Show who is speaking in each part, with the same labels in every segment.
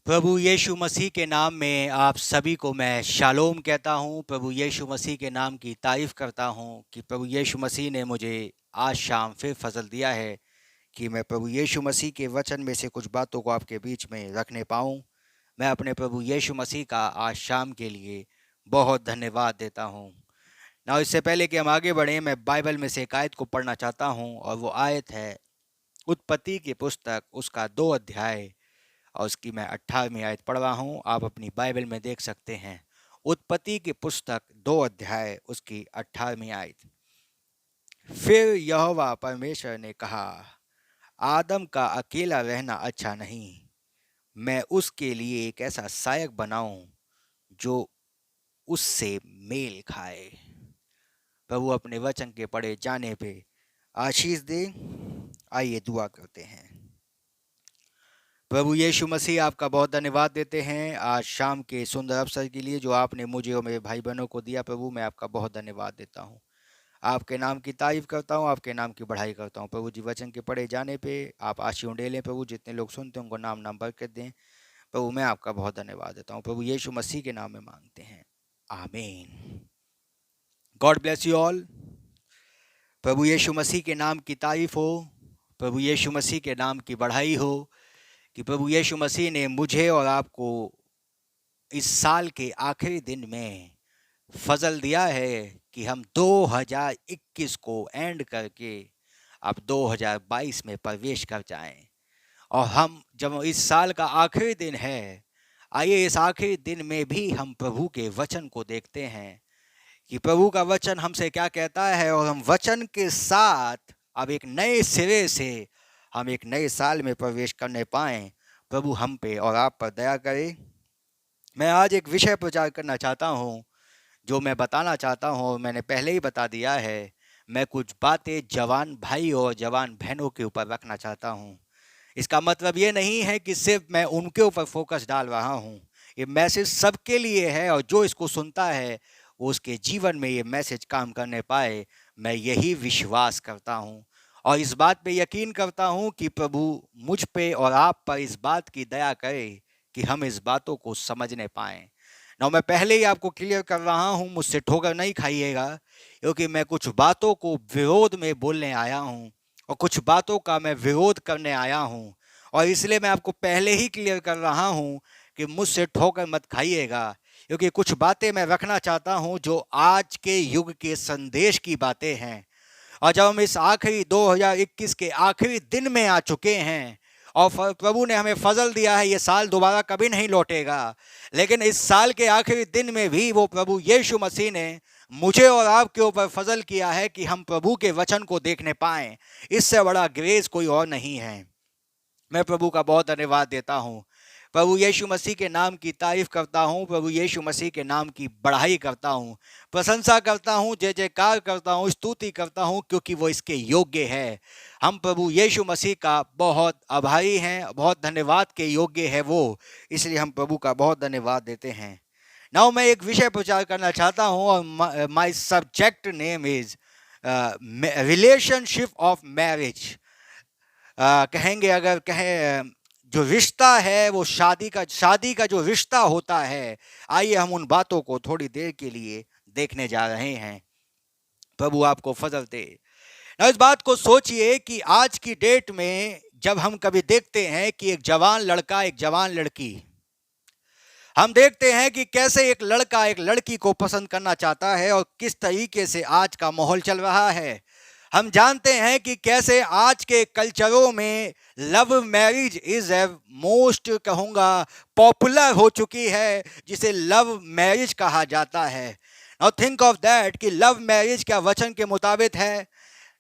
Speaker 1: प्रभु यीशु मसीह के नाम में आप सभी को मैं शालोम कहता हूं। प्रभु यीशु मसीह के नाम की तारीफ करता हूं कि प्रभु यीशु मसीह ने मुझे आज शाम फिर फजल दिया है कि मैं प्रभु यीशु मसीह के वचन में से कुछ बातों को आपके बीच में रखने पाऊं। मैं अपने प्रभु यीशु मसीह का आज शाम के लिए बहुत धन्यवाद देता हूं। ना इससे पहले कि हम आगे बढ़ें, मैं बाइबल में से एक आयत को पढ़ना चाहता हूं और वो आयत है उत्पत्ति की पुस्तक उसका 2 अध्याय और उसकी मैं 18वीं आयत पढ़ रहा हूँ। आप अपनी बाइबल में देख सकते हैं। उत्पत्ति की पुस्तक 2 अध्याय उसकी 18वीं आयत। फिर यहोवा परमेश्वर ने कहा, आदम का अकेला रहना अच्छा नहीं, मैं उसके लिए एक ऐसा सहायक बनाऊं जो उससे मेल खाए। प्रभु अपने वचन के पढ़े जाने पे आशीष दे। आइए दुआ करते हैं। प्रभु यीशु मसीह, आपका बहुत धन्यवाद देते हैं आज शाम के सुंदर अवसर के लिए जो आपने मुझे और मेरे भाई बहनों को दिया। प्रभु मैं आपका बहुत धन्यवाद देता हूँ, आपके नाम की तारीफ करता हूँ, आपके नाम की बढ़ाई करता हूँ। प्रभु जी, वचन के पढ़े जाने पे आप आशीष डेलें। प्रभु जितने लोग सुनते हैं उनको नाम नाम बरकत दें। प्रभु मैं आपका बहुत धन्यवाद देता हूँ। प्रभु यीशु मसीह के नाम में मांगते हैं, आमीन। God bless you all. प्रभु यीशु मसीह के नाम की तारीफ हो, प्रभु यीशु मसीह के नाम की बढ़ाई हो कि प्रभु यीशु मसीह ने मुझे और आपको इस साल के आखिरी दिन में फजल दिया है कि हम 2021 को एंड करके अब 2022 में प्रवेश कर जाएं। और हम जब इस साल का आखिरी दिन है, आइए इस आखिरी दिन में भी हम प्रभु के वचन को देखते हैं कि प्रभु का वचन हमसे क्या कहता है, और हम वचन के साथ अब एक नए सिरे से हम एक नए साल में प्रवेश करने पाएं। प्रभु हम पे और आप पर दया करे। मैं आज एक विषय प्रचार करना चाहता हूं जो मैं बताना चाहता हूं, मैंने पहले ही बता दिया है। मैं कुछ बातें जवान भाई और जवान बहनों के ऊपर रखना चाहता हूं। इसका मतलब ये नहीं है कि सिर्फ मैं उनके ऊपर फोकस डाल रहा हूं। ये मैसेज सबके लिए है और जो इसको सुनता है वो उसके जीवन में ये मैसेज काम करने पाए, मैं यही विश्वास करता हूं और इस बात पे यकीन करता हूं कि प्रभु मुझ पे और आप पर इस बात की दया करे कि हम इस बातों को समझने पाएं। ना मैं पहले ही आपको क्लियर कर रहा हूं, मुझसे ठोकर नहीं खाइएगा, क्योंकि मैं कुछ बातों को विरोध में बोलने आया हूं और कुछ बातों का मैं विरोध करने आया हूं। और इसलिए मैं आपको पहले ही क्लियर कर रहा हूं कि मुझसे ठोकर मत खाइएगा, क्योंकि कुछ बातें मैं रखना चाहता हूं जो आज के युग के संदेश की बातें हैं। और जब हम इस आखिरी 2021 के आखिरी दिन में आ चुके हैं और प्रभु ने हमें फजल दिया है, ये साल दोबारा कभी नहीं लौटेगा, लेकिन इस साल के आखिरी दिन में भी वो प्रभु यीशु मसीह ने मुझे और आपके ऊपर फजल किया है कि हम प्रभु के वचन को देखने पाएं। इससे बड़ा ग्रेस कोई और नहीं है। मैं प्रभु का बहुत धन्यवाद देता हूँ, प्रभु यीशु मसीह के नाम की तारीफ करता हूँ, प्रभु यीशु मसीह के नाम की बढ़ाई करता हूँ, प्रशंसा करता हूँ, जय जयकार करता हूँ, स्तुति करता हूँ, क्योंकि वो इसके योग्य है। हम प्रभु यीशु मसीह का बहुत आभारी हैं, बहुत धन्यवाद के योग्य है वो, इसलिए हम प्रभु का बहुत धन्यवाद देते हैं। नाउ मैं एक विषय प्रचार करना चाहता हूँ और my subject name is relationship of marriage. कहेंगे, अगर कहें जो रिश्ता है वो शादी का जो रिश्ता होता है, आइए हम उन बातों को थोड़ी देर के लिए देखने जा रहे हैं। प्रभु आपको फजल दे। इस बात को सोचिए कि आज की डेट में जब हम कभी देखते हैं कि एक जवान लड़का एक जवान लड़की, हम देखते हैं कि कैसे एक लड़का एक लड़की को पसंद करना चाहता है और किस तरीके से आज का माहौल चल रहा है। हम जानते हैं कि कैसे आज के कल्चरों में love marriage is a most कहूँगा पॉपुलर हो चुकी है, जिसे लव मैरिज कहा जाता है। नाउ थिंक ऑफ दैट कि लव मैरिज क्या वचन के मुताबिक है?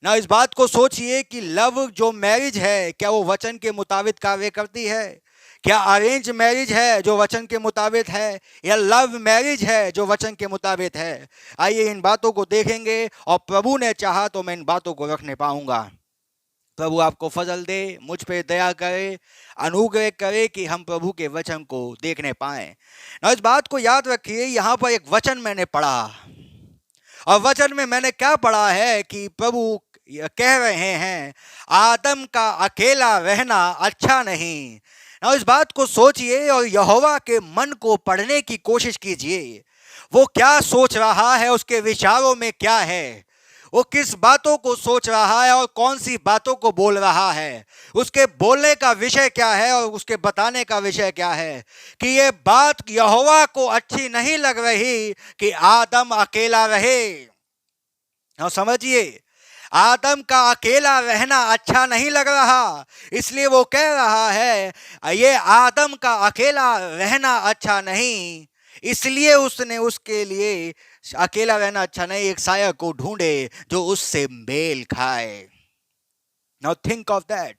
Speaker 1: ना इस बात को सोचिए कि लव जो मैरिज है क्या वो वचन के मुताबिक कार्य करती है? क्या अरेंज मैरिज है जो वचन के मुताबिक है, या लव मैरिज है जो वचन के मुताबिक है? आइए इन बातों को देखेंगे और प्रभु ने चाहा तो मैं इन बातों को रखने पाऊंगा। प्रभु आपको फजल दे, मुझ पे दया करे, अनुग्रह करे कि हम प्रभु के वचन को देखने पाएं। ना इस बात को याद रखिए, यहाँ पर एक वचन मैंने पढ़ा और वचन में मैंने क्या पढ़ा है कि प्रभु कह रहे हैं आदम का अकेला रहना अच्छा नहीं, ना इस बात को सोचिए और यहोवा के मन को पढ़ने की कोशिश कीजिए। वो क्या सोच रहा है, उसके विचारों में क्या है, वो किस बातों को सोच रहा है और कौन सी बातों को बोल रहा है, उसके बोलने का विषय क्या है और उसके बताने का विषय क्या है। कि ये बात यहोवा को अच्छी नहीं लग रही कि आदम अकेला रहे। और समझिए, आदम का अकेला रहना अच्छा नहीं लग रहा, इसलिए वो कह रहा है ये आदम का अकेला रहना अच्छा नहीं, इसलिए उसने उसके लिए अकेला रहना अच्छा नहीं, एक साया को ढूंढे जो उससे मेल खाए। Now think of that.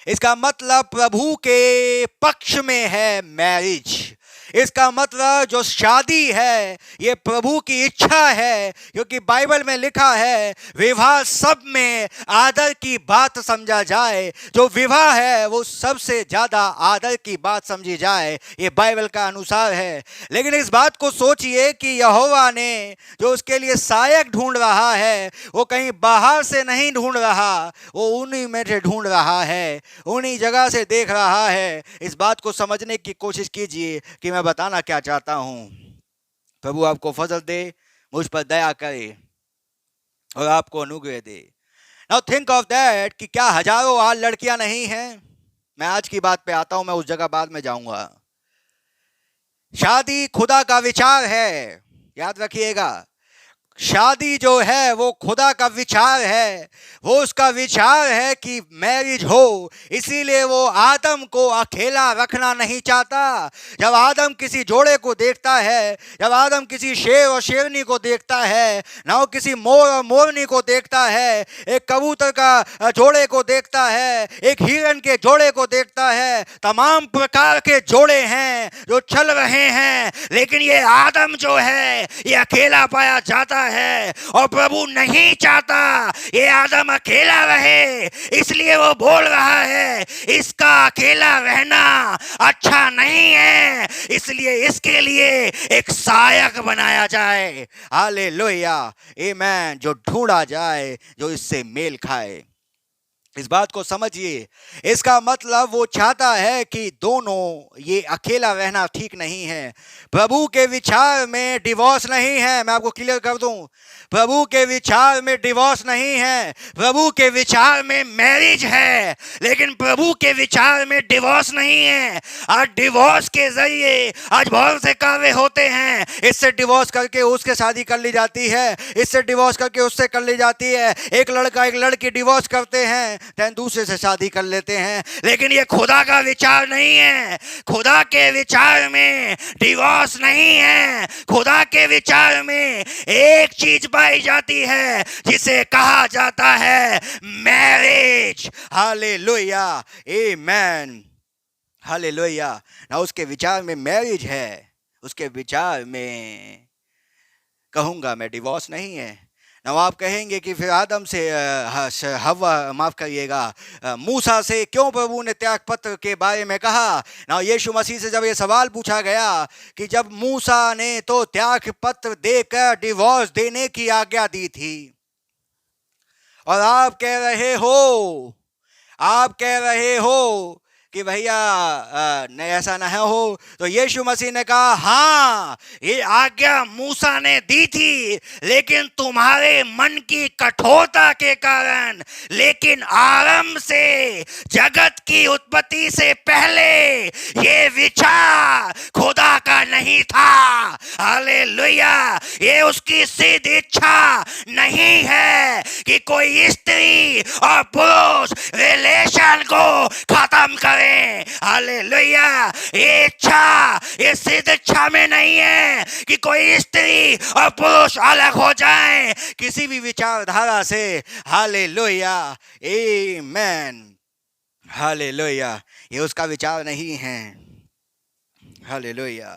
Speaker 1: इसका मतलब प्रभु के पक्ष में है मैरिज। इसका मतलब जो शादी है ये प्रभु की इच्छा है, क्योंकि बाइबल में लिखा है विवाह सब में आदर की बात समझा जाए। जो विवाह है वो सबसे ज्यादा आदर की बात समझी जाए, ये बाइबल का अनुसार है। लेकिन इस बात को सोचिए कि यहोवा ने जो उसके लिए सहायक ढूंढ रहा है वो कहीं बाहर से नहीं ढूंढ रहा, वो उन्हीं में से ढूंढ रहा है, उन्हीं जगह से देख रहा है। इस बात को समझने की कोशिश कीजिए कि मैं बताना क्या चाहता हूं। प्रभु आपको फजल दे, मुझ पर दया करे और आपको अनुग्रह दे। नाउ थिंक ऑफ दैट कि क्या हजारों आज लड़कियां नहीं हैं। मैं आज की बात पे आता हूं, मैं उस जगह बाद में जाऊंगा। शादी खुदा का विचार है, याद रखिएगा। शादी जो है वो खुदा का विचार है, वो उसका विचार है कि मैरिज हो, इसीलिए वो आदम को अकेला रखना नहीं चाहता। जब आदम किसी जोड़े को देखता है, जब आदम किसी शेर और शेरनी को देखता है, ना वो किसी मोर और मोरनी को देखता है, एक कबूतर का जोड़े को देखता है, एक हिरन के जोड़े को देखता है, तमाम प्रकार के जोड़े हैं जो चल रहे हैं, लेकिन ये आदम जो है ये अकेला पाया जाता है और प्रभु नहीं चाहता ये आदम अकेला रहे। इसलिए वो बोल रहा है इसका अकेला रहना अच्छा नहीं है, इसलिए इसके लिए एक सहायक बनाया जाए। हालेलुया, आमेन। जो ढूंढा जाए, जो इससे मेल खाए। इस बात को समझिए। इसका मतलब वो चाहता है कि दोनों, ये अकेला रहना ठीक नहीं है। प्रभु के विचार में डिवोर्स नहीं है, मैं आपको क्लियर कर दूं। प्रभु के विचार में डिवोर्स नहीं है, प्रभु के विचार में मैरिज है, लेकिन प्रभु के विचार में डिवोर्स नहीं है। आज डिवोर्स के जरिए आज बहुत से कार्य होते हैं। इससे डिवोर्स करके उसके शादी कर ली जाती है, इससे डिवोर्स करके उससे कर ली जाती है। एक लड़का एक लड़की डिवोर्स करते हैं, then दूसरे से शादी कर लेते हैं। लेकिन ये खुदा का विचार नहीं है। खुदा के विचार में डिवोर्स नहीं है। खुदा के विचार में एक चीज पाई जाती है जिसे कहा जाता है मैरिज। हालेलुया, आमेन, हालेलुया। ना उसके विचार में मैरिज है, उसके विचार में कहूंगा मैं डिवोर्स नहीं है। ना आप कहेंगे कि फिर आदम से हवा, माफ करिएगा, मूसा से क्यों प्रभु ने त्याग पत्र के बारे में कहा। ना यीशु मसीह से जब ये सवाल पूछा गया कि जब मूसा ने तो त्याग पत्र देकर डिवोर्स देने की आज्ञा दी थी, और आप कह रहे हो कि भैया नहीं, ऐसा ना हो। तो यीशु मसीह ने कहा हाँ, ये आज्ञा मूसा ने दी थी, लेकिन तुम्हारे मन की कठोरता के कारण, लेकिन आरंभ से, जगत की उत्पत्ति से पहले ये विचार खुदा का नहीं था। हालेलुया। ये उसकी सिद्ध इच्छा नहीं है कि कोई स्त्री और पुरुष रिलेशन को खत्म करे। हालेलुया। ये इच्छा, ये सिद्ध इच्छा में नहीं है कि कोई स्त्री और पुरुष अलग हो जाएं किसी भी विचारधारा से। हालेलुया, आमेन, हालेलुया। ये उसका विचार नहीं है। हालेलुया।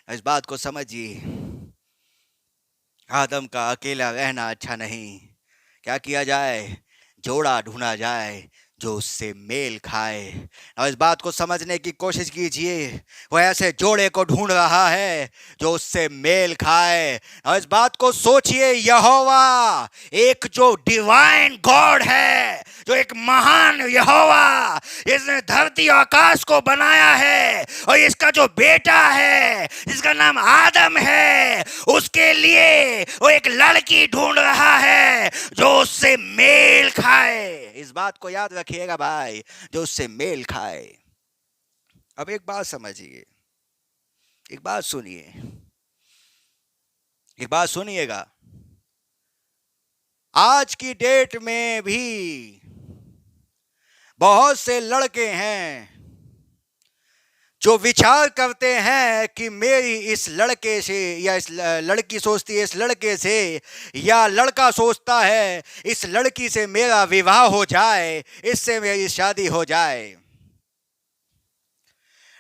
Speaker 1: इस बात को समझिए। आदम का अकेला रहना अच्छा नहीं। क्या किया जाए? जोड़ा ढूंढा जाए जो उससे मेल खाए। और इस बात को समझने की कोशिश कीजिए। वो ऐसे जोड़े को ढूंढ रहा है जो उससे मेल खाए। और इस बात को सोचिए, यहोवा एक जो डिवाइन गॉड है, जो एक महान यहोवा इसने धरती और आकाश को बनाया है, और इसका जो बेटा है जिसका नाम आदम है, उसके लिए वो एक लड़की ढूंढ रहा है जो उससे मेल खाए। इस बात को याद रखिएगा भाई, जो उससे मेल खाए। अब एक बात समझिए, एक बात सुनिए, एक बात सुनिएगा। आज की डेट में भी बहुत से लड़के हैं जो विचार करते हैं कि मेरी इस लड़के से, या इस लड़की सोचती है इस लड़के से, या लड़का सोचता है इस लड़की से मेरा विवाह हो जाए, इससे मेरी शादी हो जाए।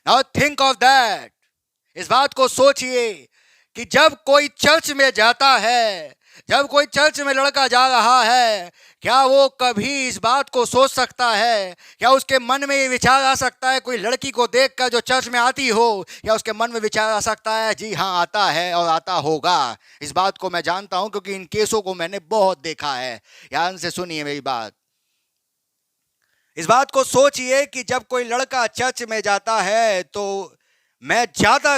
Speaker 1: Now think of that. इस बात को सोचिए कि जब कोई चर्च में जाता है, जब कोई चर्च में लड़का जा रहा है, क्या वो कभी इस बात को सोच सकता है, क्या उसके मन में ये विचार आ सकता है, कोई लड़की को देखकर जो चर्च में आती हो, क्या उसके मन में विचार आ सकता है? जी हाँ, आता है और आता होगा। इस बात को मैं जानता हूं क्योंकि इन केसों को मैंने बहुत देखा है। ध्यान से सुनिए मेरी बात। इस बात को सोचिए कि जब कोई लड़का चर्च में जाता है, तो मैं ज्यादा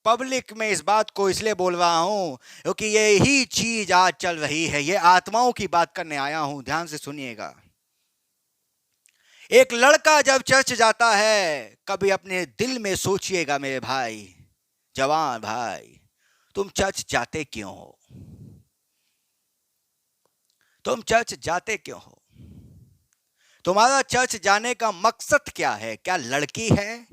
Speaker 1: पब्लिक में इस बात को इसलिए बोल रहा हूं क्योंकि यही चीज आज चल रही है। ये आत्माओं की बात करने आया हूं, ध्यान से सुनिएगा। एक लड़का जब चर्च जाता है, कभी अपने दिल में सोचिएगा मेरे भाई, जवान भाई, तुम चर्च जाते क्यों हो? तुम चर्च जाते क्यों हो? तुम्हारा चर्च जाने का मकसद क्या है? क्या लड़की है?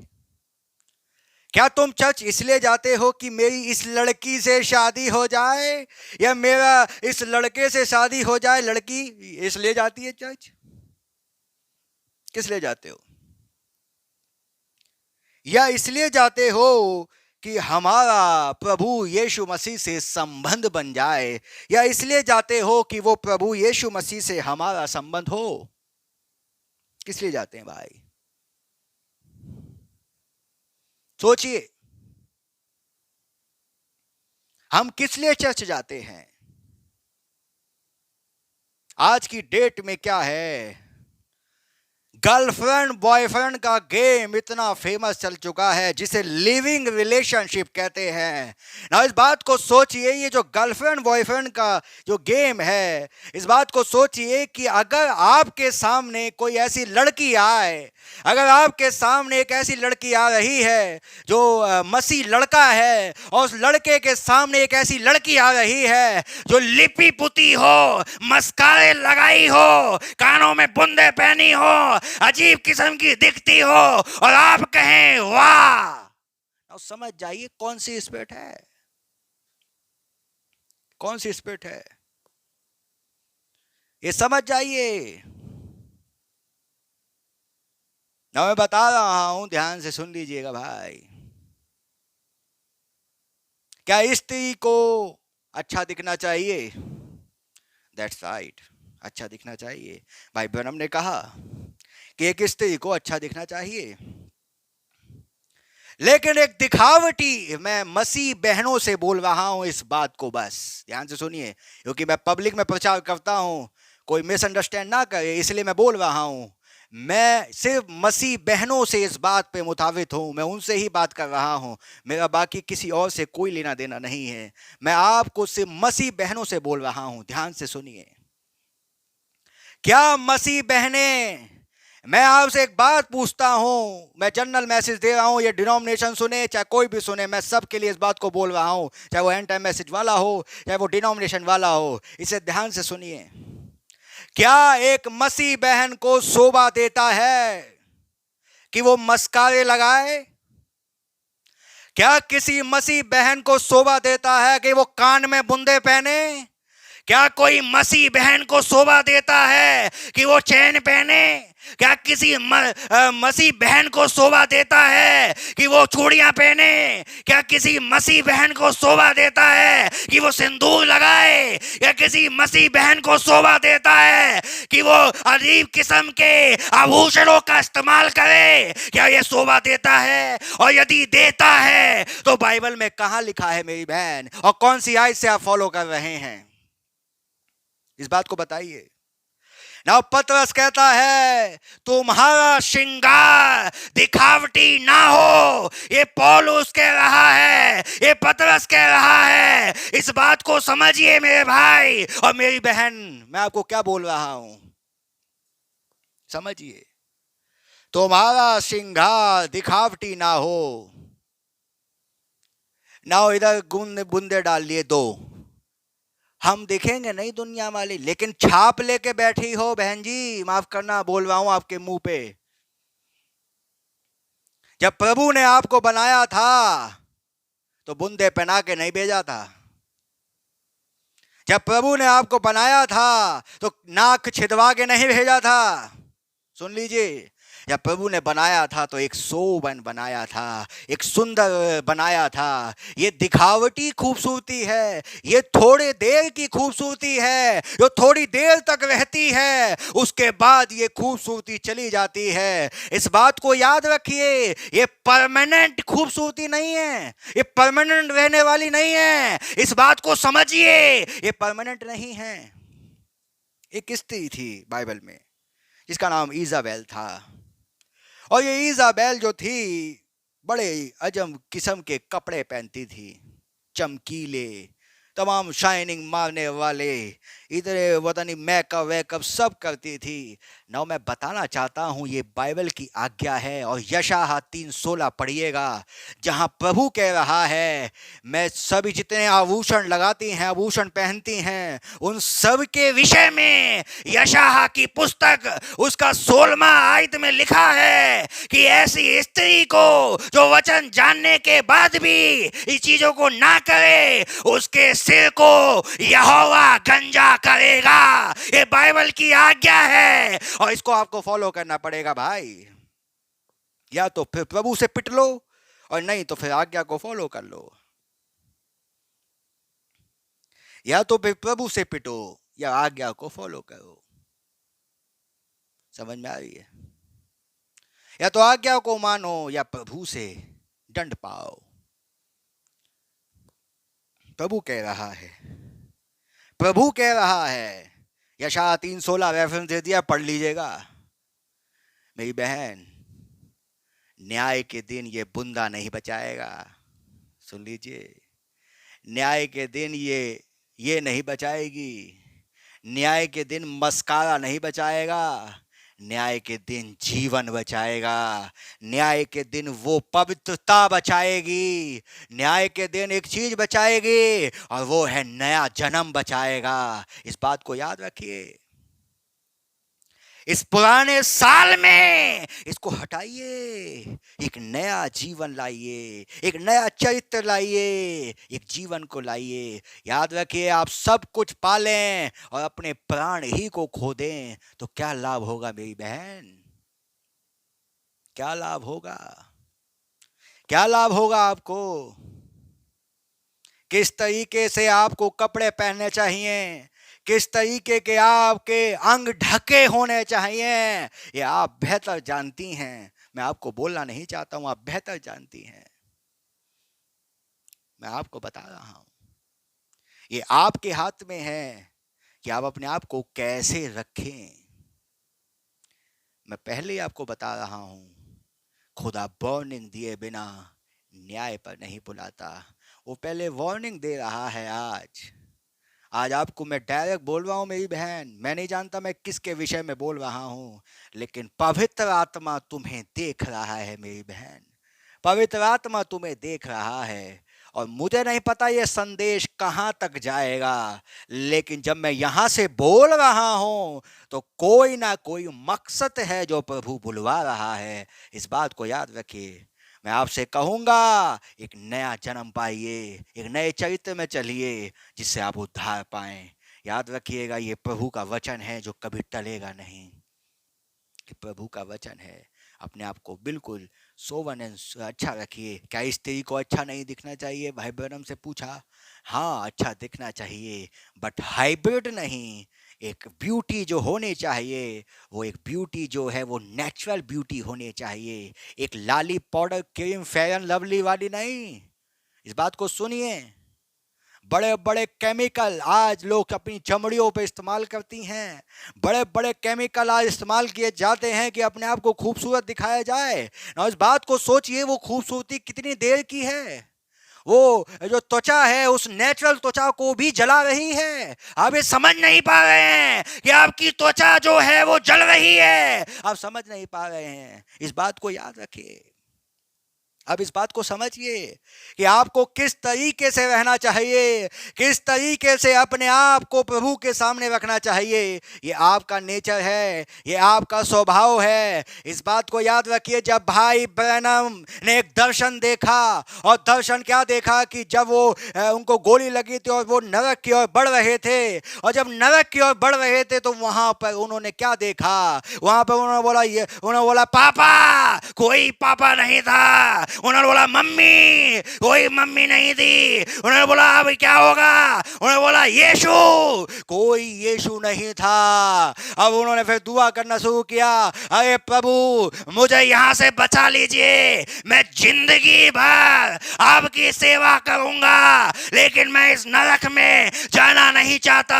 Speaker 1: क्या तुम चर्च इसलिए जाते हो कि मेरी इस लड़की से शादी हो जाए, या मेरा इस लड़के से शादी हो जाए? लड़की इसलिए जाती है चर्च? किस लिए जाते हो? या इसलिए जाते हो कि हमारा प्रभु यीशु मसीह से संबंध बन जाए, या इसलिए जाते हो कि वो प्रभु यीशु मसीह से हमारा संबंध हो? किस लिए जाते हैं भाई? सोचिए, हम किस लिए चर्च जाते हैं? आज की डेट में क्या है, गर्लफ्रेंड बॉयफ्रेंड का गेम इतना फेमस चल चुका है जिसे लिविंग रिलेशनशिप कहते हैं ना। इस बात को सोचिए, ये जो गर्लफ्रेंड बॉयफ्रेंड का जो गेम है, इस बात को सोचिए कि अगर आपके सामने कोई ऐसी लड़की आए, अगर आपके सामने एक ऐसी लड़की आ रही है जो मसीह लड़का है, और उस लड़के के सामने एक ऐसी लड़की आ रही है जो लिपी पुती हो, मस्कारे लगाई हो, कानों में बुंदे पहनी हो, अजीब किस्म की दिखती हो, और आप कहें वाह, अब समझ जाइए कौन सी स्पिरिट है, कौन सी स्पिरिट है, ये समझ जाइए ना। मैं बता रहा हूं, ध्यान से सुन लीजिएगा भाई। क्या स्त्री को अच्छा दिखना चाहिए? दैट्स राइट, अच्छा दिखना चाहिए। भाई ब्रनम ने कहा कि एक स्त्री को अच्छा दिखना चाहिए, लेकिन एक दिखावटी, मैं मसीह बहनों से बोल रहा हूं इस बात को, बस ध्यान से सुनिए, क्योंकि मैं पब्लिक में प्रचार करता हूं, कोई मिसअंडरस्टैंड ना करे, इसलिए मैं बोल रहा हूं। मैं सिर्फ मसीह बहनों से इस बात पे मुताबिक हूं, मैं उनसे ही बात कर रहा हूं, मेरा बाकी किसी और से कोई लेना देना नहीं है। मैं आपको सिर्फ मसीह बहनों से बोल रहा हूं, ध्यान से सुनिए। क्या मसीह बहनें, मैं आपसे एक बात पूछता हूं, मैं जनरल मैसेज दे रहा हूं, ये डिनोमिनेशन सुने चाहे कोई भी सुने, मैं सबके लिए इस बात को बोल रहा हूं, चाहे वो एंड टाइम मैसेज वाला हो, चाहे वो डिनोमिनेशन वाला हो, इसे ध्यान से सुनिए। क्या एक मसीह बहन को शोभा देता है कि वो मस्कारे लगाए? क्या किसी मसीह बहन को शोभा देता है कि वो कान में बुंदे पहने? क्या कोई मसीह बहन को शोभा देता है कि वो चैन पहने? क्या किसी मसीह बहन को शोभा देता है कि वो चूड़ियां पहने? क्या किसी मसीह बहन को शोभा देता है कि वो सिंदूर लगाए? क्या किसी मसीह बहन को शोभा देता है कि वो अजीब किस्म के आभूषणों का इस्तेमाल करे? क्या ये शोभा देता है? और यदि देता है तो बाइबल में कहां लिखा है मेरी बहन, और कौन सी आयत से आप फॉलो कर रहे हैं? इस बात को बताइए। ना पतरस कहता है तुम्हारा श्रृंगार दिखावटी ना हो। ये पौलुस कह रहा है, ये पतरस कह रहा है। इस बात को समझिए मेरे भाई और मेरी बहन, मैं आपको क्या बोल रहा हूं, समझिए। तुम्हारा श्रृंगार दिखावटी ना हो। ना इधर गुंद बूंदे डाल लिए दो, हम दिखेंगे नहीं दुनिया वाली, लेकिन छाप लेके बैठी हो बहन जी, माफ करना बोल रहा हूं आपके मुंह पे। जब प्रभु ने आपको बनाया था तो बूंदे पहना के नहीं भेजा था। जब प्रभु ने आपको बनाया था तो नाक छिदवा के नहीं भेजा था। सुन लीजिए, जब प्रभु ने बनाया था तो एक शोभन बनाया था, एक सुंदर बनाया था। ये दिखावटी खूबसूरती है, ये थोड़े देर की खूबसूरती है जो थोड़ी देर तक रहती है, उसके बाद ये खूबसूरती चली जाती है। इस बात को याद रखिए, ये परमानेंट खूबसूरती नहीं है, ये परमानेंट रहने वाली नहीं है। इस बात को समझिए, ये परमानेंट नहीं है। एक स्त्री थी बाइबल में जिसका नाम इजाबेल था, और ये इजाबेल जो थी बड़े अजब किस्म के कपड़े पहनती थी, चमकीले, तमाम शाइनिंग मारने वाले, इतने पता नहीं मेकअप वेकअप सब करती थी। ना मैं बताना चाहता हूँ ये बाइबल की आज्ञा है, और यशायाह 3:16 पढ़िएगा, जहाँ प्रभु कह रहा है मैं सभी जितने आभूषण लगाती हैं, आभूषण पहनती हैं, उन सब के विषय में यशायाह की पुस्तक उसका 16वां आयत में लिखा है कि ऐसी स्त्री को जो वचन जानने के बाद भी इस चीजों को ना करे, उसके सिर को यहोवा गंजा करेगा। ये बाइबल की आज्ञा है और इसको आपको फॉलो करना पड़ेगा भाई। या तो फिर प्रभु से पिट लो, और नहीं तो फिर आज्ञा को फॉलो कर लो। या तो फिर प्रभु से पिटो या आज्ञा को फॉलो करो। समझ में आ रही है? या तो आज्ञा को मानो या प्रभु से दंड पाओ। प्रभु कह रहा है, प्रभु कह रहा है। यशायाह 3:16 रेफरेंस दे दिया, पढ़ लीजिएगा मेरी बहन। न्याय के दिन ये बुंदा नहीं बचाएगा। सुन लीजिए, न्याय के दिन ये नहीं बचाएगी। न्याय के दिन मस्कारा नहीं बचाएगा। न्याय के दिन जीवन बचाएगा। न्याय के दिन वो पवित्रता बचाएगी। न्याय के दिन एक चीज बचाएगी और वो है नया जन्म बचाएगा। इस बात को याद रखिए। इस पुराने साल में इसको हटाइए, एक नया जीवन लाइए, एक नया चरित्र लाइए, एक जीवन को लाइए। याद रखिए, आप सब कुछ पालें और अपने प्राण ही को खो दें तो क्या लाभ होगा मेरी बहन? क्या लाभ होगा? क्या लाभ होगा आपको? किस तरीके से आपको कपड़े पहनने चाहिए, किस तरीके के आपके अंग ढके होने चाहिए, ये आप बेहतर जानती हैं। मैं आपको बोलना नहीं चाहता हूं, आप बेहतर जानती हैं। मैं आपको बता रहा हूं, ये आपके हाथ में है कि आप अपने आप को कैसे रखें। मैं पहले ही आपको बता रहा हूं, खुदा वार्निंग दिए बिना न्याय पर नहीं बुलाता। वो पहले वार्निंग दे रहा है। आज आपको मैं डायरेक्ट बोल रहा हूँ मेरी बहन। मैं नहीं जानता मैं किसके विषय में बोल रहा हूँ, लेकिन पवित्र आत्मा तुम्हें देख रहा है मेरी बहन। पवित्र आत्मा तुम्हें देख रहा है, और मुझे नहीं पता ये संदेश कहाँ तक जाएगा, लेकिन जब मैं यहाँ से बोल रहा हूँ तो कोई ना कोई मकसद है जो प्रभु बुलवा रहा है। इस बात को याद रखिए। मैं आपसे कहूँगा, एक नया जन्म पाइए, एक नए चरित्र में चलिए जिससे आप उद्धार पाएं। याद रखिएगा, ये प्रभु का वचन है जो कभी टलेगा नहीं। ये प्रभु का वचन है। अपने आप को बिल्कुल सोवन अच्छा रखिए। क्या स्त्री को अच्छा नहीं दिखना चाहिए? भाई ब्रह्म से पूछा। हाँ, अच्छा दिखना चाहिए, बट हाइब्रिड नहीं। एक ब्यूटी जो होनी चाहिए, वो एक ब्यूटी जो है वो नेचुरल ब्यूटी होनी चाहिए। एक लाली powder cream Fair and Lovely वाली नहीं। इस बात को सुनिए, बड़े बड़े केमिकल आज लोग अपनी चमड़ियों पे इस्तेमाल करती हैं। बड़े बड़े केमिकल आज इस्तेमाल किए जाते हैं कि अपने आप को खूबसूरत दिखाया जाए। ना इस बात को सोचिए वो खूबसूरती कितनी देर की है। वो जो त्वचा है उस नेचुरल त्वचा को भी जला रही है। आप ये समझ नहीं पा रहे हैं कि आपकी त्वचा जो है वो जल रही है। आप समझ नहीं पा रहे हैं। इस बात को याद रखिए। अब इस बात को समझिए कि आपको किस तरीके से रहना चाहिए, किस तरीके से अपने आप को प्रभु के सामने रखना चाहिए। ये आपका नेचर है, ये आपका स्वभाव है। इस बात को याद रखिए। जब भाई ब्रैनम ने एक दर्शन देखा, और दर्शन क्या देखा कि जब वो उनको गोली लगी थी और वो नरक की ओर बढ़ रहे थे, और जब नरक की ओर बढ़ रहे थे तो वहां पर उन्होंने क्या देखा? वहां पर उन्होंने बोला पापा, कोई पापा नहीं था। उन्होंने बोला मम्मी, कोई मम्मी नहीं थी। उन्होंने बोला अब क्या होगा? उन्होंने बोला यीशु, कोई यीशु नहीं था। अब उन्होंने फिर दुआ करना शुरू किया, अरे प्रभु मुझे यहाँ से बचा लीजिए, मैं जिंदगी भर आपकी सेवा करूंगा, लेकिन मैं इस नरक में जाना नहीं चाहता।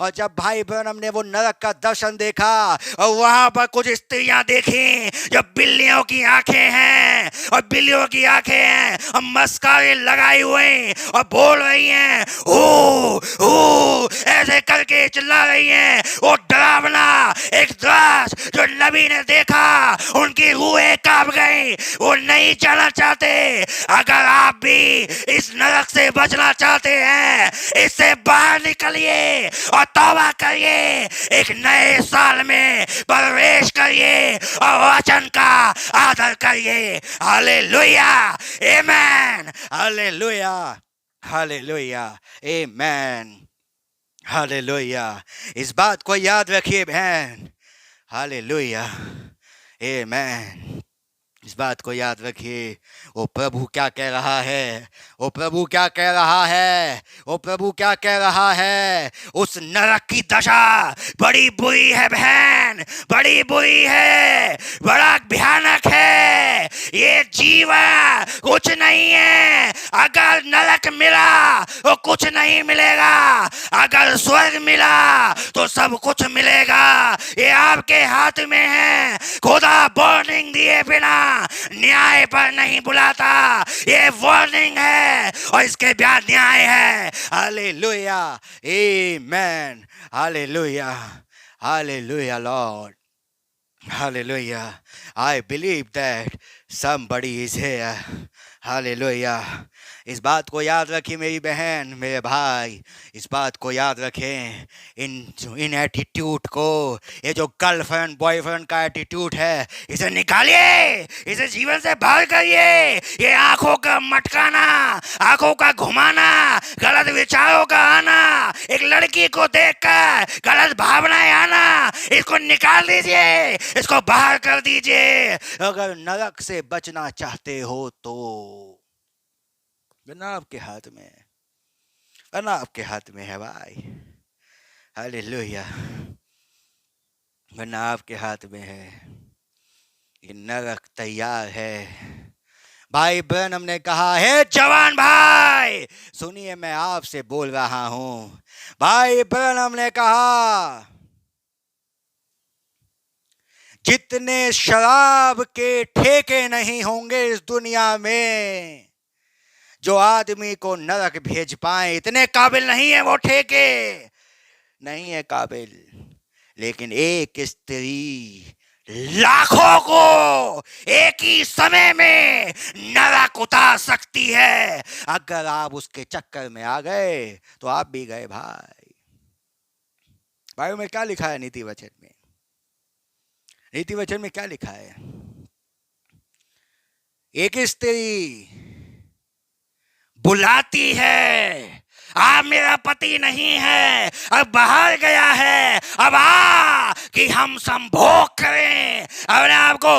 Speaker 1: और जब भाई ब्रैनम ने वो नरक का दर्शन देखा और वहां पर कुछ स्त्रियां देखी जो बिल्लियों की आंखें हैं, और बिल्लियों की आंखें हैं और मस्कारे लगाई हुए और बोल रही हैं ओ ओ, ऐसे करके चिल्ला रही हैं। वो डरावना एक दृश्य जो नबी ने देखा, उनकी रूहें कांप गई, वो नहीं जाना चाहते। अगर आप भी इस नरक से बचना चाहते हैं, इससे बाहर निकलिए और तौबा करिए, एक नए साल में प्रवेश करिए और वचन का आदर करिए। हालेलुया, आमेन, हालेलुया, हालेलुया, आमेन, हालेलुया। इस बात को याद रखिए बहन। हालेलुया, आमेन। इस बात को याद रखिए। वो प्रभु क्या कह रहा है, वो प्रभु क्या कह रहा है, वो प्रभु क्या कह रहा है। उस नरक की दशा बड़ी बुरी है बहन, बड़ी बुरी है, बड़ा भयानक है। ये जीवन कुछ नहीं है। अगर नरक मिला तो कुछ नहीं मिलेगा, अगर स्वर्ग मिला तो सब कुछ मिलेगा। ये आपके हाथ में है। खुदा वार्निंग दिए बिना न्याय पर नहीं बुलाता। ये वार्निंग है और इसके बाद न्याय है। Hallelujah, amen, hallelujah, hallelujah lord, hallelujah. I believe that somebody is here. Hallelujah. इस बात को याद रखिए मेरी बहन, मेरे भाई, इस बात को याद रखें। इन एटीट्यूड को, ये जो गर्लफ्रेंड बॉयफ्रेंड का एटीट्यूड है, इसे निकालिए, इसे जीवन से बाहर करिए। ये आंखों का मटकाना, आंखों का घुमाना, गलत विचारों का आना, एक लड़की को देखकर गलत भावनाएं आना, इसको निकाल दीजिए, इसको बाहर कर दीजिए। अगर नरक से बचना चाहते हो तो वरना आपके हाथ में है, वरना आपके हाथ में है भाई। हालेलुया, वरना आपके हाथ में है। ये नरक तैयार है। भाई ब्रैनम ने कहा है, जवान भाई सुनिए, मैं आपसे बोल रहा हूं। भाई ब्रैनम ने कहा, जितने शराब के ठेके नहीं होंगे इस दुनिया में जो आदमी को नरक भेज पाए, इतने काबिल नहीं है वो ठेके, नहीं है काबिल। लेकिन एक स्त्री लाखों को एक ही समय में नरक उतार सकती है। अगर आप उसके चक्कर में आ गए तो आप भी गए भाई। बाइबल में क्या लिखा है? नीति वचन में, नीति वचन में क्या लिखा है? एक स्त्री बुलाती है, आप मेरा पति नहीं है, अब बाहर गया है, अब आ कि हम संभोग करें, अपने आप को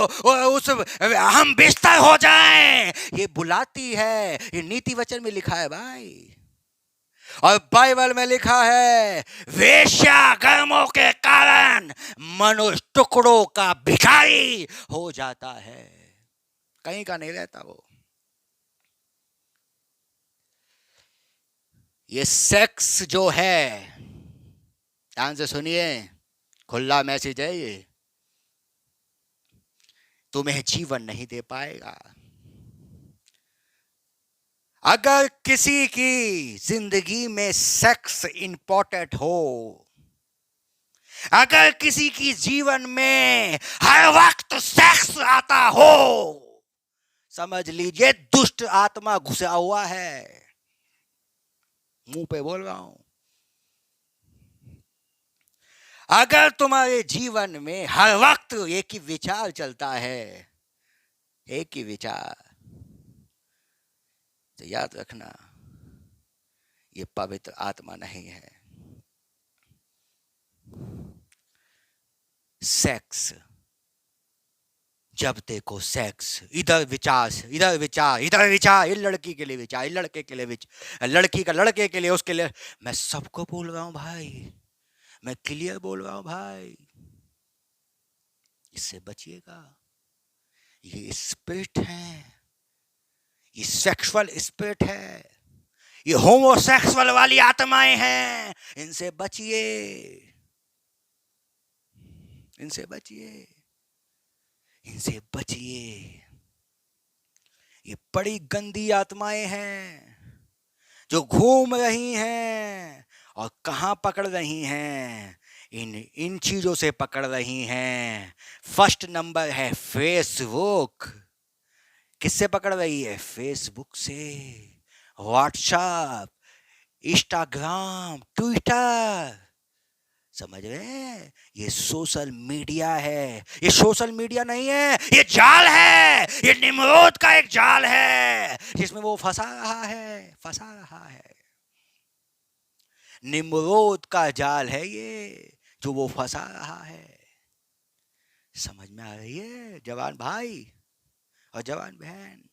Speaker 1: उस हम बिस्तर हो जाएं। ये बुलाती है, ये नीति वचन में लिखा है भाई। और बाइबल में लिखा है, वेश्या कर्मों के कारण मनुष्य टुकड़ों का भिखारी हो जाता है, कहीं का नहीं रहता वो। ये सेक्स जो है, ध्यान से सुनिए, खुला मैसेज है ये, तुम्हें जीवन नहीं दे पाएगा। अगर किसी की जिंदगी में सेक्स इंपॉर्टेंट हो, अगर किसी की जीवन में हर वक्त सेक्स आता हो, समझ लीजिए दुष्ट आत्मा घुसा हुआ है। मुंह पे बोल रहा हूं। अगर तुम्हारे जीवन में हर वक्त एक ही विचार चलता है, एक ही विचार, तो याद रखना ये पवित्र आत्मा नहीं है। सेक्स, जब देखो सेक्स, इधर विचार, इधर विचार, इधर विचार, ये लड़की के लिए विचार, ये लड़के के लिए विचार, लड़की का लड़के के लिए, उसके लिए। मैं सबको बोल रहा हूं भाई, मैं क्लियर बोल रहा हूं भाई, इससे बचिएगा। ये स्पिरिट है, ये सेक्सुअल स्पिरिट है, ये होमोसेक्सुअल वाली आत्माएं हैं, इनसे बचिए, इनसे बचिए, इनसे बचिए। ये बड़ी गंदी आत्माएं हैं जो घूम रही हैं, और कहां पकड़ रही हैं? इन चीजों से पकड़ रही हैं। फर्स्ट नंबर है फेसबुक। किससे पकड़ रही है? फेसबुक से, व्हाट्सएप, इंस्टाग्राम, ट्विटर। समझ रहे हैं? ये सोशल मीडिया है। ये सोशल मीडिया नहीं है, ये जाल है, ये निम्रोद का एक जाल है जिसमें वो फंसा रहा है, फंसा रहा है। निम्रोद का जाल है ये जो वो फंसा रहा है। समझ में आ रही है जवान भाई और जवान बहन?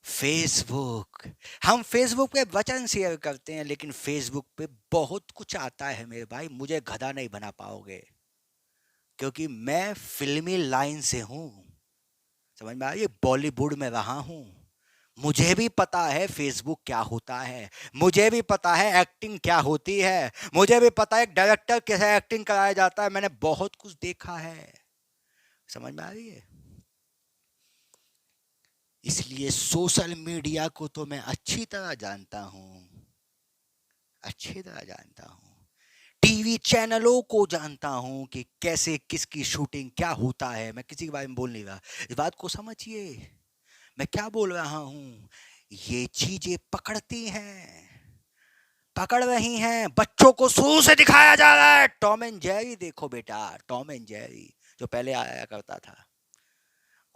Speaker 1: फेसबुक, हम फेसबुक पे वचन शेयर करते हैं, लेकिन फेसबुक पे बहुत कुछ आता है मेरे भाई, मुझे गधा नहीं बना पाओगे, क्योंकि मैं फिल्मी लाइन से हूं। समझ में आ रही है? बॉलीवुड में रहा हूं, मुझे भी पता है फेसबुक क्या होता है, मुझे भी पता है एक्टिंग क्या होती है, मुझे भी पता है डायरेक्टर कैसे एक्टिंग कराया जाता है, मैंने बहुत कुछ देखा है। समझ में आ रही है? इसलिए सोशल मीडिया को तो मैं अच्छी तरह जानता हूं, अच्छी तरह जानता हूं। टीवी चैनलों को जानता हूं कि कैसे किसकी शूटिंग क्या होता है। मैं किसी के बारे में बोल नहीं रहा, इस बात को समझिए मैं क्या बोल रहा हूं। ये चीजें पकड़ती हैं, पकड़ रही हैं। बच्चों को शुरू से दिखाया जा रहा है। टॉम एंड जेरी देखो बेटा, टॉम एंड जेरी जो पहले आया करता था,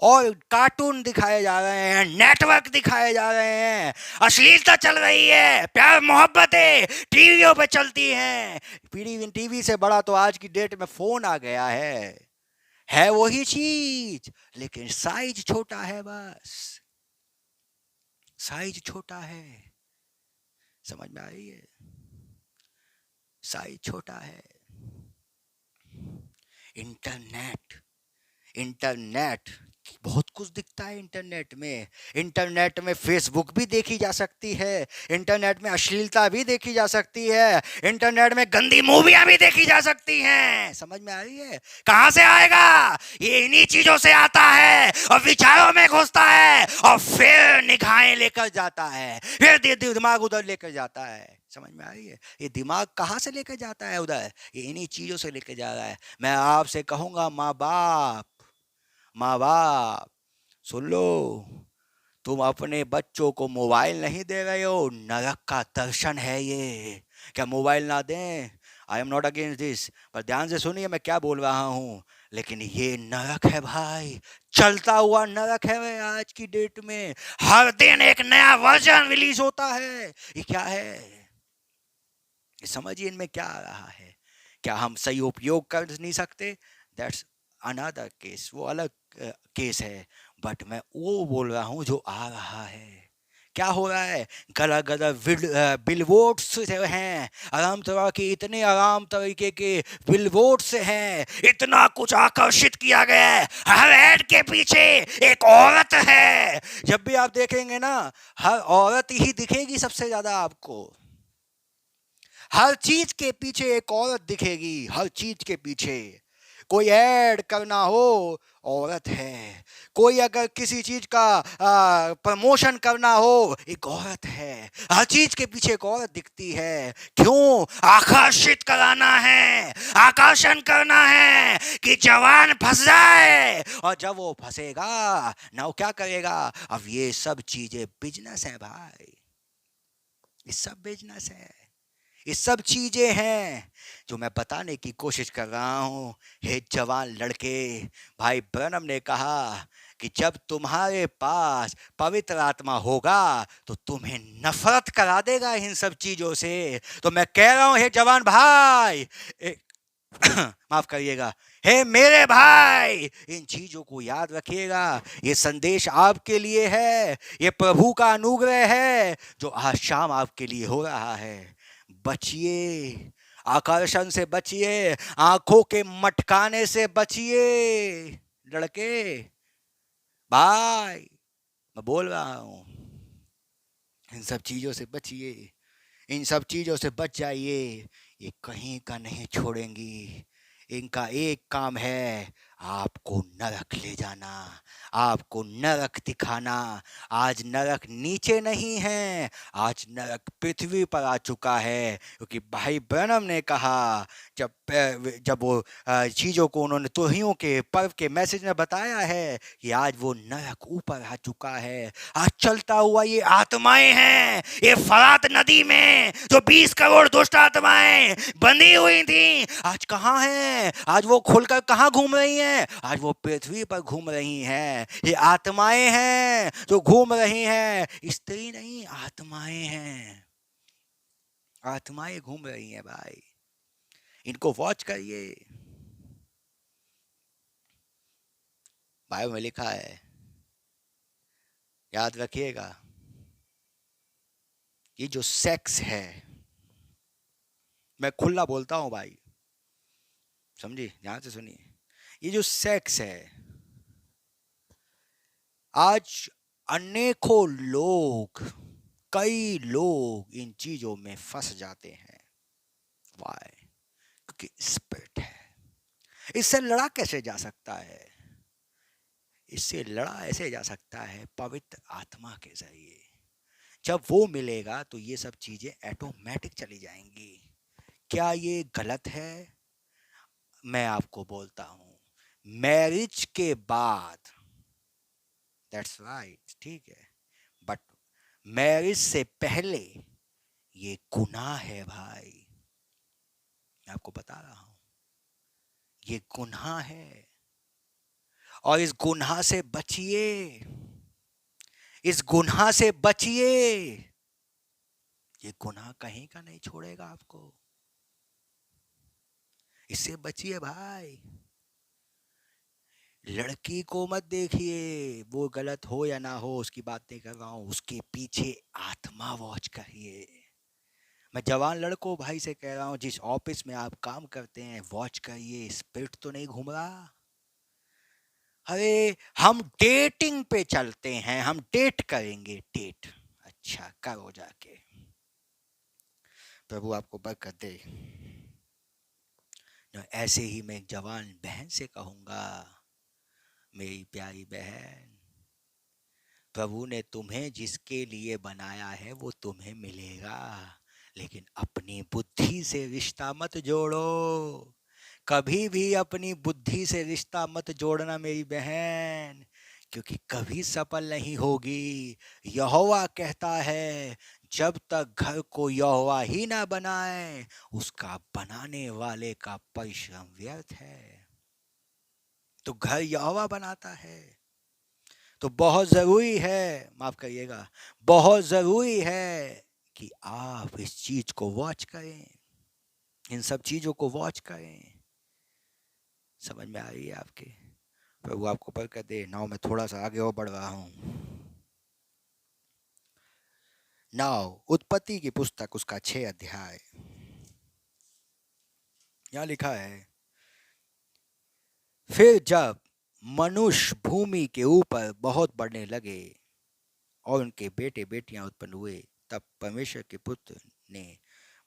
Speaker 1: और कार्टून दिखाए जा रहे हैं, नेटवर्क दिखाए जा रहे हैं, अश्लीलता चल रही है, प्यार मोहब्बतें टीवियों पे चलती हैं। टीवी से बड़ा तो आज की डेट में फोन आ गया है वही चीज, लेकिन साइज छोटा है, बस साइज छोटा है। समझ में आ रही है? साइज छोटा है। इंटरनेट, इंटरनेट बहुत कुछ दिखता है इंटरनेट में। इंटरनेट में फेसबुक भी देखी जा सकती है, इंटरनेट में अश्लीलता भी देखी जा सकती है, इंटरनेट में गंदी मूवियां भी देखी जा सकती हैं। समझ में आ रही है? कहां से आएगा? ये इन्हीं चीजों से आता है, और विचारों में घुसता है, और फिर निगाहें लेकर जाता है, फिर दिमाग उधर लेकर जाता है। समझ में आ रही है? ये दिमाग कहाँ से लेकर जाता है उधर? ये इन्हीं चीजों से लेकर जा रहा है। मैं आपसे कहूंगा माँ बाप, माँ बाप सुन लो, तुम अपने बच्चों को मोबाइल नहीं दे रहे हो, नरक का दर्शन है ये। क्या मोबाइल ना दें? I am not against this, पर ध्यान से सुनिए मैं क्या बोल रहा हूँ। लेकिन ये नरक है भाई, चलता हुआ नरक है। आज की डेट में हर दिन एक नया वर्जन रिलीज होता है। ये क्या है? ये समझिए इनमें क्या आ रहा है। क्या हम सही उपयोग कर नहीं सकते? दैट्स अनदर केस, वो अलग केस है। बट मैं वो बोल रहा हूँ जो आ रहा है। क्या हो रहा है? गला गला बिलबोर्ड्स हैं, आराम तरह के, इतने आराम तरीके के बिलबोर्ड्स हैं, इतना कुछ आकर्षित किया गया है। हर ऐड के पीछे एक औरत है। जब भी आप देखेंगे ना, हर औरत ही दिखेगी सबसे ज्यादा आपको। हर चीज के पीछे एक औरत दिखेगी, हर चीज के पीछे। कोई ऐड करना हो, औरत है। कोई अगर किसी चीज का प्रमोशन करना हो, एक औरत है। हर चीज के पीछे एक औरत दिखती है। क्यों? आकर्षित कराना है, आकर्षण करना है कि जवान फंस जाए। और जब वो फंसेगा ना, वो क्या करेगा? अब ये सब चीजें बिजनेस है भाई, ये सब बिजनेस है। ये सब चीजें हैं जो मैं बताने की कोशिश कर रहा हूँ। हे जवान लड़के, भाई ब्रनम ने कहा कि जब तुम्हारे पास पवित्र आत्मा होगा तो तुम्हें नफरत करा देगा इन सब चीजों से। तो मैं कह रहा हूँ, हे जवान भाई, माफ करिएगा, हे मेरे भाई, इन चीजों को याद रखिएगा। ये संदेश आपके लिए है, ये प्रभु का अनुग्रह है जो आज शाम आपके लिए हो रहा है। बचिए, आकर्षण से बचिए, आंखों के मटकाने से बचिए। लड़के भाई, मैं बोल रहा हूं, इन सब चीजों से बचिए, इन सब चीजों से बच जाइए। ये कहीं का नहीं छोड़ेंगी। इनका एक काम है, आपको नरक ले जाना, आपको नरक दिखाना। आज नरक नीचे नहीं है, आज नरक पृथ्वी पर आ चुका है। क्योंकि भाई ब्रनम ने कहा, जब जब वो चीज़ों को उन्होंने तुहियों के पर्व के मैसेज में बताया है कि आज वो नरक ऊपर आ चुका है। आज चलता हुआ ये आत्माएं हैं, ये फरात नदी में जो 20 करोड़ दुष्ट आत्माएं बंधी हुई थी, आज कहाँ हैं? आज वो खुलकर कहाँ घूम रही हैं? आज वो पृथ्वी पर घूम रही हैं। ये आत्माएं हैं जो घूम रही हैं, स्त्री नहीं, आत्माएं हैं। आत्माएं घूम रही हैं भाई, इनको वॉच करिए। बाइबल में लिखा है, याद रखिएगा, ये जो सेक्स है, मैं खुला बोलता हूं भाई, समझिए, ध्यान से सुनिए। ये जो सेक्स है, आज अनेकों लोग, कई लोग इन चीजों में फंस जाते हैं। वाई? क्योंकि स्पिरिट है। इससे लड़ा कैसे जा सकता है? इससे लड़ा ऐसे जा सकता है, पवित्र आत्मा के जरिए। जब वो मिलेगा तो ये सब चीजें ऑटोमेटिक चली जाएंगी। क्या ये गलत है? मैं आपको बोलता हूं, मैरिज के बाद, दैट्स राइट, ठीक है, बट मैरिज से पहले ये गुनाह है भाई। मैं आपको बता रहा हूं, ये गुनाह है। और इस गुनाह से बचिए, इस गुनाह से बचिए। ये गुनाह कहीं का नहीं छोड़ेगा आपको, इससे बचिए भाई। लड़की को मत देखिए, वो गलत हो या ना हो उसकी बात नहीं कर रहा हूं, उसके पीछे आत्मा वॉच करिए। मैं जवान लड़कों भाई से कह रहा हूं, जिस ऑफिस में आप काम करते हैं, वॉच करिए, स्पिरिट तो नहीं घूम रहा। अरे हम डेटिंग पे चलते हैं, हम डेट करेंगे, डेट, अच्छा करो जाके, प्रभु आपको बरकत दे। ऐसे ही मैं एक जवान बहन से कहूंगा, मेरी प्यारी बहन, प्रभु ने तुम्हें जिसके लिए बनाया है वो तुम्हें मिलेगा, लेकिन अपनी बुद्धि से रिश्ता मत जोड़ो। कभी भी अपनी बुद्धि से रिश्ता मत जोड़ना मेरी बहन, क्योंकि कभी सफल नहीं होगी। यहोवा कहता है, जब तक घर को यहोवा ही ना बनाए, उसका बनाने वाले का परिश्रम व्यर्थ है। तो घर यहोवा बनाता है। तो बहुत ज़रूरी है, माफ़ करिएगा, बहुत ज़रूरी है कि आप इस चीज़ को वॉच करें, इन सब चीज़ों को वॉच करें। समझ में आ रही है आपके? प्रभु आपको बरकत दे। नाउ मैं थोड़ा सा आगे और बढ़ रहा हूँ। नाउ उत्पत्ति की पुस्तक, उसका 6 अध्याय, यहाँ लिखा है, फिर जब मनुष्य भूमि के ऊपर बहुत बढ़ने लगे और उनके बेटे बेटियां उत्पन्न हुए, तब परमेश्वर के पुत्र ने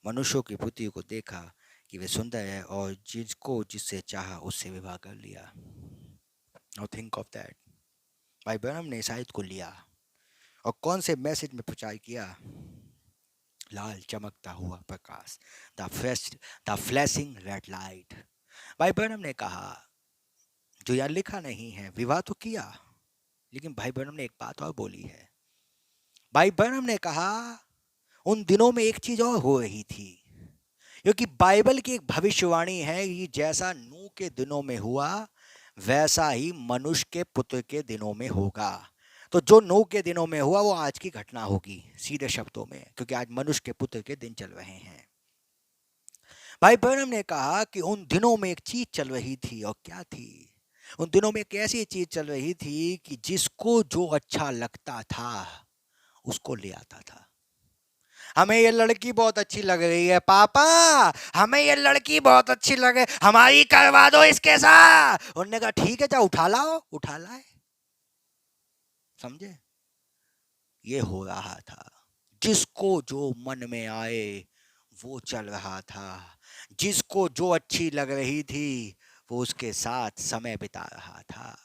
Speaker 1: मनुष्यों की पुत्री को देखा कि वे सुंदर है और जिससे चाहा उससे विवाह कर लिया। Now think of that. भाई ब्रह्म ने इस आयत को लिया और कौन से मैसेज में प्रचार किया? लाल चमकता हुआ प्रकाश, द फ्लैशिंग रेड लाइट। भाई ब्रह्म ने कहा, जो यार लिखा नहीं है, विवाह तो किया, लेकिन भाई ब्रह्म ने एक बात और बोली है। भाई ब्रह्म ने कहा उन दिनों में एक चीज और हो रही थी, क्योंकि बाइबल की एक भविष्यवाणी है कि जैसा नूह के दिनों में हुआ वैसा ही मनुष्य के पुत्र के दिनों में होगा। तो जो नूह के दिनों में हुआ वो आज की घटना होगी, सीधे शब्दों में, क्योंकि आज मनुष्य के पुत्र के दिन चल रहे हैं। भाई ब्रह्म ने कहा कि उन दिनों में एक चीज चल रही थी, और क्या थी? उन दिनों में एक ऐसी चीज चल रही थी कि जिसको जो अच्छा लगता था उसको ले आता था। हमें ये लड़की बहुत अच्छी लग रही है पापा, हमें ये लड़की बहुत अच्छी लगे, हमारी करवा दो इसके साथ। उन्होंने कहा ठीक है, जा उठा लाओ, उठा लाए। समझे? ये हो रहा था, जिसको जो मन में आए वो चल रहा था, जिसको जो अच्छी लग रही थी वो उसके साथ समय बिता रहा था।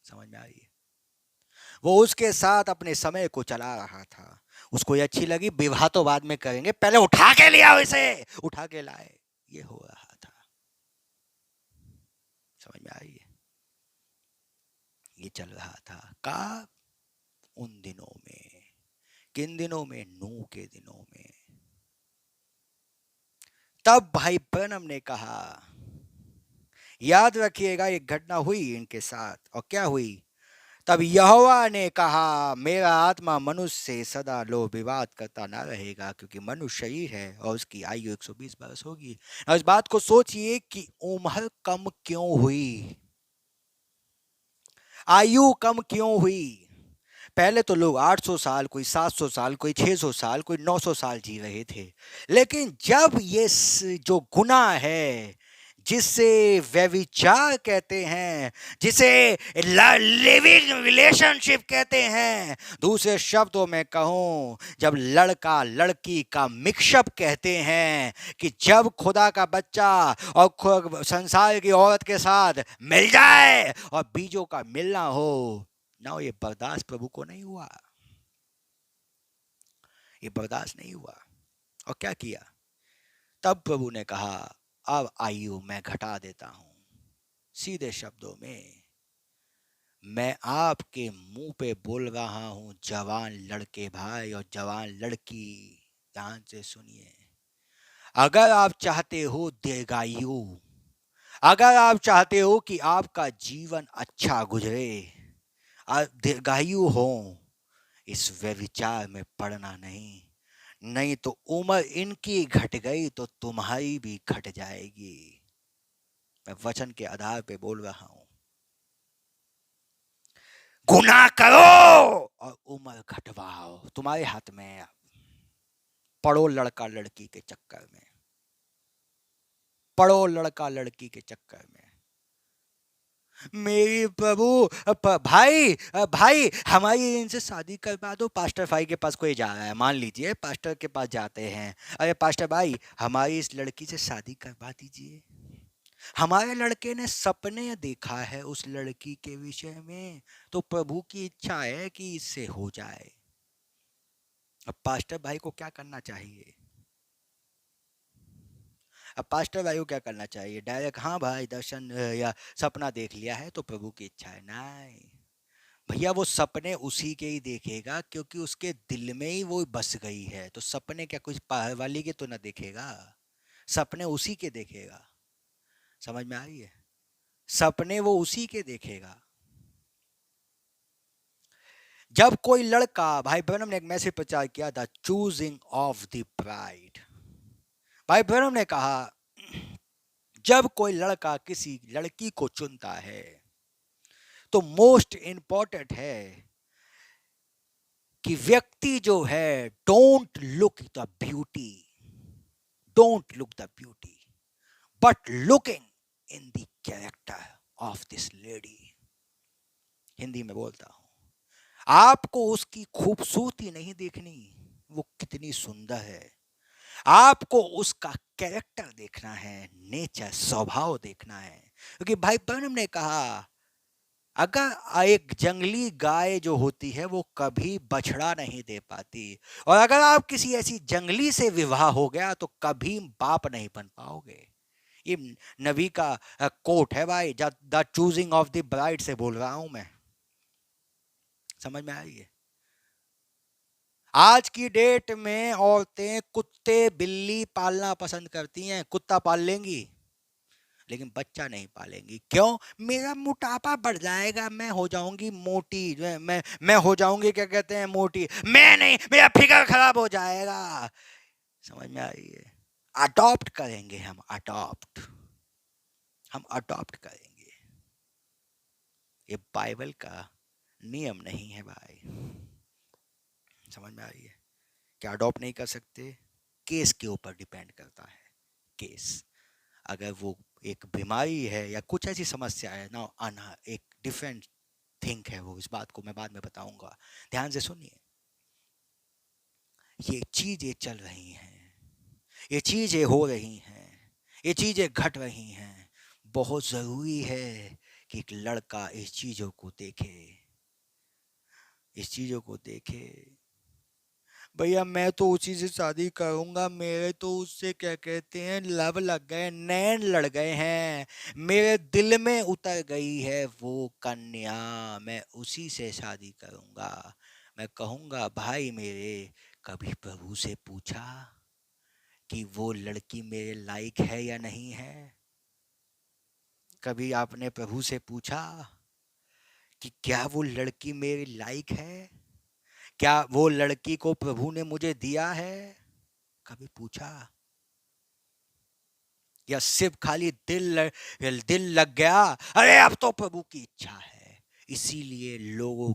Speaker 1: समझ में आई? वो उसके साथ अपने समय को चला रहा था। उसको ये अच्छी लगी, विवाह तो बाद में करेंगे, पहले उठा के लिया, इसे उठा के लाए। ये हो रहा था। समझ में आई? ये चल रहा था का उन दिनों में। किन दिनों में? नूह के दिनों में। तब भाई ब्रह्म ने कहा, याद रखिएगा एक घटना हुई इनके साथ, और क्या हुई? तब यहोवा ने कहा, मेरा आत्मा मनुष्य से सदा लो विवाद करता ना रहेगा, क्योंकि मनुष्य शरीर है और उसकी आयु 120 वर्ष होगी। और इस बात को सोचिए कि उम्र कम क्यों हुई, आयु कम क्यों हुई। पहले तो लोग 800 साल, कोई 700 साल, कोई 600 साल, कोई 900 साल जी रहे थे। लेकिन जब ये जो गुनाह है, जिसे व्यभिचार कहते हैं, जिसे लिविंग रिलेशनशिप कहते हैं, दूसरे शब्दों में कहूं, जब लड़का लड़की का मिक्सअप कहते हैं, कि जब खुदा का बच्चा और संसार की औरत के साथ मिल जाए और बीजों का मिलना हो ना, ये बर्दाश्त प्रभु को नहीं हुआ। ये बर्दाश्त नहीं हुआ। और क्या किया? तब प्रभु ने कहा, अब आयु मैं घटा देता हूं। सीधे शब्दों में मैं आपके मुंह पे बोल रहा हूं, जवान लड़के भाई और जवान लड़की, ध्यान से सुनिए। अगर आप चाहते हो दीर्घायु, अगर आप चाहते हो कि आपका जीवन अच्छा गुजरे, दीर्घायु हो, इस व्यभिचार में पड़ना नहीं, नहीं तो उम्र इनकी घट गई तो तुम्हारी भी घट जाएगी। मैं वचन के आधार पे बोल रहा हूं। गुनाह करो और उम्र घटवाओ, तुम्हारे हाथ में है। पढ़ो लड़का लड़की के चक्कर में, पढ़ो लड़का लड़की के चक्कर में। मेरी प्रभु भाई भाई हमारी इनसे शादी करवा दो। पास्टर भाई के पास कोई जा रहा है, मान लीजिए पास्टर के पास जाते हैं, अरे पास्टर भाई हमारी इस लड़की से शादी करवा दीजिए। हमारे लड़के ने सपने देखा है उस लड़की के विषय में, तो प्रभु की इच्छा है कि इससे हो जाए। अब पास्टर भाई को क्या करना चाहिए? अब पास्टर भाई को क्या करना चाहिए? डायरेक्ट हाँ भाई दर्शन या सपना देख लिया है तो प्रभु की इच्छा है? नहीं भैया, वो सपने उसी के ही देखेगा, क्योंकि उसके दिल में ही वो बस गई है। तो सपने क्या कुछ बाहर वाली के तो ना देखेगा, सपने उसी के देखेगा। समझ में आ रही है? सपने वो उसी के देखेगा। जब कोई लड़का, भाई ब्रह्म ने एक मैसेज प्रचार किया था, चूजिंग ऑफ द ब्राइड। भाई ब्रह्म ने कहा, जब कोई लड़का किसी लड़की को चुनता है तो मोस्ट इंपॉर्टेंट है कि व्यक्ति जो है, don't look the beauty, don't look the beauty, but looking in the character of this lady. Hindi में बोलता हूं, आपको उसकी खूबसूरती नहीं देखनी, वो कितनी सुंदर है, आपको उसका कैरेक्टर देखना है, नेचर, स्वभाव देखना है। क्योंकि भाई ब्रह्म ने कहा अगर एक जंगली गाय जो होती है वो कभी बछड़ा नहीं दे पाती, और अगर आप किसी ऐसी जंगली से विवाह हो गया तो कभी बाप नहीं बन पाओगे। ये नबी का कोट है भाई, the choosing of the bride से बोल रहा हूं मैं। समझ में आ रही है? आज की डेट में औरतें कुत्ते बिल्ली पालना पसंद करती हैं। कुत्ता पाल लेंगी लेकिन बच्चा नहीं पालेंगी। क्यों? मेरा मोटापा बढ़ जाएगा, मैं हो जाऊंगी मोटी, मैं हो जाऊंगी क्या कहते हैं मोटी, मैं नहीं, मेरा फिगर खराब हो जाएगा। समझ में आ रही है? अडॉप्ट करेंगे हम अडॉप्ट करेंगे। ये बाइबल का नियम नहीं है भाई। समझ में आ रही है? क्या अडॉप्ट नहीं कर सकते? केस के ऊपर डिपेंड करता है। केस, अगर वो एक बीमारी है या कुछ ऐसी समस्या है ना, आना एक डिफरेंट थिंक है वो, इस बात को मैं बाद में बताऊंगा। ध्यान से सुनिए, ये चीजें चल रही हैं, ये चीजें हो रही हैं, ये चीजें घट रही हैं। बहुत जरूरी है कि एक लड़का इस चीजों को देखे, इस चीजों को देखे। भैया मैं तो उसी से शादी करूंगा, मेरे तो उससे क्या कहते हैं लव लग गए, नैन लड़ गए हैं, मेरे दिल में उतर गई है वो कन्या, मैं उसी से शादी करूंगा। मैं कहूंगा भाई मेरे, कभी प्रभु से पूछा कि वो लड़की मेरे लायक है या नहीं है? कभी आपने प्रभु से पूछा कि क्या वो लड़की मेरे लायक है? क्या वो लड़की को प्रभु ने मुझे दिया है? कभी पूछा? या सिर्फ खाली दिल लग गया, अरे अब तो प्रभु की इच्छा है, इसीलिए लोगों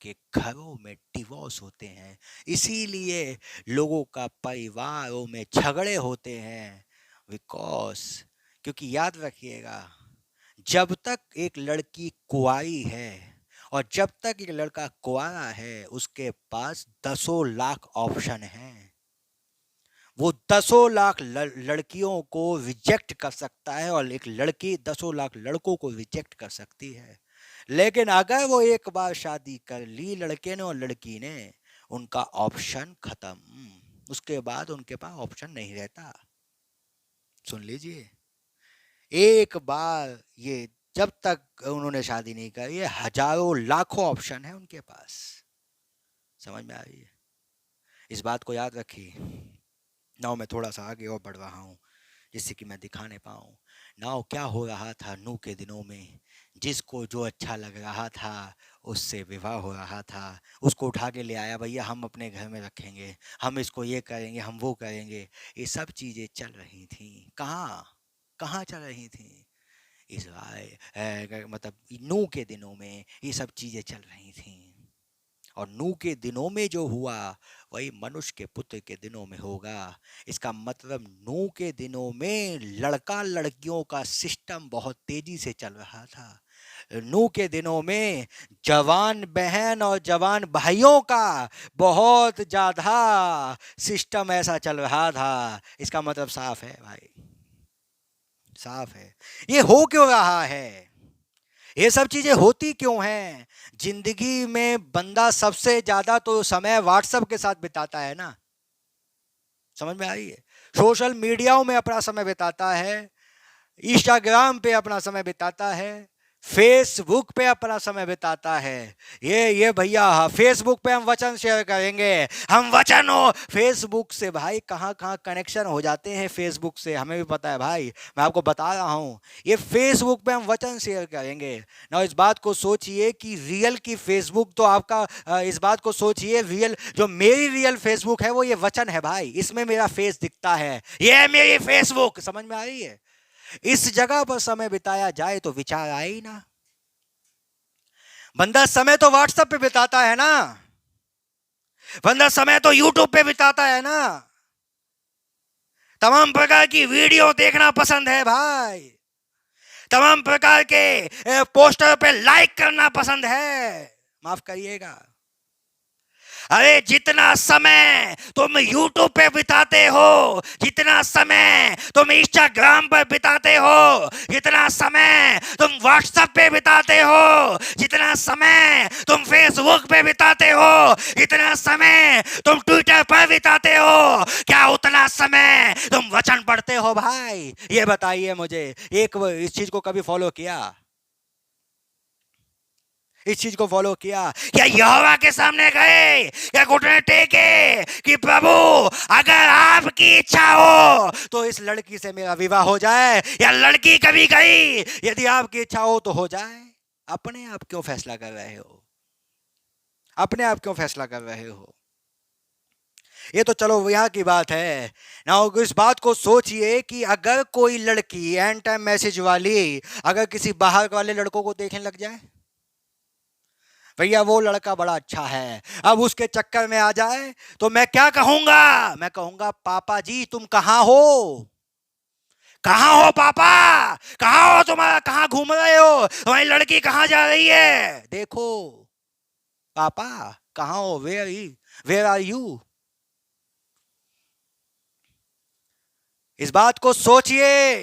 Speaker 1: के घरों में डिवोर्स होते हैं, इसीलिए लोगों का परिवारों में झगड़े होते हैं। बिकॉज, क्योंकि याद रखिएगा, जब तक एक लड़की कुंवारी है और जब तक एक लड़का कुंवारा है, उसके पास दसों लाख ऑप्शन हैं। वो दसों लाख लड़कियों को रिजेक्ट कर सकता है और एक लड़की दसों लाख लड़कों को रिजेक्ट कर सकती है। लेकिन अगर वो एक बार शादी कर ली लड़के ने और लड़की ने, उनका ऑप्शन खत्म, उसके बाद उनके पास ऑप्शन नहीं रहता। सुन लीजिए, एक बार ये जब तक उन्होंने शादी नहीं करी है, हजारों लाखों ऑप्शन है उनके पास। समझ में आ रही है? इस बात को याद रखिए। नाउ मैं थोड़ा सा आगे और बढ़ रहा हूँ जिससे कि मैं दिखाने पाऊँ। नाउ क्या हो रहा था नूह के दिनों में, जिसको जो अच्छा लग रहा था उससे विवाह हो रहा था, उसको उठा के ले आया, भैया हम अपने घर में रखेंगे, हम इसको ये करेंगे, हम वो करेंगे। ये सब चीज़ें चल रही थी। कहाँ कहाँ चल रही थी? इसराइल मतलब नूह के दिनों में ये सब चीज़ें चल रही थी। और नूह के दिनों में जो हुआ वही मनुष्य के पुत्र के दिनों में होगा। इसका मतलब नूह के दिनों में लड़का लड़कियों का सिस्टम बहुत तेजी से चल रहा था। नूह के दिनों में जवान बहन और जवान भाइयों का बहुत ज्यादा सिस्टम ऐसा चल रहा था। इसका मतलब साफ है भाई, साफ है। ये हो क्यों रहा है? ये सब चीजें होती क्यों हैं? जिंदगी में बंदा सबसे ज्यादा तो समय व्हाट्सएप के साथ बिताता है ना। समझ में आई है? सोशल मीडियाओं में अपना समय बिताता है, इंस्टाग्राम पे अपना समय बिताता है, फेसबुक पे अपना समय बिताता है। ये भैया फेसबुक पे हम वचन शेयर करेंगे, हम वचन हो फेसबुक से। भाई कहाँ कहाँ कनेक्शन हो जाते हैं फेसबुक से, हमें भी पता है भाई, मैं आपको बता रहा हूँ। ये फेसबुक पे हम वचन शेयर करेंगे ना। इस बात को सोचिए कि रियल की फेसबुक तो आपका इस बात को सोचिए, रियल जो मेरी रियल फेसबुक है वो ये वचन है भाई, इसमें मेरा फेस दिखता है, ये है मेरी फेसबुक। समझ में आ रही है? इस जगह पर समय बिताया जाए तो विचार आए ही ना। बंदा समय तो व्हाट्सएप पे बिताता है ना, बंदा समय तो यूट्यूब पे बिताता है ना, तमाम प्रकार की वीडियो देखना पसंद है भाई, तमाम प्रकार के पोस्टर पे लाइक करना पसंद है। माफ करिएगा, अरे जितना समय तुम YouTube पे बिताते हो, जितना समय तुम इंस्टाग्राम पर बिताते हो, जितना समय तुम व्हाट्सएप पे बिताते हो, जितना समय तुम फेसबुक पे बिताते हो, जितना समय तुम ट्विटर पर बिताते हो, क्या उतना समय तुम वचन पढ़ते हो भाई? ये बताइए मुझे। एक इस चीज को कभी फॉलो किया? इस चीज को फॉलो किया? क्या यहोवा के सामने गए, क्या घुटने टेके कि प्रभु अगर आपकी इच्छा हो तो इस लड़की से मेरा विवाह हो जाए, या लड़की कभी गई यदि आपकी इच्छा हो तो हो जाए? अपने आप क्यों फैसला कर रहे हो? अपने आप क्यों फैसला कर रहे हो? ये तो चलो यहाँ की बात है ना। इस बात को सोचिए कि अगर कोई लड़की एंड टाइम मैसेज वाली अगर किसी बाहर वाले लड़कों को देखने लग जाए, भैया वो लड़का बड़ा अच्छा है, अब उसके चक्कर में आ जाए, तो मैं क्या कहूंगा? मैं कहूंगा पापा जी तुम कहां हो? कहां हो पापा? कहां हो तुम्हारा? कहां घूम रहे हो? तुम्हारी लड़की कहां जा रही है? देखो पापा, कहां हो? Where are you? इस बात को सोचिए,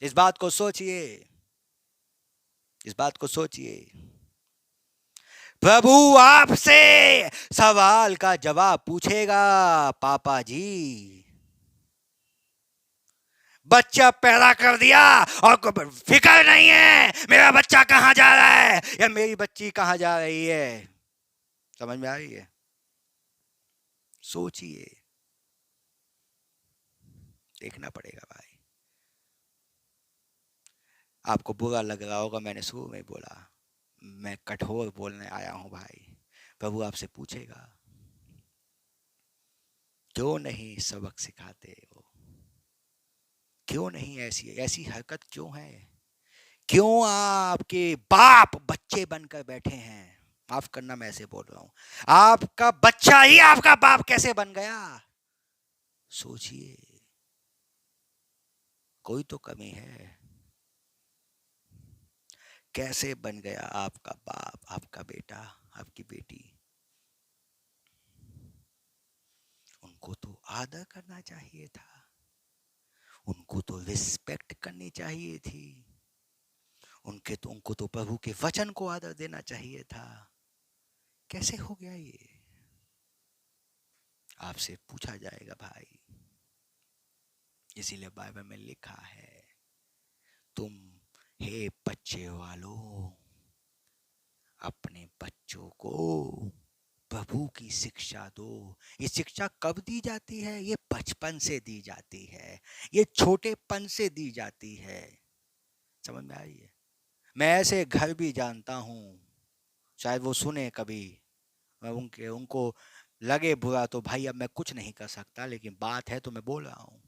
Speaker 1: इस बात को सोचिए, इस बात को सोचिए। प्रभु आपसे सवाल का जवाब पूछेगा, पापा जी बच्चा पैदा कर दिया और फिक्र नहीं है मेरा बच्चा कहां जा रहा है या मेरी बच्ची कहां जा रही है। समझ में आ रही है? सोचिए, देखना पड़ेगा भाई। आपको बुरा लग रहा होगा, मैंने शुरू में बोला मैं कठोर बोलने आया हूं भाई। प्रभु आपसे पूछेगा क्यों नहीं सबक सिखाते हो? क्यों नहीं ऐसी ऐसी हरकत क्यों है? क्यों आपके बाप बच्चे बनकर बैठे हैं? माफ करना मैं ऐसे बोल रहा हूं, आपका बच्चा ही आपका बाप कैसे बन गया? सोचिए, कोई तो कमी है। कैसे बन गया आपका बाप, आपका बेटा, आपकी बेटी? उनको तो आदर करना चाहिए था, उनको तो रिस्पेक्ट करनी चाहिए थी, उनको तो प्रभु के वचन को आदर देना चाहिए था। कैसे हो गया ये? आपसे पूछा जाएगा भाई। इसीलिए बाइबल में लिखा है, तुम हे बच्चे वालों अपने बच्चों को प्रभु की शिक्षा दो। ये शिक्षा कब दी जाती है? ये बचपन से दी जाती है, ये छोटेपन से दी जाती है। समझ में आई है? मैं ऐसे घर भी जानता हूँ, शायद वो सुने कभी, उनको लगे बुरा तो भाई अब मैं कुछ नहीं कर सकता, लेकिन बात है तो मैं बोल रहा हूँ।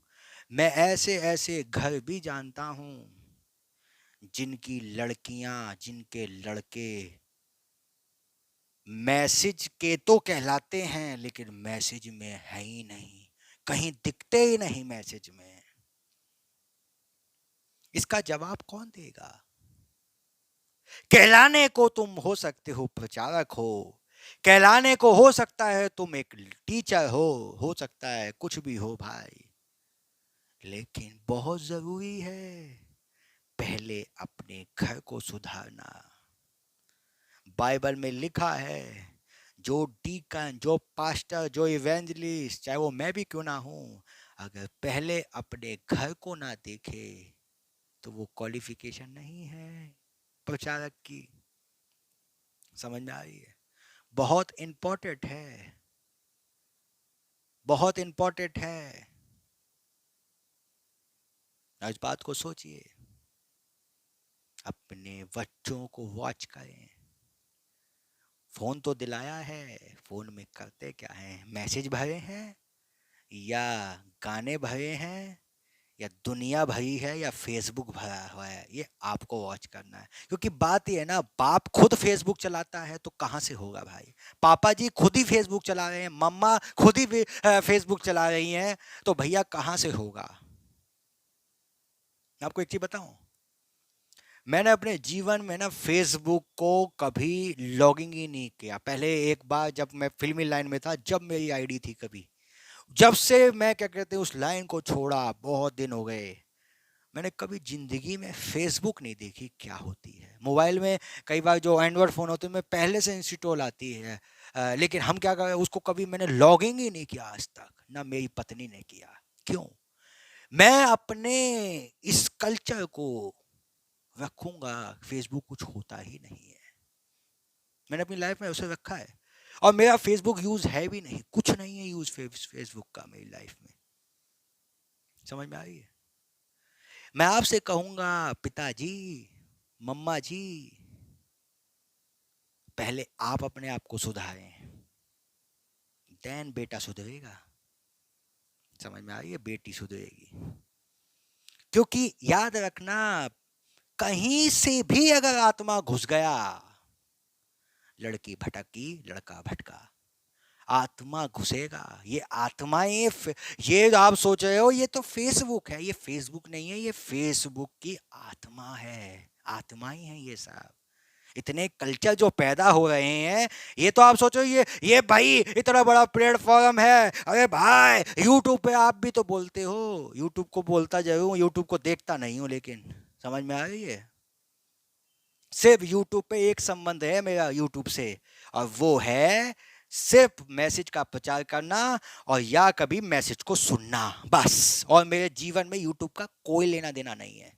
Speaker 1: मैं ऐसे ऐसे घर भी जानता हूँ जिनकी लड़कियां, जिनके लड़के मैसेज के तो कहलाते हैं लेकिन मैसेज में है ही नहीं, कहीं दिखते ही नहीं मैसेज में। इसका जवाब कौन देगा? कहलाने को तुम हो सकते हो प्रचारक हो, कहलाने को हो सकता है तुम एक टीचर हो सकता है कुछ भी हो भाई, लेकिन बहुत जरूरी है पहले अपने घर को सुधारना। बाइबल में लिखा है, जो डीकन, जो पास्टर, जो इवेंजलिस्ट, चाहे वो मैं भी क्यों ना हूं, अगर पहले अपने घर को ना देखे तो वो क्वालिफिकेशन नहीं है प्रचारक की। समझ में आ रही है? बहुत इंपॉर्टेंट है, बहुत इंपॉर्टेंट है। इस बात को सोचिए, अपने बच्चों को वॉच करें। फोन तो दिलाया है, फोन में करते क्या है? मैसेज भरे हैं या गाने भरे हैं या दुनिया भरी है या फेसबुक भरा हुआ है? ये आपको वॉच करना है। क्योंकि बात ये है ना, बाप खुद फेसबुक चलाता है तो कहाँ से होगा भाई? पापा जी खुद ही फेसबुक चला रहे हैं, मम्मा खुद ही फेसबुक चला रही हैं, तो भैया कहाँ से होगा? मैं आपको एक चीज बताऊं, मैंने अपने जीवन में ना फेसबुक को कभी लॉगिंग ही नहीं किया। पहले एक बार जब मैं फिल्मी लाइन में था, जब मेरी आईडी थी, कभी जब से मैं क्या कहते हैं उस लाइन को छोड़ा, बहुत दिन हो गए, मैंने कभी जिंदगी में फेसबुक नहीं देखी क्या होती है। मोबाइल में कई बार जो एंड्रॉयड फ़ोन होते हैं में पहले से इंस्टॉल आती है, लेकिन हम क्या करें, उसको कभी मैंने लॉगिंग ही नहीं किया आज तक, ना मेरी पत्नी ने किया। क्यों? मैं अपने इस कल्चर को रखूंगा, फेसबुक कुछ होता ही नहीं है। मैंने अपनी लाइफ में उसे रखा है, और मेरा फेसबुक यूज है भी नहीं, कुछ नहीं है यूज फेसबुक का मेरी लाइफ में। समझ में आ रही है? मैं आपसे कहूंगा पिताजी, मम्मा जी, पहले आप अपने आप को सुधारें, देन बेटा सुधरेगा। समझ में आ रही है? बेटी सुधरेगी। क्योंकि याद रखना, कहीं से भी अगर आत्मा घुस गया, लड़की भटकी लड़का भटका, आत्मा घुसेगा। ये आत्माएं ये आप सोच रहे हो ये तो फेसबुक है, ये फेसबुक नहीं है, ये फेसबुक की आत्मा है, आत्माएं हैं ये सब। इतने कल्चर जो पैदा हो रहे हैं, ये तो आप सोचो ये भाई इतना बड़ा प्लेटफॉर्म है। अरे भाई यूट्यूब पे आप भी तो बोलते हो, यूट्यूब को बोलता जरूर, यूट्यूब को देखता नहीं हूँ, लेकिन समझ में आ रही है? सिर्फ यूट्यूब पे एक संबंध है मेरा यूट्यूब से, और वो है सिर्फ मैसेज का प्रचार करना, और या कभी मैसेज को सुनना, बस। और मेरे जीवन में यूट्यूब का कोई लेना देना नहीं है।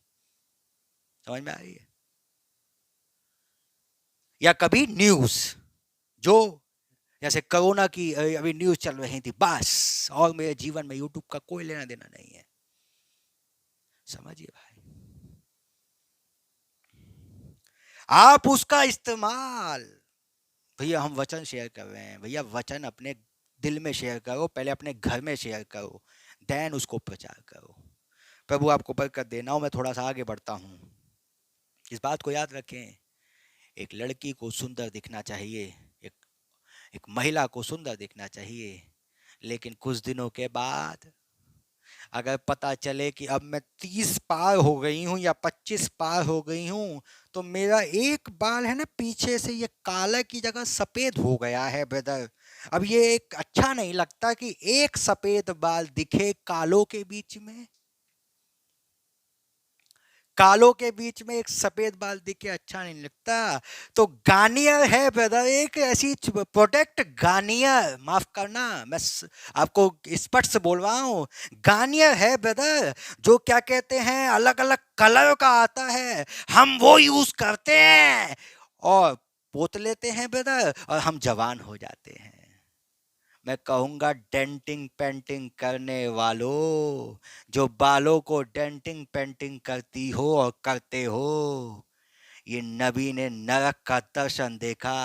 Speaker 1: समझ में आ रही है? या कभी न्यूज, जो जैसे कोरोना की अभी न्यूज चल रही थी, बस। और मेरे जीवन में यूट्यूब का कोई लेना देना नहीं है। समझिए भाई, आप उसका इस्तेमाल, भैया हम वचन शेयर कर रहे हैं, भैया वचन अपने दिल में शेयर करो, पहले अपने घर में शेयर करो, देन उसको प्रचार करो। प्रभु आपको बरकत देना हो। मैं थोड़ा सा आगे बढ़ता हूँ। इस बात को याद रखें, एक लड़की को सुंदर दिखना चाहिए, एक एक महिला को सुंदर दिखना चाहिए, लेकिन कुछ दिनों के बाद अगर पता चले कि अब मैं 30 पार हो गई हूँ या 25 पार हो गई हूँ, तो मेरा एक बाल है ना पीछे से, ये काला की जगह सफेद हो गया है ब्रदर। अब ये एक अच्छा नहीं लगता कि एक सफेद बाल दिखे कालों के बीच में, कालों के बीच में एक सफेद बाल दिखे, अच्छा नहीं लगता। तो गार्नियर है ब्रदर, एक ऐसी प्रोडक्ट, गार्नियर, माफ करना मैं आपको स्पष्ट से बोल रहा हूँ, गार्नियर है ब्रदर, जो क्या कहते हैं अलग अलग कलर का आता है, हम वो यूज करते हैं और पोत लेते हैं ब्रदर, और हम जवान हो जाते हैं। मैं कहूंगा डेंटिंग पेंटिंग करने वालों, जो बालों को डेंटिंग पेंटिंग करती हो और करते हो, ये नबी ने नरक का दर्शन देखा।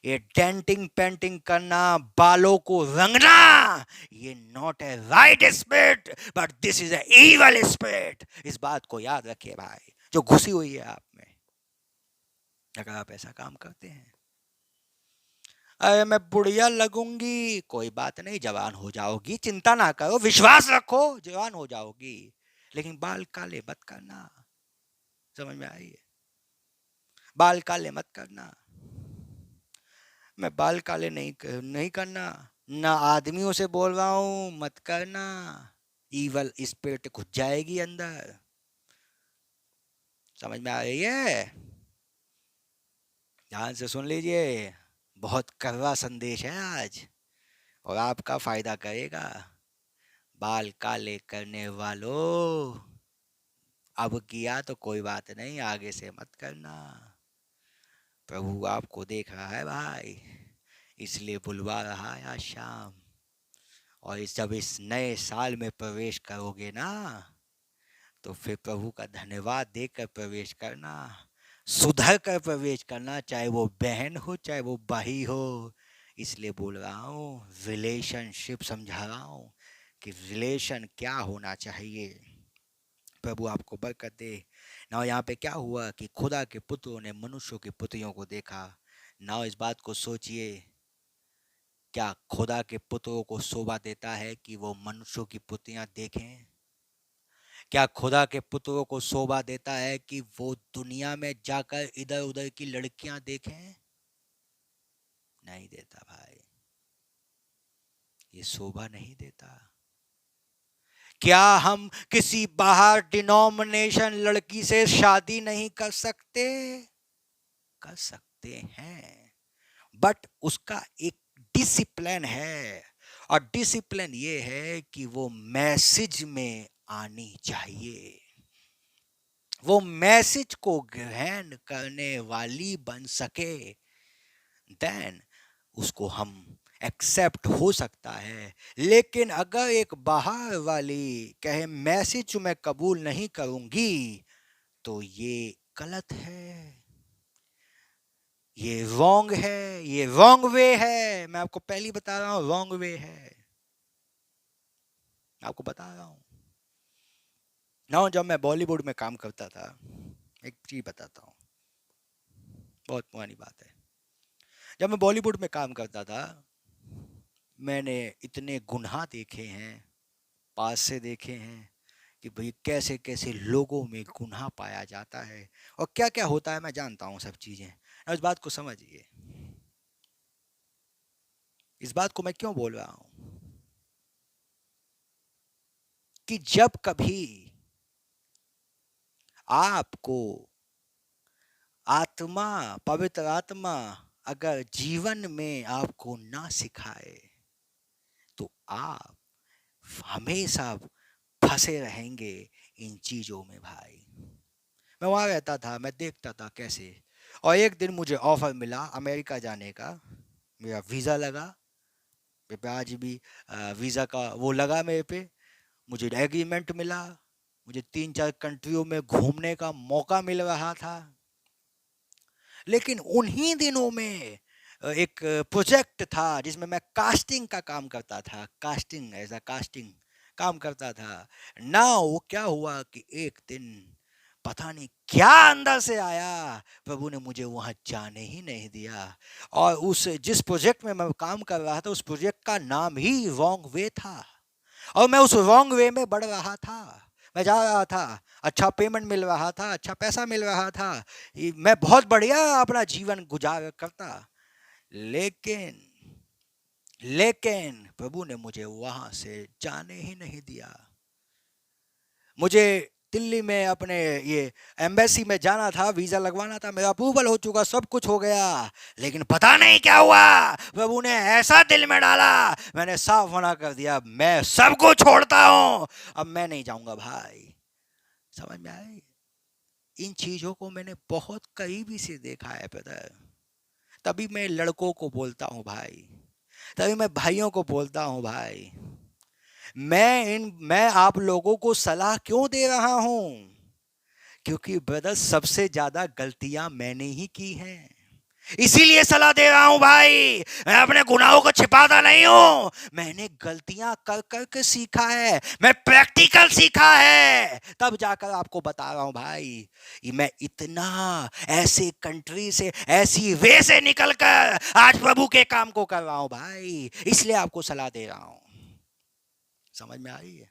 Speaker 1: ये डेंटिंग पेंटिंग करना, बालों को रंगना, ये not a right spirit, but this is a evil spirit. इस बात को याद रखिए भाई, जो घुसी हुई है आप में, अगर आप ऐसा काम करते हैं। अरे मैं बुढ़िया लगूंगी, कोई बात नहीं, जवान हो जाओगी, चिंता ना करो, विश्वास रखो, जवान हो जाओगी, लेकिन बाल काले मत करना। समझ में आई है? बाल काले मत करना। मैं बाल काले नहीं करना, ना आदमियों से बोल रहा हूं मत करना, ईवल स्पिरिट घुस जाएगी अंदर। समझ में आ रही है? ध्यान से सुन लीजिए, बहुत कड़वा संदेश है आज, और आपका फायदा करेगा। बाल काले करने वालों, अब किया तो कोई बात नहीं, आगे से मत करना। प्रभु आपको देख रहा है भाई, इसलिए बुलवा रहा है आज शाम। और जब इस नए साल में प्रवेश करोगे ना, तो फिर प्रभु का धन्यवाद देकर प्रवेश करना, सुधर कर प्रवेश करना, चाहे वो बहन हो चाहे वो भाई हो। इसलिए बोल रहा हूँ, रिलेशनशिप समझा रहा हूँ कि रिलेशन क्या होना चाहिए। प्रभु आपको बरकत दे। ना यहाँ पे क्या हुआ कि खुदा के पुत्रों ने मनुष्यों की पुत्रियों को देखा। ना इस बात को सोचिए, क्या खुदा के पुत्रों को शोभा देता है कि वो मनुष्यों की पुत्रियां देखें? क्या खुदा के पुत्रों को शोभा देता है कि वो दुनिया में जाकर इधर उधर की लड़कियां देखें? नहीं देता भाई, ये शोभा नहीं देता। क्या हम किसी बाहर डिनोमिनेशन लड़की से शादी नहीं कर सकते? कर सकते हैं, बट उसका एक डिसिप्लिन है, और डिसिप्लिन ये है कि वो मैसेज में आनी चाहिए, वो मैसेज को ग्रहण करने वाली बन सके, देन उसको हम एक्सेप्ट हो सकता है। लेकिन अगर एक बाहर वाली कहे मैसेज मैं कबूल नहीं करूंगी, तो ये गलत है, ये रॉन्ग है, ये रॉन्ग वे है। मैं आपको पहली बता रहा हूं, रॉन्ग वे है, आपको बता रहा हूं ना। जब मैं बॉलीवुड में काम करता था, एक चीज बताता हूं, बहुत पुरानी बात है। जब मैं बॉलीवुड में काम करता था, मैंने इतने गुनाह देखे हैं, पास से देखे हैं कि भाई कैसे कैसे लोगों में गुनाह पाया जाता है और क्या क्या होता है, मैं जानता हूँ सब चीजें। इस बात को समझिए, इस बात को मैं क्यों बोल रहा हूँ कि जब कभी आपको आत्मा, पवित्र आत्मा अगर जीवन में आपको ना सिखाए, तो आप हमेशा फंसे रहेंगे इन चीजों में भाई। मैं वहां रहता था, मैं देखता था कैसे, और एक दिन मुझे ऑफर मिला अमेरिका जाने का, मेरा वीज़ा लगा मेरे पे, आज भी वीज़ा का वो लगा मेरे पे, मुझे एग्रीमेंट मिला, मुझे 3-4 कंट्रियों में घूमने का मौका मिल रहा था। लेकिन उन्हीं दिनों में एक प्रोजेक्ट था जिसमें मैं कास्टिंग का काम करता था, कास्टिंग एज अ कास्टिंग काम करता था ना। वो क्या हुआ कि एक दिन पता नहीं क्या अंदर से आया, प्रभु ने मुझे वहां जाने ही नहीं दिया, और उस जिस प्रोजेक्ट में मैं काम कर रहा था, उस प्रोजेक्ट का नाम ही रॉन्ग वे था, और मैं उस रॉन्ग वे में बढ़ रहा था। मैं जा रहा था, अच्छा पेमेंट मिल रहा था, अच्छा पैसा मिल रहा था, मैं बहुत बढ़िया अपना जीवन गुजार करता। लेकिन लेकिन प्रभु ने मुझे वहां से जाने ही नहीं दिया। मुझे दिल्ली में अपने ये एम्बेसी में जाना था, वीजा लगवाना था, मेरा अप्रूवल हो चुका, सब कुछ हो गया, लेकिन पता नहीं क्या हुआ, प्रभु ने ऐसा दिल में डाला, मैंने साफ मना कर दिया, मैं सबको छोड़ता हूं, अब मैं नहीं जाऊंगा भाई। समझ में आई? इन चीजों को मैंने बहुत करीबी से देखा है ब्रदर। तभी मैं लड़कों को बोलता हूं भाई, तभी मैं भाइयों को बोलता हूं भाई, मैं आप लोगों को सलाह क्यों दे रहा हूं? क्योंकि ब्रदर सबसे ज्यादा गलतियां मैंने ही की हैं, इसीलिए सलाह दे रहा हूं भाई। मैं अपने गुनाहों को छिपाता नहीं हूं, मैंने गलतियां कर कर के सीखा है, मैं प्रैक्टिकल सीखा है, तब जाकर आपको बता रहा हूं भाई। मैं इतना ऐसे कंट्री से, ऐसी वे से निकलकर आज प्रभु के काम को कर रहा हूं भाई, इसलिए आपको सलाह दे रहा हूं। समझ में आ रही है?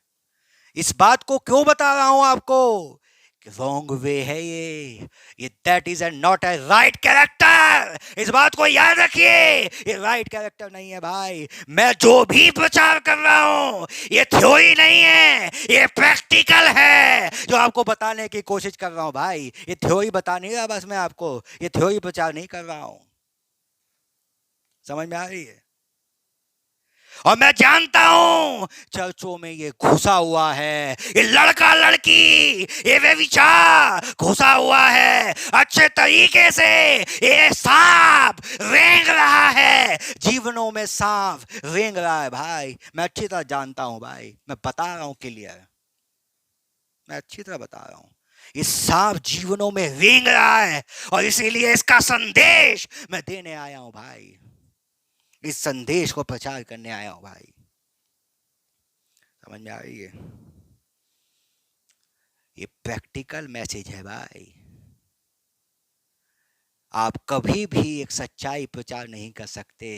Speaker 1: इस बात को क्यों बता रहा हूं आपको कि रॉन्ग वे है ये that is a not a right character. इस बात को याद रखिए, ये राइट कैरेक्टर नहीं है भाई। मैं जो भी प्रचार कर रहा हूं, ये थ्योरी नहीं है, ये प्रैक्टिकल है जो आपको बताने की कोशिश कर रहा हूं भाई। ये थ्योरी बता नहीं रहा बस मैं आपको, ये थ्योरी प्रचार नहीं कर रहा हूं। समझ में आ रही है? और मैं जानता हूं चर्चों में ये घुसा हुआ है, ये लड़का लड़की, ये व्यभिचार घुसा हुआ है अच्छे तरीके से। ये सांप रेंग रहा है, जीवनों में सांप रेंग रहा है भाई। मैं अच्छी तरह जानता हूं भाई, मैं बता रहा हूं क्लियर, मैं अच्छी तरह बता रहा हूं। इस सांप जीवनों में रेंग रहा है, और इसीलिए इसका संदेश मैं देने आया हूं भाई, इस संदेश को प्रचार करने आया हूं भाई। समझ में आ रही है? ये प्रैक्टिकल मैसेज है भाई। आप कभी भी एक सच्चाई प्रचार नहीं कर सकते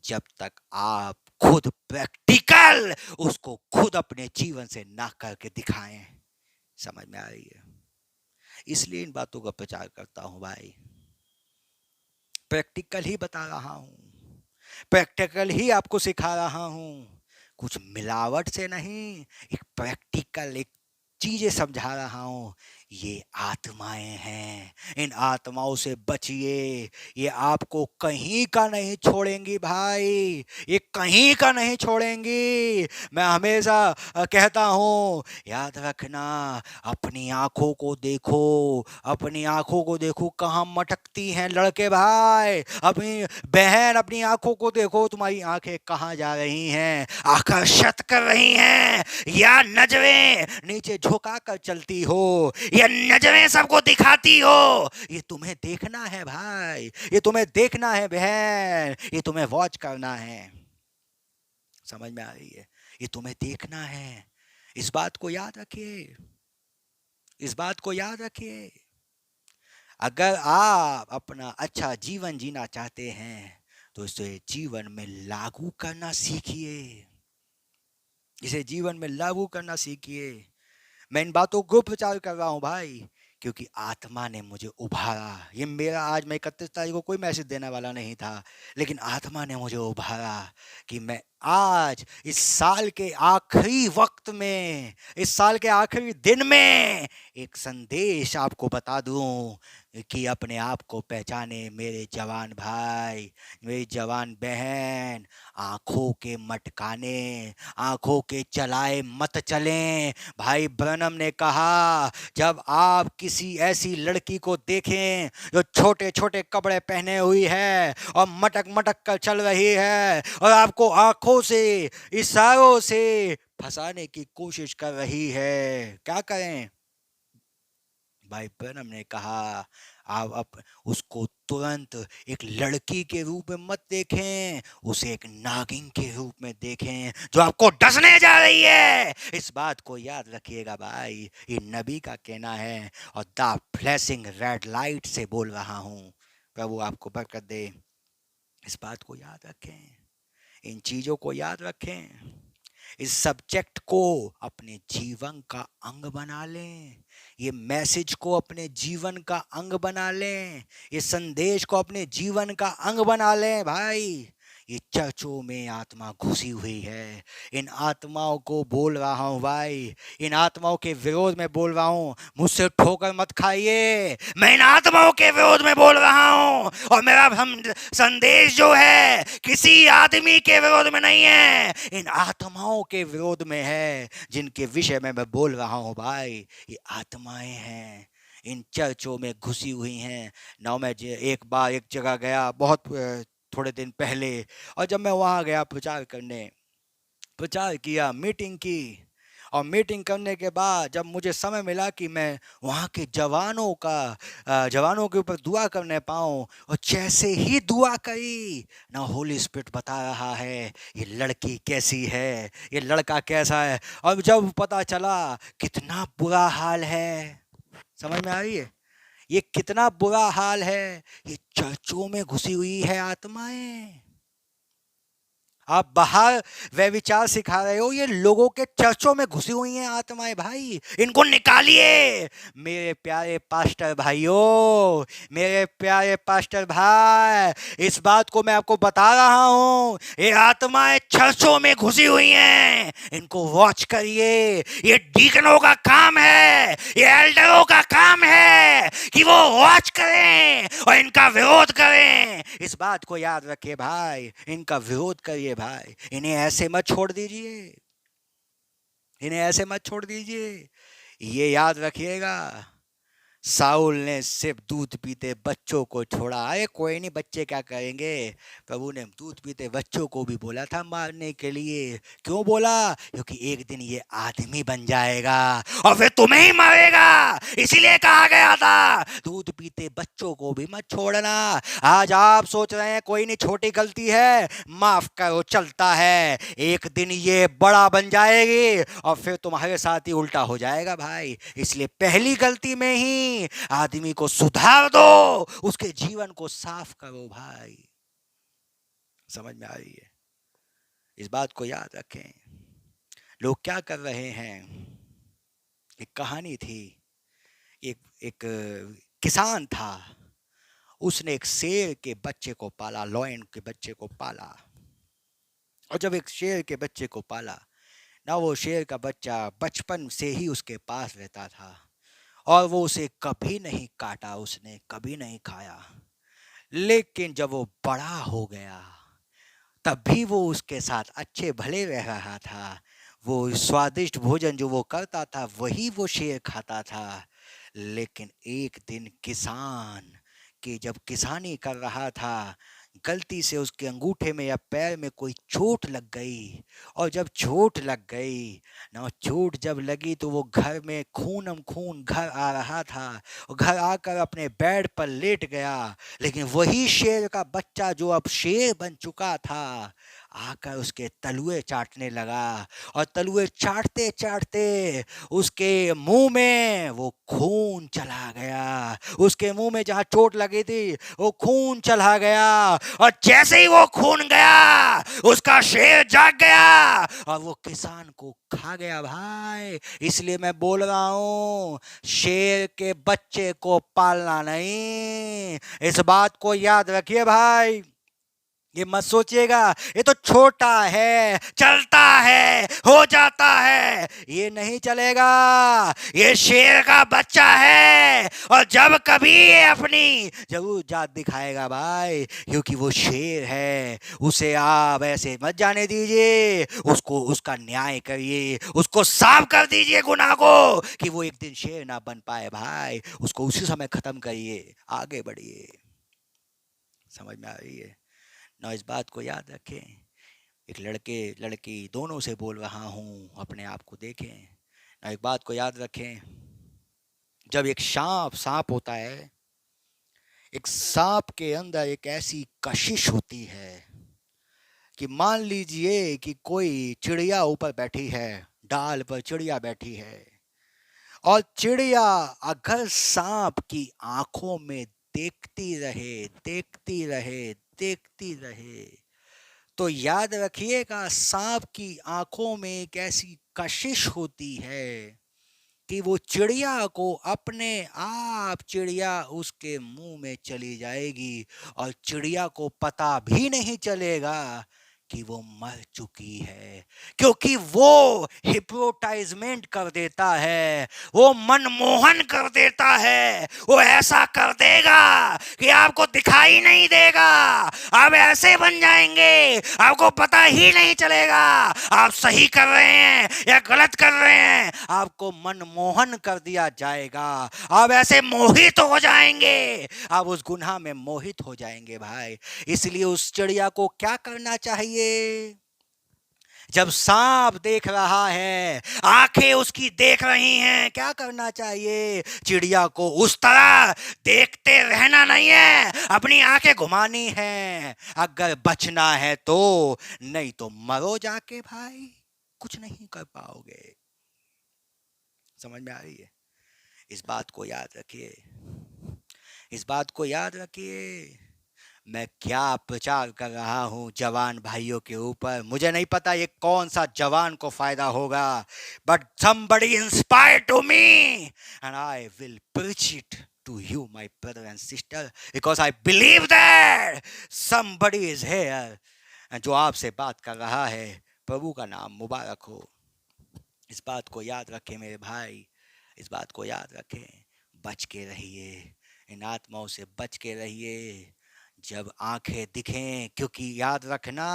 Speaker 1: जब तक आप खुद प्रैक्टिकल उसको खुद अपने जीवन से ना करके दिखाएं। समझ में आ रही है? इसलिए इन बातों का प्रचार करता हूं भाई। प्रैक्टिकल ही बता रहा हूं, प्रैक्टिकल ही आपको सिखा रहा हूं, कुछ मिलावट से नहीं, एक प्रैक्टिकल एक चीजें समझा रहा हूं। ये आत्माएं हैं, इन आत्माओं से बचिए, ये आपको कहीं का नहीं छोड़ेंगी भाई, ये कहीं का नहीं छोड़ेंगी। मैं हमेशा कहता हूँ याद रखना, अपनी आंखों को देखो, अपनी आंखों को देखो कहाँ मटकती हैं लड़के भाई, अपनी बहन अपनी आंखों को देखो, तुम्हारी आंखें कहाँ जा रही हैं, आकर्षित कर रही हैं या नजरें नीचे झुका कर चलती हो, या नजरें सबको दिखाती हो। ये तुम्हें देखना है भाई, ये तुम्हें देखना है बहन, ये तुम्हें वॉच करना है। समझ में आ रही है? ये तुम्हें देखना है। इस बात को याद रखिए, इस बात को याद रखिए। अगर आप अपना अच्छा जीवन जीना चाहते हैं तो इसे जीवन में लागू करना सीखिए, इसे जीवन में लागू करना सीखिए। मैं इन बातों को प्रचार कर रहा हूं भाई, क्योंकि आत्मा ने मुझे उभारा। ये मेरा आज, मैं 31 तारीख को कोई मैसेज देने वाला नहीं था, लेकिन आत्मा ने मुझे उभारा कि मैं आज इस साल के आखिरी वक्त में, इस साल के आखिरी दिन में एक संदेश आपको बता दूं कि अपने आप को पहचाने मेरे जवान भाई, मेरी जवान बहन। आंखों के मटकाने, आंखों के चलाए मत चलें। भाई ब्रनम ने कहा, जब आप किसी ऐसी लड़की को देखें जो छोटे छोटे कपड़े पहने हुई है और मटक मटक कर चल रही है और आपको आंखों से, इशारों से फंसाने की कोशिश कर रही है, क्या करें? भाई ब्रनम ने कहा, आप उसको तुरंत एक लड़की के रूप में मत देखें, उसे एक नागिन के रूप में देखें जो आपको डसने जा रही है। इस बात को याद रखिएगा भाई, ये नबी का कहना है और द फ्लैशिंग रेड लाइट से बोल रहा हूँ। प्रभु आपको बरकत दे। इस बात को याद रखें, इन चीजों को याद रखें, इस सब्जेक्ट को अपने जीवन का अंग बना लें, ये मैसेज को अपने जीवन का अंग बना लें, ये संदेश को अपने जीवन का अंग बना लें भाई। ये चर्चों में आत्मा घुसी हुई है, इन आत्माओं को बोल रहा हूँ भाई, इन आत्माओं के विरोध में बोल रहा हूँ। मुझसे ठोकर मत खाइए, मैं इन आत्माओं के विरोध में बोल रहा हूँ। और मेरा संदेश जो है किसी आदमी के विरोध में नहीं है, इन आत्माओं के विरोध में है जिनके विषय में मैं बोल रहा हूँ भाई। ये आत्माएं हैं, इन चर्चों में घुसी हुई हैं ना। मैं एक बार एक जगह गया बहुत थोड़े दिन पहले, और जब मैं वहाँ गया प्रचार करने, प्रचार किया, मीटिंग की, और मीटिंग करने के बाद जब मुझे समय मिला कि मैं वहाँ के जवानों के ऊपर दुआ करने पाऊँ, और जैसे ही दुआ करी ना, होली स्पिरिट बता रहा है ये लड़की कैसी है, ये लड़का कैसा है। और जब पता चला कितना बुरा हाल है, समझ में आ रही है? ये कितना बुरा हाल है, ये चर्चों में घुसी हुई है आत्माएं। आप बाहर वे विचार सिखा रहे हो, ये लोगों के चर्चों में घुसी हुई हैं आत्माएं भाई, इनको निकालिए। मेरे प्यारे पास्टर भाइयों, मेरे प्यारे पास्टर भाई, इस बात को मैं आपको बता रहा हूँ, ये आत्माएं चर्चों में घुसी हुई हैं, इनको वॉच करिए। ये डीकनों का काम है, ये एल्डरों का काम है कि वो वॉच करें और इनका विरोध करें। इस बात को याद रखिए भाई, इनका विरोध करिए भाई, इन्हें ऐसे मत छोड़ दीजिए, इन्हें ऐसे मत छोड़ दीजिए। ये याद रखिएगा, साउल ने सिर्फ दूध पीते बच्चों को छोड़ा। अरे कोई नहीं, बच्चे क्या करेंगे। प्रभु ने दूध पीते बच्चों को भी बोला था मारने के लिए। क्यों बोला? क्योंकि एक दिन ये आदमी बन जाएगा और फिर तुम्हें ही मारेगा, इसीलिए कहा गया था दूध पीते बच्चों को भी मत छोड़ना। आज आप सोच रहे हैं कोई नहीं, छोटी गलती है, माफ करो, चलता है, एक दिन ये बड़ा बन जाएगी और फिर तुम्हारे साथ ही उल्टा हो जाएगा भाई। इसलिए पहली गलती में ही आदमी को सुधार दो, उसके जीवन को साफ करो भाई। समझ में आ रही है? इस बात को याद रखें। लोग क्या कर रहे हैं, एक कहानी थी। एक एक किसान था, उसने एक शेर के बच्चे को पाला, लॉयन के बच्चे को पाला। और जब एक शेर के बच्चे को पाला ना, वो शेर का बच्चा बचपन से ही उसके पास रहता था और वो उसे कभी नहीं काटा, उसने कभी नहीं खाया। लेकिन जब वो बड़ा हो गया तब भी वो उसके साथ अच्छे भले रह रहा था। वो स्वादिष्ट भोजन जो वो करता था वही वो शेर खाता था। लेकिन एक दिन किसान की जब किसानी कर रहा था, गलती से उसके अंगूठे में या पैर में कोई चोट लग गई। और जब चोट लग गई ना, चोट जब लगी तो वो घर में खूनम खून घर आ रहा था और घर आकर अपने बेड पर लेट गया। लेकिन वही शेर का बच्चा जो अब शेर बन चुका था आकर उसके तलुए चाटने लगा। और तलुए चाटते चाटते उसके मुंह में वो खून चला गया। उसके मुंह में जहां चोट लगी थी वो खून चला गया। और जैसे ही वो खून गया उसका शेर जाग गया और वो किसान को खा गया भाई। इसलिए मैं बोल रहा हूं, शेर के बच्चे को पालना नहीं। इस बात को याद रखिए भाई। ये मत सोचिएगा ये तो छोटा है, चलता है, हो जाता है, ये नहीं चलेगा। ये शेर का बच्चा है और जब कभी ये अपनी जरूर जात दिखाएगा भाई, क्योंकि वो शेर है। उसे आप ऐसे मत जाने दीजिए, उसको उसका न्याय करिए, उसको साफ कर दीजिए गुनाह को कि वो एक दिन शेर ना बन पाए भाई। उसको उसी समय खत्म करिए, आगे बढ़िए। समझ में आ रही है ना? इस बात को याद रखें। एक लड़के लड़की दोनों से बोल रहा हूँ, अपने आप को देखें ना। एक बात को याद रखें, जब एक सांप सांप होता है, एक सांप के अंदर एक ऐसी कशिश होती है कि मान लीजिए कि कोई चिड़िया ऊपर बैठी है, डाल पर चिड़िया बैठी है, और चिड़िया अगर सांप की आंखों में देखती रहे देखती रहे देखती रहे, तो याद रखिएगा सांप की आंखों में एक ऐसी कशिश होती है कि वो चिड़िया को अपने आप चिड़िया उसके मुंह में चली जाएगी और चिड़िया को पता भी नहीं चलेगा कि वो मर चुकी है। क्योंकि वो हिप्नोटाइजमेंट कर देता है, वो मनमोहन कर देता है, वो ऐसा कर देगा कि आपको दिखाई नहीं देगा। आप ऐसे बन जाएंगे आपको पता ही नहीं चलेगा आप सही कर रहे हैं या गलत कर रहे हैं। आपको मनमोहन कर दिया जाएगा, आप ऐसे मोहित हो जाएंगे, आप उस गुनाह में मोहित हो जाएंगे भाई। इसलिए उस चिड़िया को क्या करना चाहिए? जब सांप देख रहा है, आंखें उसकी देख रही हैं, क्या करना चाहिए? चिड़िया को उस तरह देखते रहना नहीं है, अपनी आंखें घुमानी है अगर बचना है तो। नहीं तो मरो जाके भाई, कुछ नहीं कर पाओगे। समझ में आ रही है? इस बात को याद रखिए, इस बात को याद रखिए। मैं क्या प्रचार कर रहा हूँ जवान भाइयों के ऊपर, मुझे नहीं पता ये कौन सा जवान को फायदा होगा, but somebody inspired to me and I will preach it to you my brother and sister because I believe that somebody is here and जो आपसे बात कर रहा है प्रभु का नाम मुबारक हो। इस बात को याद रखें मेरे भाई, इस बात को याद रखें। बच के रहिए, इन आत्माओं से बच के रहिए जब आंखें दिखें। क्योंकि याद रखना,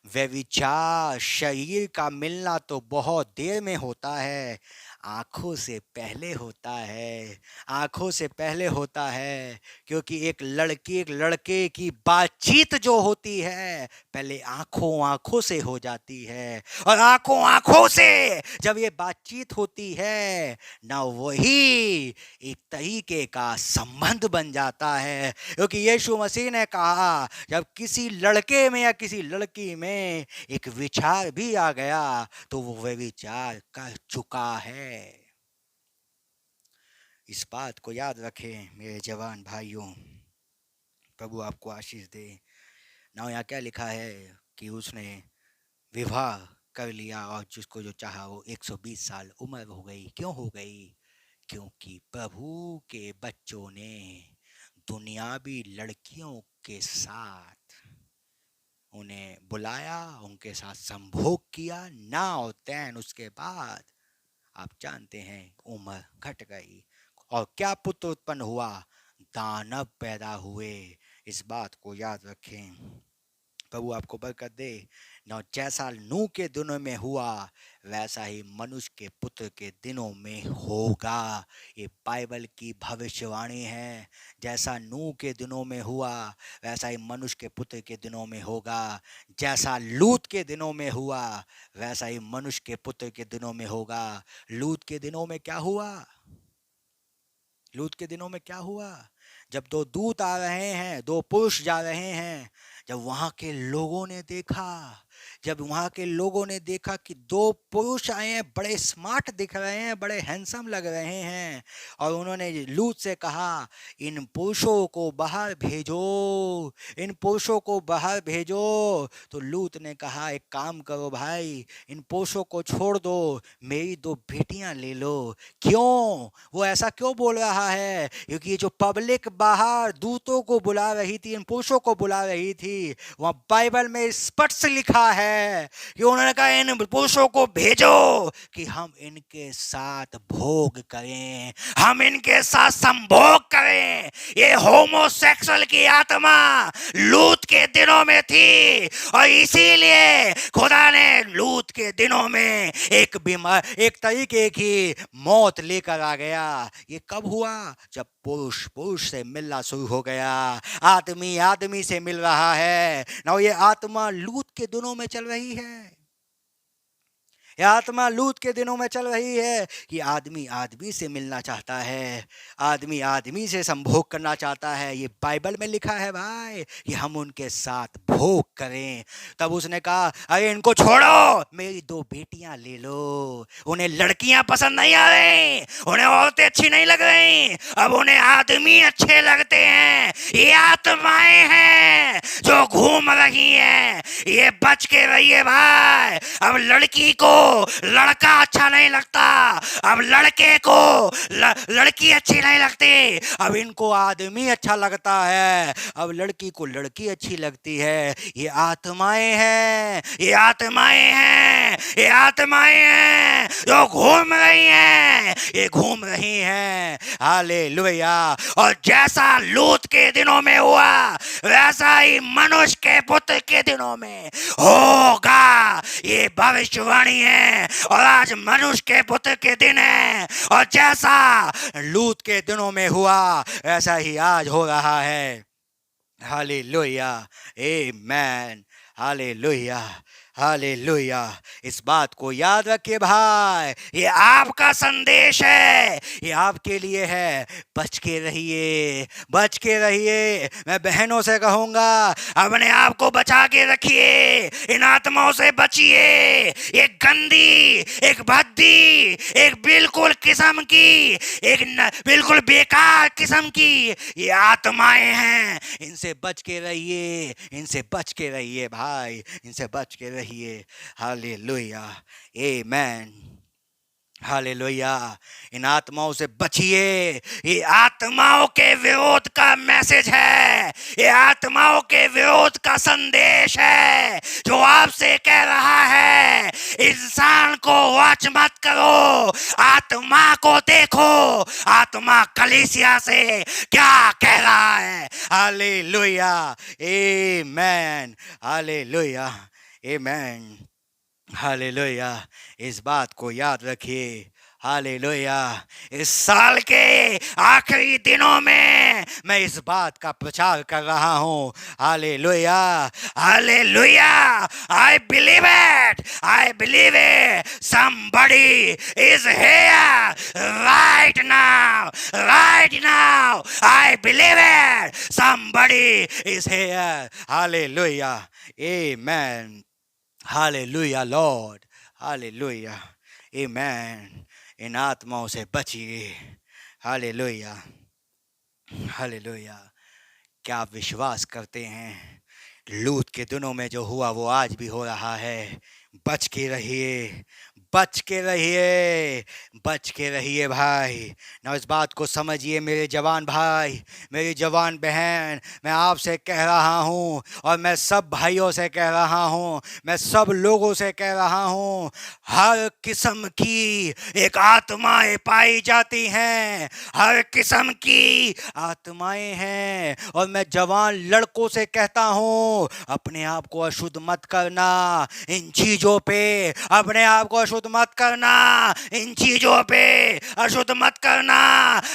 Speaker 1: व्यभिचार शरीर का मिलना तो बहुत देर में होता है, आंखों से पहले होता है, आंखों से पहले होता है। क्योंकि एक लड़की एक लड़के की बातचीत जो होती है पहले आंखों आंखों से हो जाती है, और आंखों आंखों से जब ये बातचीत होती है ना, वही एक तरीके का संबंध बन जाता है। क्योंकि यीशु मसीह ने कहा जब किसी लड़के में या किसी लड़की में एक विचार भी आ गया तो वो विचार कर चुका है। इस बात को याद रखें मेरे जवान भाइयों, प्रभु आपको आशीष दे। ना यहाँ क्या लिखा है कि उसने विवाह कर लिया और जिसको जो चाहा वो 120 साल उम्र हो गई। क्यों हो गई? क्योंकि प्रभु के बच्चों ने दुनियावी लड़कियों के साथ उन्हें बुलाया, उनके साथ संभोग किया। नाउ देन उसके बाद आप जानते हैं उम्र घट गई और क्या पुत्र उत्पन्न हुआ? दानव पैदा हुए। इस बात को याद रखें। प्रभु आपको बरकत दे। न जैसा नूह के दिनों में हुआ वैसा ही मनुष्य के पुत्र के दिनों में होगा। ये बाइबल की भविष्यवाणी है। जैसा नूह के दिनों में हुआ वैसा ही मनुष्य के पुत्र के दिनों में होगा। जैसा लूत के दिनों में हुआ वैसा ही मनुष्य के पुत्र के दिनों में होगा। लूत के दिनों में क्या हुआ? लूत के दिनों में क्या हुआ? जब दो दूत आ रहे हैं, दो पुरुष जा रहे हैं, जब वहां के लोगों ने देखा, जब वहां के लोगों ने देखा कि दो पुरुष आए हैं, बड़े स्मार्ट दिख रहे हैं, बड़े हैंडसम लग रहे हैं, और उन्होंने लूत से कहा इन पुरुषों को बाहर भेजो, इन पुरुषों को बाहर भेजो। तो लूत ने कहा एक काम करो भाई, इन पुरुषों को छोड़ दो, मेरी दो बेटियां ले लो। क्यों? वो ऐसा क्यों बोल रहा है? क्योंकि ये जो पब्लिक बाहर दूतों को बुला रही थी, इन पुरुषों को बुला रही थी, वहां बाइबल में स्पष्ट लिखा है कि उन्होंने कहा इन पुरुषों को भेजो कि हम इनके साथ भोग करें, हम इनके साथ संभोग करें। ये होमोसेक्सुअल की आत्मा लूत के दिनों में थी और इसीलिए खुदा ने लूत के दिनों में एक बीमार, एक तरीके की मौत लेकर आ गया। ये कब हुआ? जब पुरुष पुरुष से मिलना शुरू हो गया, आदमी आदमी से मिल रहा है ना। ये आत्मा लूत के दिनों में चल रही है, यह आत्मा लूत के दिनों में चल रही है कि आदमी आदमी से मिलना चाहता है, आदमी आदमी से संभोग करना चाहता है। ये बाइबल में लिखा है भाई कि हम उनके साथ भोग करें। तब उसने कहा अरे इनको छोड़ो, मेरी दो बेटियां ले लो। उन्हें लड़कियां पसंद नहीं आ रही, उन्हें औरतें अच्छी नहीं लग रही, अब उन्हें आदमी अच्छे लगते हैं। ये आत्माएं हैं जो घूम रही हैं, ये बच के रहिए भाई। अब लड़की को लड़का अच्छा नहीं लगता, अब लड़के को लड़की अच्छी नहीं लगती, अब इनको आदमी अच्छा लगता है, अब लड़की को लड़की अच्छी लगती है। ये आत्माएं हैं, ये आत्माएं हैं, ये आत्माएं हैं जो घूम रही हैं, ये घूम रही हैं। हालेलुया। और जैसा लूत के दिनों में हुआ वैसा ही मनुष्य के पुत्र के दिनों में होगा। ये भविष्यवाणी है और आज मनुष्य के पुत्र के दिन है, और जैसा लूत के दिनों में हुआ ऐसा ही आज हो रहा है। हालेलुया, आमेन, हालेलुया, हालेलुया। इस बात को याद रखिए भाई, ये आपका संदेश है, ये आपके लिए है। बच के रहिए, बच के रहिए। मैं बहनों से कहूंगा अपने आप को बचा के रखिए, इन आत्माओं से बचिए। एक गंदी, एक भद्दी, एक बिल्कुल किस्म की, एक बिल्कुल बेकार किस्म की ये आत्माएं हैं। इनसे बच के रहिए, इनसे बच के रहिए भाई, इनसे बच के रहिए। हालेलुया, आमेन, हालेलुया। इन आत्माओं से बचिए। ये आत्माओं के विरोध का मैसेज है, ये आत्माओं के विरोध का संदेश है जो आपसे कह रहा है इंसान को वॉच मत करो, आत्मा को देखो, आत्मा कलीसिया से क्या कह रहा है। हालेलुया, आमेन, हालेलुया, आमेन, हालेलुया। इस बात को याद रखिए। हालेलुया। इस साल के आखिरी दिनों में मैं इस बात का प्रचार कर रहा हूँ। Hallelujah, hallelujah. I believe it, I believe it. Somebody is here right now, right now. I believe it. Somebody is here. Hallelujah, amen. Hallelujah lord, hallelujah, amen. इन आत्माओं से बचिए। Hallelujah, hallelujah. क्या आप विश्वास करते हैं लूत के दिनों में जो हुआ वो आज भी हो रहा है। बच के रहिए, बच के रहिए, बच के रहिए भाई। ना इस बात को समझिए मेरे जवान भाई, मेरी जवान बहन, मैं आपसे कह रहा हूँ और मैं सब भाइयों से कह रहा हूँ, मैं सब लोगों से कह रहा हूँ, हर किस्म की एक आत्माएं पाई जाती हैं, हर किस्म की आत्माएं हैं। और मैं जवान लड़कों से कहता हूँ, अपने आप को अशुद्ध मत करना इन चीजों पे, अपने आप को अशुद्ध मत करना इन चीजों पे, अशुद्ध मत करना।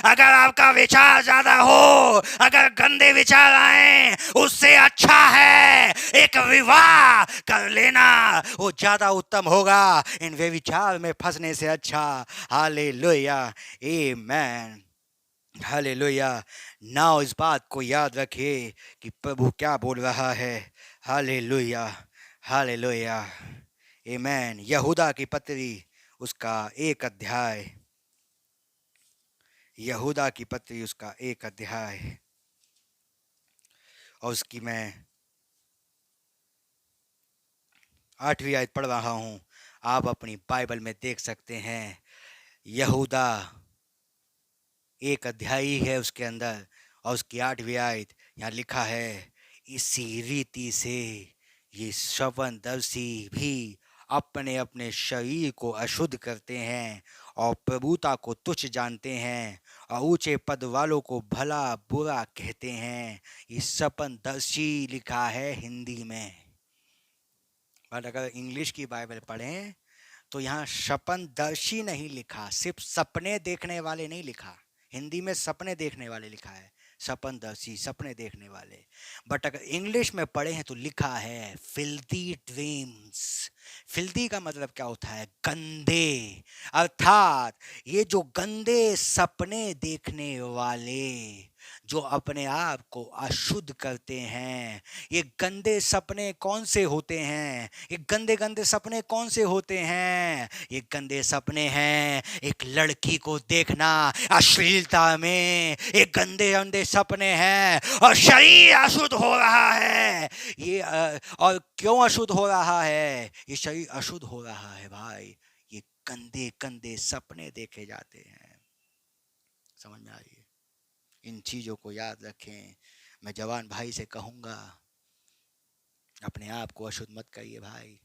Speaker 1: अगर आपका विचार ज्यादा हो, अगर गंदे विचार आए, उससे अच्छा है एक विवाह कर लेना, वो ज्यादा उत्तम होगा इन वे विचार में फंसने से अच्छा। हालेलुया, आमेन, हालेलुया। नाउ इस बात को याद रखिए कि प्रभु क्या बोल रहा है। हालेलुया, हालेलुया, आमेन। यहूदा की पत्री उसका 1 अध्याय, यहूदा की पत्री उसका 1 अध्याय और उसकी मैं 8वीं आयत पढ़ रहा हूँ। आप अपनी बाइबल में देख सकते हैं। यहूदा 1 अध्याय ही है उसके अंदर और उसकी 8वीं आयत यहाँ लिखा है, इसी रीति से ये श्रवणदर्शी भी अपने अपने शरीर को अशुद्ध करते हैं और प्रभुता को तुच्छ जानते हैं और ऊंचे पद वालों को भला बुरा कहते हैं। ये श्रवणदर्शी लिखा है हिंदी में, और अगर इंग्लिश की बाइबल पढ़ें तो यहाँ स्वप्नदर्शी नहीं लिखा, सिर्फ सपने देखने वाले नहीं लिखा। हिंदी में सपने देखने वाले लिखा है, स्वप्नदर्शी सपने देखने वाले। बट अगर इंग्लिश में पढ़े हैं तो लिखा है फिल्दी ड्रीम्स। फिल्दी का मतलब क्या होता है? गंदे। अर्थात ये जो गंदे सपने देखने वाले, जो अपने आप को अशुद्ध करते हैं, ये गंदे सपने कौन से होते हैं? ये गंदे गंदे सपने कौन से होते हैं? ये गंदे सपने हैं एक लड़की को देखना अश्लीलता में, ये गंदे गंदे सपने हैं और शरीर अशुद्ध हो रहा है। ये और क्यों अशुद्ध हो रहा है? ये शरीर अशुद्ध हो रहा है भाई, ये गंदे गंदे सपने देखे जाते हैं। समझ में आ रही है? इन चीज़ों को याद रखें। मैं जवान भाई से कहूँगा, अपने आप को अशुद्ध मत करिए भाई।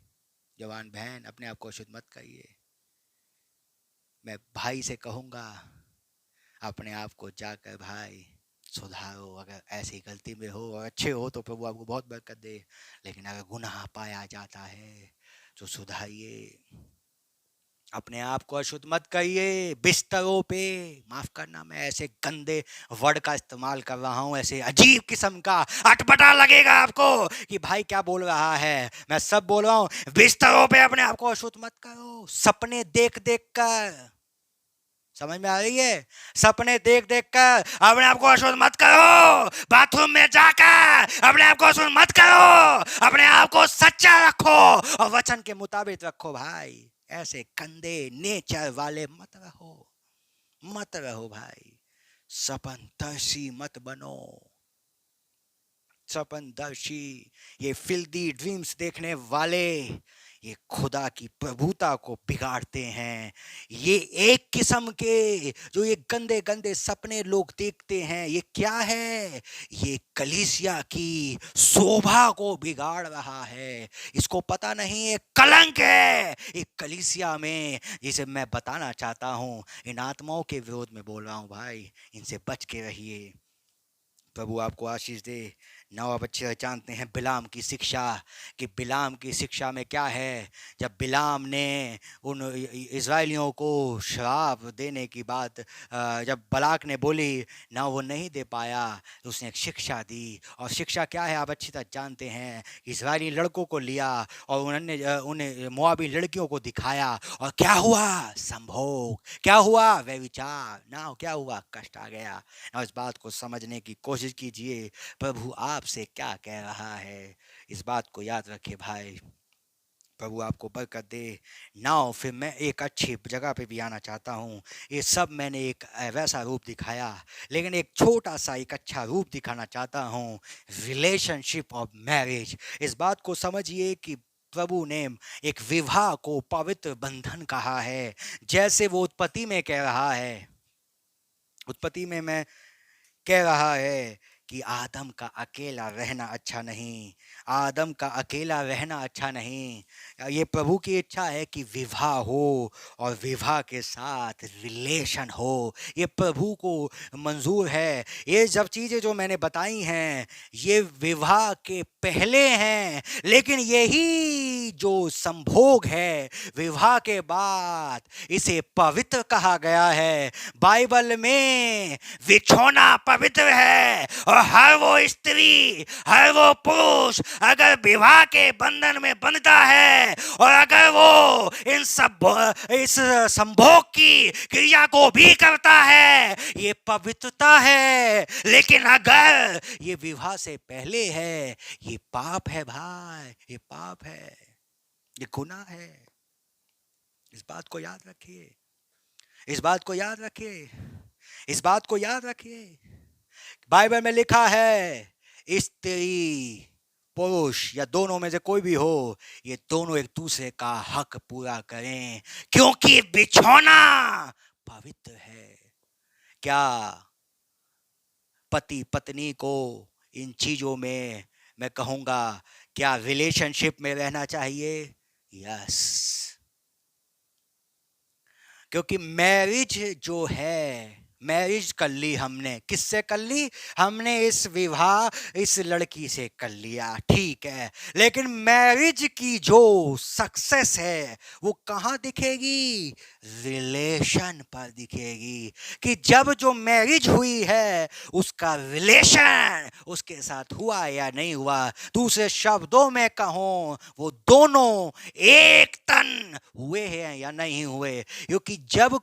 Speaker 1: जवान बहन, अपने आप को अशुद्ध मत करिए। मैं भाई से कहूँगा, अपने आप को जाकर भाई सुधारो। अगर ऐसी गलती में हो और अच्छे हो तो प्रभु आपको बहुत बरकत दे, लेकिन अगर गुनाह पाया जाता है तो सुधारिए। अपने आप को अशुद्ध मत करिए। बिस्तरों पे, माफ करना मैं ऐसे गंदे वर्ड का इस्तेमाल कर रहा हूँ, ऐसे अजीब किस्म का अटपटा लगेगा आपको कि भाई क्या बोल रहा है। मैं सब बोल रहा हूँ, बिस्तरों पे अपने आप को अशुद्ध मत करो। सपने देख देख कर, समझ में आ रही है? सपने देख देख कर अपने आप को अशुद्ध मत करो। बाथरूम में जाकर अपने आप को अशुद्ध मत करो। अपने आप को सच्चा रखो और वचन के मुताबिक रखो भाई। ऐसे गंदे नेचर वाले मत रहो, मत रहो भाई। सपनदर्शी मत बनो, सपनदर्शी। ये फिल्दी ड्रीम्स देखने वाले ये खुदा की प्रभुता को बिगाड़ते हैं। ये एक किस्म के जो ये गंदे गंदे सपने लोग देखते हैं, ये क्या है? ये कलीसिया की शोभा को बिगाड़ रहा है। इसको पता नहीं ये कलंक है एक कलीसिया में, जिसे मैं बताना चाहता हूँ। इन आत्माओं के विरोध में बोल रहा हूँ भाई, इनसे बच के रहिए। प्रभु आपको आशीष दे। नौ आप अच्छे जानते हैं बिलाम की शिक्षा, कि बिलाम की शिक्षा में क्या है। जब बिलाम ने उन इज़राइलियों को श्राप देने की बात जब बलाक ने बोली ना, वो नहीं दे पाया, तो उसने एक शिक्षा दी। और शिक्षा क्या है आप अच्छी तरह जानते हैं। इज़राइली लड़कों को लिया और उन्होंने उन्हें मोआबी लड़कियों को दिखाया, और क्या हुआ? संभोग। क्या हुआ? व्यभिचार। ना क्या हुआ? कष्ट आ गया। ना इस बात को समझने की कोशिश कीजिए, प्रभु आपसे क्या कह रहा है। इस बात को याद रखिए भाई, प्रभु आपको बरकत दे। नाउ फिर मैं एक अच्छी जगह पे भी आना चाहता हूँ। ये सब मैंने एक वैसा रूप दिखाया, लेकिन एक छोटा सा एक अच्छा रूप दिखाना चाहता हूँ, रिलेशनशिप ऑफ मैरिज। इस बात को समझिए कि प्रभु ने एक विवाह को पवित्र बंधन कहा है, जैसे वो उत्पत्ति में कह रहा है। उत्पत्ति में मैं कह रहा है कि आदम का अकेला रहना अच्छा नहीं, आदम का अकेला रहना अच्छा नहीं। ये प्रभु की इच्छा है कि विवाह हो और विवाह के साथ रिलेशन हो। ये प्रभु को मंजूर है। ये सब चीज़ें जो मैंने बताई हैं ये विवाह के पहले हैं, लेकिन यही जो संभोग है विवाह के बाद, इसे पवित्र कहा गया है। बाइबल में बिछौना पवित्र है, और हर वो स्त्री, हर वो पुरुष अगर विवाह के बंधन में बंधता है और अगर वो इस संभोग की क्रिया को भी करता है, ये पवित्रता है। लेकिन अगर ये विवाह से पहले है, ये पाप है भाई, ये पाप है, ये गुनाह है। इस बात को याद रखिए, इस बात को याद रखिए, इस बात को याद रखिए। बाइबल में लिखा है स्त्री पुरुष या दोनों में से कोई भी हो, ये दोनों एक दूसरे का हक पूरा करें, क्योंकि बिछौना पवित्र है। क्या पति पत्नी को इन चीजों में, मैं कहूंगा, क्या रिलेशनशिप में रहना चाहिए? यस, क्योंकि मैरिज जो है, मैरिज कर ली हमने, किससे कर ली? हमने इस विवाह इस लड़की से कर लिया, ठीक है। लेकिन मैरिज की जो सक्सेस है वो कहाँ दिखेगी? रिलेशन पर दिखेगी। कि जब जो मैरिज हुई है उसका रिलेशन उसके साथ हुआ या नहीं हुआ। दूसरे शब्दों में कहूँ, वो दोनों एक तन हुए हैं या नहीं हुए। क्योंकि जब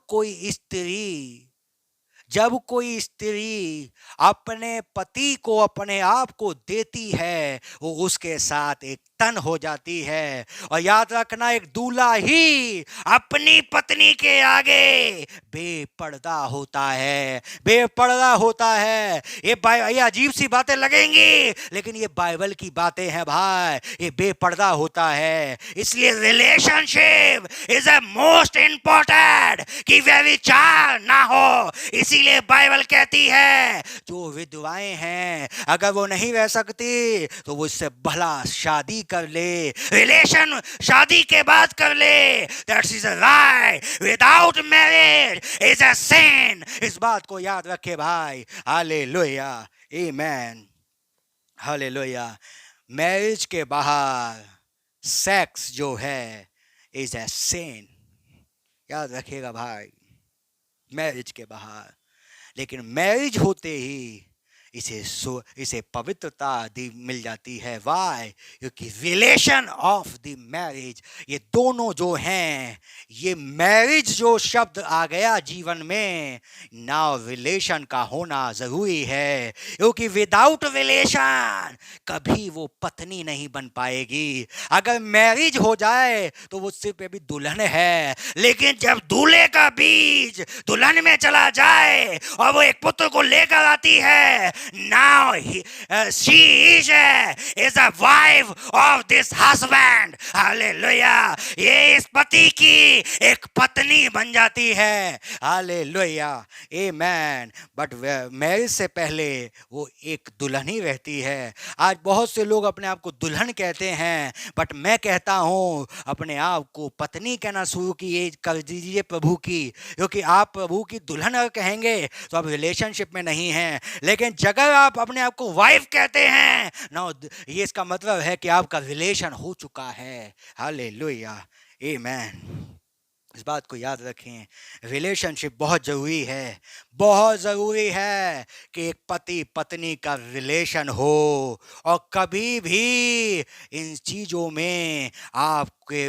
Speaker 1: कोई स्त्री अपने पति को, अपने आप को देती है, वो उसके साथ एक तन हो जाती है। और याद रखना, एक दूल्हा ही अपनी पत्नी के आगे बेपर्दा होता है, बेपर्दा होता है। ये अजीब सी बातें लगेंगी, लेकिन ये बाइबल की बातें हैं भाई। ये बेपर्दा होता है। इसलिए relationship is a most important, कि व्यभिचार ना हो। इसीलिए बाइबल कहती है जो विधवाएं हैं अगर वो नहीं रह सकती तो वो इससे भला शादी कर ले, रिलेशन शादी के बाद कर ले। That's is a right. Without marriage is a sin. इस बात को याद रखे भाई। हालेलुया, आमेन, हालेलुया। मैरिज के बाहर सेक्स जो है इज अ सिन, याद रखिएगा भाई, मैरिज के बाहर। लेकिन मैरिज होते ही इसे पवित्रता मिल जाती है। वाई? क्योंकि रिलेशन ऑफ द मैरिज, ये दोनों जो हैं, ये मैरिज जो शब्द आ गया जीवन में, नाउ रिलेशन का होना जरूरी है। क्योंकि विदाउट रिलेशन कभी वो पत्नी नहीं बन पाएगी। अगर मैरिज हो जाए तो वो सिर्फ अभी दुल्हन है, लेकिन जब दूल्हे का बीज दुल्हन में चला जाए और वो एक पुत्र को लेकर आती है, now she is a wife of this husband. Hallelujah. ये इस पति की एक पत्नी बन जाती है। Hallelujah, amen. बट मैरिज से पहले वो एक दुल्हन ही रहती है। आज बहुत से लोग अपने आप को दुल्हन कहते हैं, बट मैं कहता हूँ अपने आप को पत्नी कहना शुरू कर दीजिए प्रभु की। क्योंकि आप प्रभु की दुल्हन अगर कहेंगे तो आप रिलेशनशिप में नहीं हैं। लेकिन जगह आप अपने आप को वाइफ कहते हैं ना, ये इसका मतलब है कि आपका रिलेशन हो चुका है। हालेलुया, आमेन। इस बात को याद रखें, रिलेशनशिप बहुत ज़रूरी है, बहुत ज़रूरी है कि एक पति पत्नी का रिलेशन हो। और कभी भी इन चीज़ों में आपके,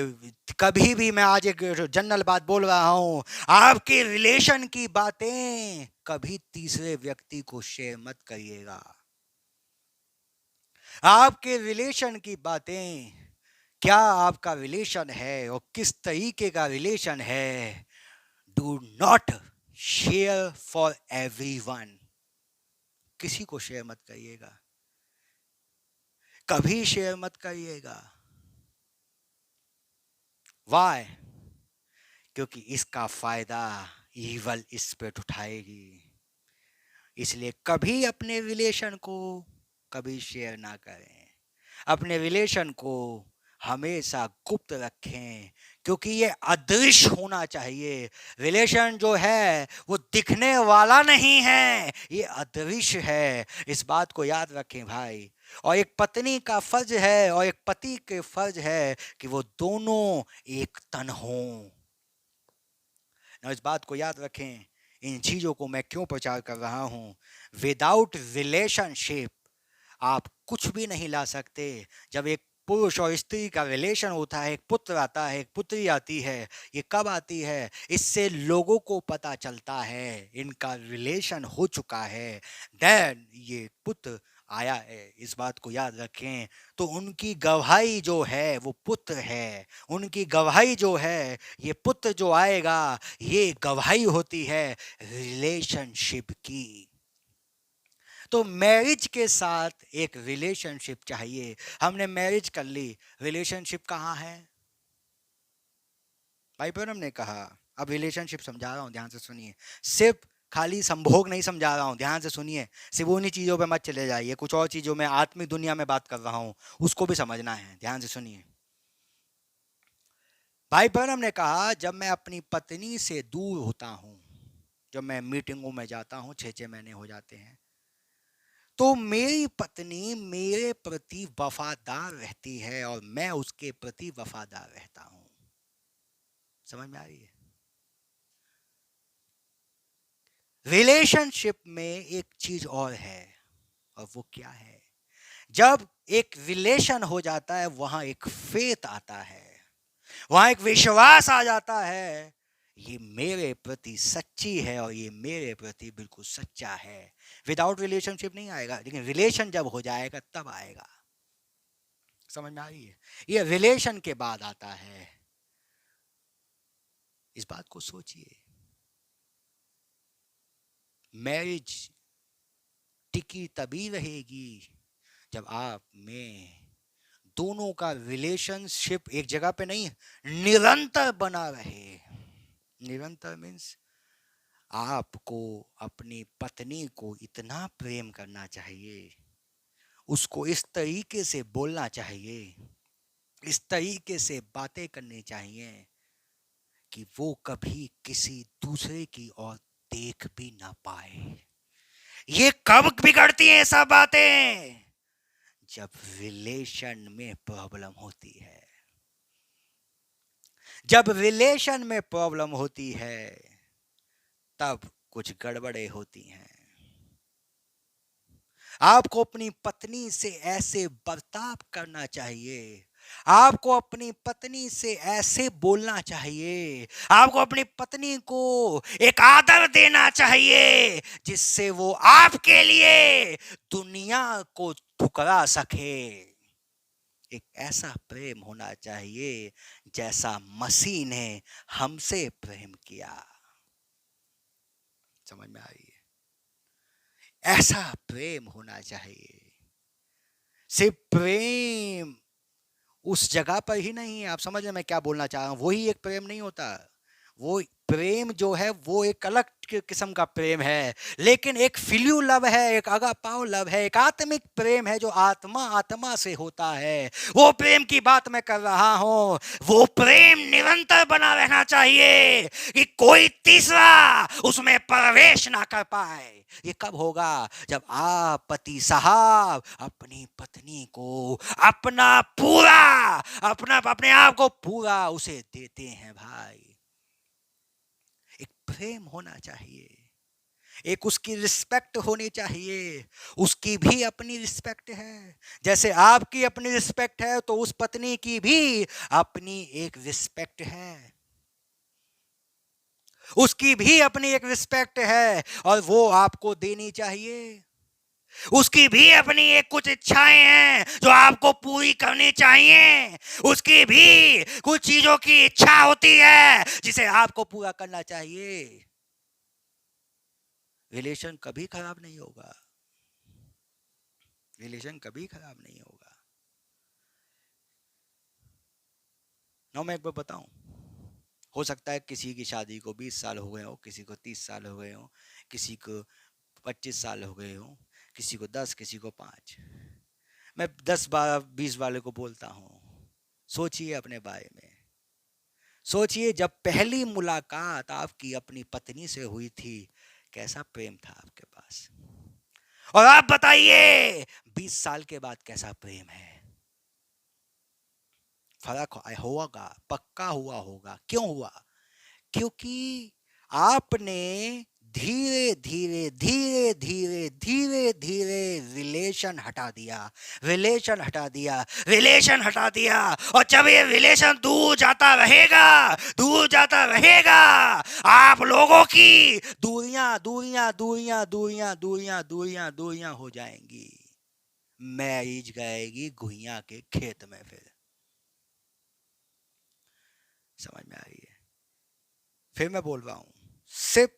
Speaker 1: कभी भी, मैं आज एक जनरल बात बोल रहा हूँ, आपके रिलेशन की बातें कभी तीसरे व्यक्ति को शेयर मत करिएगा। आपके रिलेशन की बातें क्या आपका रिलेशन है और किस तरीके का रिलेशन है, do not share for everyone. किसी को शेयर मत करिएगा, कभी शेयर मत करिएगा। वाई? क्योंकि इसका फायदा ईवल इस पे उठाएगी। इसलिए कभी अपने रिलेशन को कभी शेयर ना करें, अपने रिलेशन को हमेशा गुप्त रखें, क्योंकि ये अदृश्य होना चाहिए। रिलेशन जो है वो दिखने वाला नहीं है, ये अदृश्य है। इस बात को याद रखें भाई। और एक पत्नी का फर्ज है और एक पति के फर्ज है कि वो दोनों एक तन हों। इस बात को याद रखें। इन चीजों को मैं क्यों प्रचार कर रहा हूं? विदाउट रिलेशनशिप आप कुछ भी नहीं ला सकते। जब एक पुरुष और स्त्री का रिलेशन होता है, एक पुत्र आता है, एक पुत्री आती है, ये कब आती है? इससे लोगों को पता चलता है इनका रिलेशन हो चुका है, देन ये पुत्र आया है। इस बात को याद रखें। तो उनकी गवाही जो है वो पुत्र है, उनकी गवाही जो है, ये पुत्र जो आएगा, ये गवाही होती है रिलेशनशिप की। तो मैरिज के साथ एक रिलेशनशिप चाहिए। हमने मैरिज कर ली, रिलेशनशिप कहाँ है? भाई ब्रह्म ने कहा। अब रिलेशनशिप समझा रहा हूं, ध्यान से सुनिए। सिर्फ खाली संभोग नहीं समझा रहा हूं, ध्यान से सुनिए। सिर्फ उन्हीं चीजों पे मत चले जाइए, कुछ और चीजों में, आत्मिक दुनिया में बात कर रहा हूं, उसको भी समझना है। ध्यान से सुनिए। भाई ब्रह्म ने कहा, जब मैं अपनी पत्नी से दूर होता हूं, जब मैं मीटिंगों में जाता हूं, 6-6 महीने हो जाते हैं, तो मेरी पत्नी मेरे प्रति वफादार रहती है और मैं उसके प्रति वफादार रहता हूं। समझ में आ रही है? रिलेशनशिप में एक चीज और है, और वो क्या है? जब एक रिलेशन हो जाता है, वहां एक फेथ आता है, वहां एक विश्वास आ जाता है, ये मेरे प्रति सच्ची है और ये मेरे प्रति बिल्कुल सच्चा है। विदाउट रिलेशनशिप नहीं आएगा, लेकिन रिलेशन जब हो जाएगा तब आएगा। समझ में आ रही है? ये रिलेशन के बाद आता है। इस बात को सोचिए। मैरिज टिकी तभी रहेगी जब आप में दोनों का रिलेशनशिप एक जगह पे नहीं, निरंतर बना रहे। निरंतर मीन्स आपको अपनी पत्नी को इतना प्रेम करना चाहिए, उसको इस तरीके से बोलना चाहिए, इस तरीके से बातें करनी चाहिए कि वो कभी किसी दूसरे की ओर देख भी ना पाए। ये कब बिगड़ती हैं सब बातें? जब रिलेशन में प्रॉब्लम होती है। जब रिलेशन में प्रॉब्लम होती है तब कुछ गड़बड़े होती हैं। आपको अपनी पत्नी से ऐसे बर्ताव करना चाहिए, आपको अपनी पत्नी से ऐसे बोलना चाहिए, आपको अपनी पत्नी को एक आदर देना चाहिए जिससे वो आपके लिए दुनिया को ठुकरा सके। एक ऐसा प्रेम होना चाहिए जैसा मसीह ने हमसे प्रेम किया। समझ में आ रही है? ऐसा प्रेम होना चाहिए। सिर्फ प्रेम उस जगह पर ही नहीं, आप समझ रहे मैं क्या बोलना चाह रहा हूं, वही एक प्रेम नहीं होता। वो प्रेम जो है वो एक अलग किस्म का प्रेम है, लेकिन एक फिल्यू लव है, एक अगापाओ लव है, एक आत्मिक प्रेम है जो आत्मा आत्मा से होता है। वो प्रेम की बात मैं कर रहा हूं। वो प्रेम निरंतर बना रहना चाहिए कि कोई तीसरा उसमें प्रवेश ना कर पाए। ये कब होगा? जब आप पति साहब अपनी पत्नी को अपना पूरा, अपने आप को पूरा उसे देते हैं भाई। एक प्रेम होना चाहिए, एक उसकी रिस्पेक्ट होनी चाहिए। उसकी भी अपनी रिस्पेक्ट है, जैसे आपकी अपनी रिस्पेक्ट है तो उस पत्नी की भी अपनी एक रिस्पेक्ट है, उसकी भी अपनी एक रिस्पेक्ट है और वो आपको देनी चाहिए। उसकी भी अपनी एक कुछ इच्छाएं हैं जो आपको पूरी करनी चाहिए। उसकी भी कुछ चीजों की इच्छा होती है जिसे आपको पूरा करना चाहिए। रिलेशन कभी खराब नहीं होगा, रिलेशन कभी खराब नहीं होगा। ना मैं एक बार बताऊं, हो सकता है किसी की शादी को 20 साल हो गए हो, किसी को 30 साल हो गए हो, किसी को 25 साल हो गए हो, किसी को 10, किसी को 5। मैं 10 12 20 वाले को बोलता हूँ, सोचिए अपने बारे में। सोचिए जब पहली मुलाकात आपकी अपनी पत्नी से हुई थी, कैसा प्रेम था आपके पास, और आप बताइए 20 साल के बाद कैसा प्रेम है। फर्क होगा, पक्का हुआ होगा। क्यों हुआ? क्योंकि आपने धीरे धीरे धीरे धीरे धीरे धीरे रिलेशन हटा दिया, रिलेशन हटा दिया, रिलेशन हटा दिया। और जब ये रिलेशन दूर जाता रहेगा, दूर जाता रहेगा, आप लोगों की दूरियां दूरियां दूरियां दूरियां दूरियां दूरियां दूरियां हो जाएंगी। मैरिज गएगी गुइया के खेत में। फिर समझ में आ रही है? फिर मैं बोल रहा हूं, सिर्फ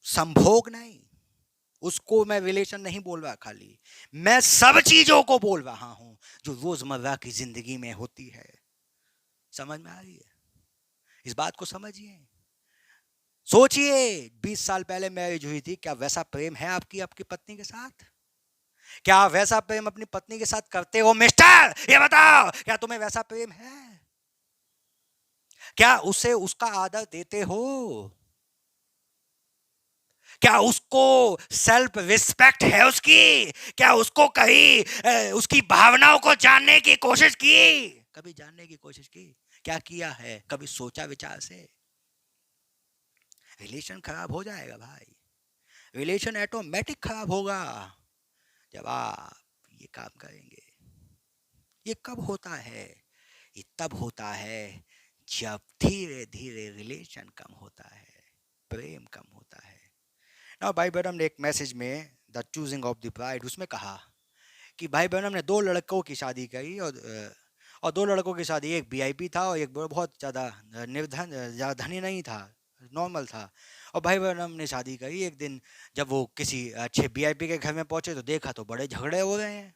Speaker 1: संभोग नहीं, उसको मैं रिलेशन नहीं बोल रहा, खाली मैं सब चीजों को बोल रहा हूं जो रोजमर्रा की जिंदगी में होती है। समझ में आ रही है? इस बात को समझिए। सोचिए 20 साल पहले मैरिज हुई थी, क्या वैसा प्रेम है आपकी आपकी पत्नी के साथ? क्या आप वैसा प्रेम अपनी पत्नी के साथ करते हो मिस्टर? ये बताओ, क्या तुम्हें वैसा प्रेम है? क्या उसे उसका आदर देते हो? क्या उसको सेल्फ रिस्पेक्ट है उसकी? क्या उसको कहीं उसकी भावनाओं को जानने की कोशिश की? कभी जानने की कोशिश की? क्या किया है? कभी सोचा विचार से? रिलेशन खराब हो जाएगा भाई, रिलेशन ऑटोमेटिक खराब होगा जब आप ये काम करेंगे। ये कब होता है? ये तब होता है जब धीरे धीरे रिलेशन कम होता है, प्रेम कम होता है। ना भाई बहनम ने एक मैसेज में the choosing of the bride उसमें कहा कि भाई बहनम ने 2 लड़कों की शादी करी, और 2 लड़कों की शादी, एक वीआईपी था और एक बहुत ज़्यादा निर्धन, ज़्यादा धनी नहीं था, नॉर्मल था। और भाई बहनम ने शादी करी। एक दिन जब वो किसी अच्छे वीआईपी के घर में पहुंचे तो देखा तो बड़े झगड़े हो रहे हैं,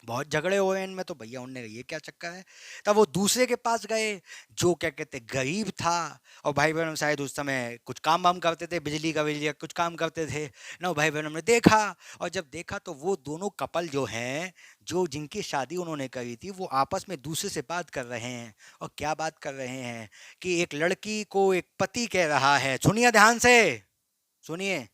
Speaker 1: बहुत झगड़े हो रहे हैं इनमें। तो भैया उनने ये क्या चक्कर है? तब वो दूसरे के पास गए जो क्या कहते गरीब था, और भाई बहन शायद उस समय कुछ काम वाम करते थे, बिजली का कुछ काम करते थे ना। भाई बहन ने देखा, और जब देखा तो वो दोनों कपल जो हैं, जो जिनकी शादी उन्होंने करी थी, वो आपस में दूसरे से बात कर रहे हैं। और क्या बात कर रहे हैं कि एक लड़की को एक पति कह रहा है, सुनिए ध्यान से, सुनिए,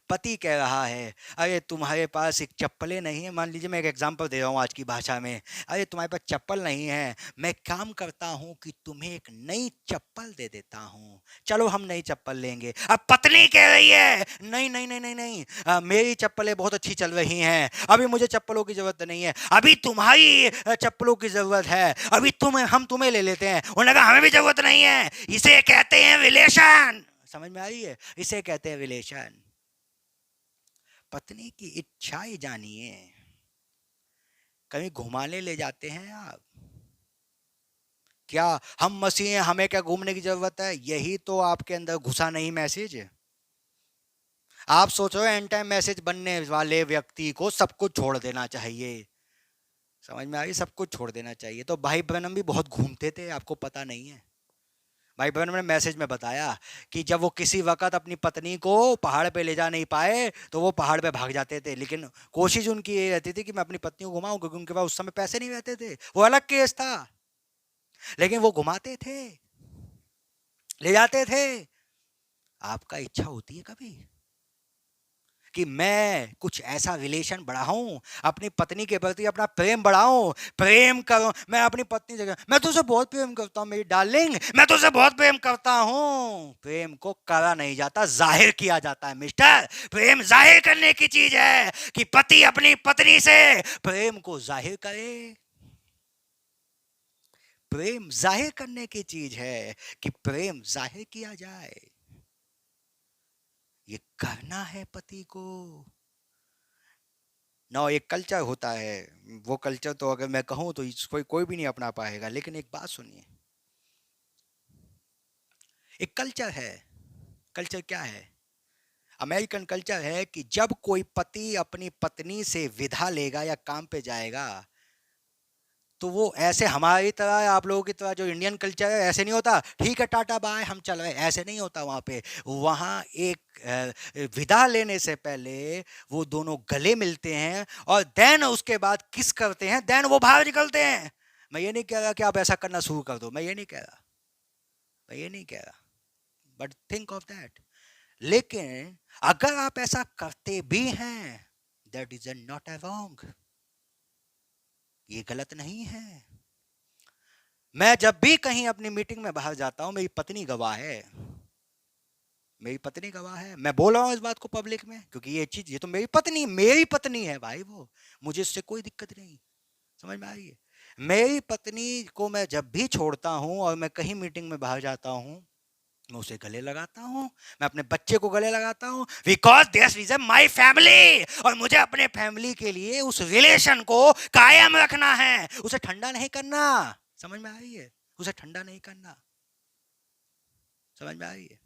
Speaker 1: पति कह रहा है, अरे तुम्हारे पास एक चप्पलें नहीं है। मान लीजिए मैं एक एग्जांपल दे रहा हूँ आज की भाषा में, अरे तुम्हारे पास चप्पल नहीं है, मैं काम करता हूँ कि तुम्हें एक नई चप्पल दे देता हूँ, चलो हम नई चप्पल लेंगे। अब पत्नी कह रही है, नहीं नहीं नहीं नहीं नहीं, मेरी चप्पलें बहुत अच्छी चल रही हैं, अभी मुझे चप्पलों की जरूरत नहीं है, अभी तुम्हारी चप्पलों की जरूरत है, अभी हम तुम्हें ले लेते हैं। उन्होंने कहा हमें भी जरूरत नहीं है। इसे कहते हैं रिलेशन। समझ में आ रही है? इसे कहते हैं रिलेशन। पत्नी की इच्छाएं जानिए। कहीं घुमाने ले जाते हैं आप? क्या हम मसीह हैं, हमें क्या घूमने की जरूरत है? यही तो आपके अंदर घुसा नहीं मैसेज। आप सोच रहे हो एंड टाइम मैसेज बनने वाले व्यक्ति को सब कुछ छोड़ देना चाहिए। समझ में आ रही? सब कुछ छोड़ देना चाहिए। तो भाई ब्रैनम भी बहुत घूमते थे, आपको पता नहीं है। भाई बहन ने मैसेज में बताया कि जब वो किसी वक्त अपनी पत्नी को पहाड़ पे ले जा नहीं पाए तो वो पहाड़ पे भाग जाते थे, लेकिन कोशिश उनकी ये रहती थी कि मैं अपनी पत्नी को घुमाऊं, क्योंकि उनके पास उस समय पैसे नहीं रहते थे, वो अलग केस था, लेकिन वो घुमाते थे, ले जाते थे। आपका इच्छा होती है कभी कि मैं कुछ ऐसा रिलेशन बढ़ाऊं, अपनी पत्नी के प्रति अपना प्रेम बढ़ाऊं, प्रेम करूं? मैं अपनी पत्नी से, मैं तुझसे बहुत प्रेम करता हूं मेरी डार्लिंग, मैं तुझसे बहुत प्रेम करता हूं। प्रेम को करा नहीं जाता, जाहिर किया जाता है मिस्टर। प्रेम जाहिर करने की चीज है कि पति अपनी पत्नी से प्रेम को जाहिर करे। प्रेम जाहिर करने की चीज है कि प्रेम जाहिर किया जाए। ये करना है पति को, ना एक कल्चर होता है, वो कल्चर तो अगर मैं कहूँ तो कोई भी नहीं अपना पाएगा। लेकिन एक बात सुनिए, एक कल्चर है। कल्चर क्या है? अमेरिकन कल्चर है कि जब कोई पति अपनी पत्नी से विदा लेगा या काम पे जाएगा, तो वो ऐसे हमारी तरह, आप लोगों की तरह जो इंडियन कल्चर है ऐसे नहीं होता, ठीक है टाटा बाय हम चल रहे, ऐसे नहीं होता वहाँ पे। वहाँ एक विदा लेने से पहले वो दोनों गले मिलते हैं और देन उसके बाद किस करते हैं, देन वो बाहर निकलते हैं। मैं ये नहीं कह रहा कि आप ऐसा करना शुरू कर दो, मैं ये नहीं कह रहा, मैं ये नहीं कह रहा, बट थिंक ऑफ दैट। लेकिन अगर आप ऐसा करते भी हैं, that is not a wrong, ये गलत नहीं है। मैं जब भी कहीं अपनी मीटिंग में बाहर जाता हूं, मेरी पत्नी गवाह है, मेरी पत्नी गवाह है। मैं बोल रहा हूं इस बात को पब्लिक में, क्योंकि ये चीज, ये तो मेरी पत्नी है भाई, वो मुझे इससे कोई दिक्कत नहीं। समझ में आ रही है? मेरी पत्नी को मैं जब भी छोड़ता हूं और मैं कहीं मीटिंग में बाहर जाता हूं, मैं उसे गले लगाता हूं, मैं अपने बच्चे को गले लगाता हूं, because this is my family, और मुझे अपने फैमिली के लिए उस रिलेशन को कायम रखना है, उसे ठंडा नहीं करना। समझ में आ रही है? उसे ठंडा नहीं करना। समझ में आ रही है?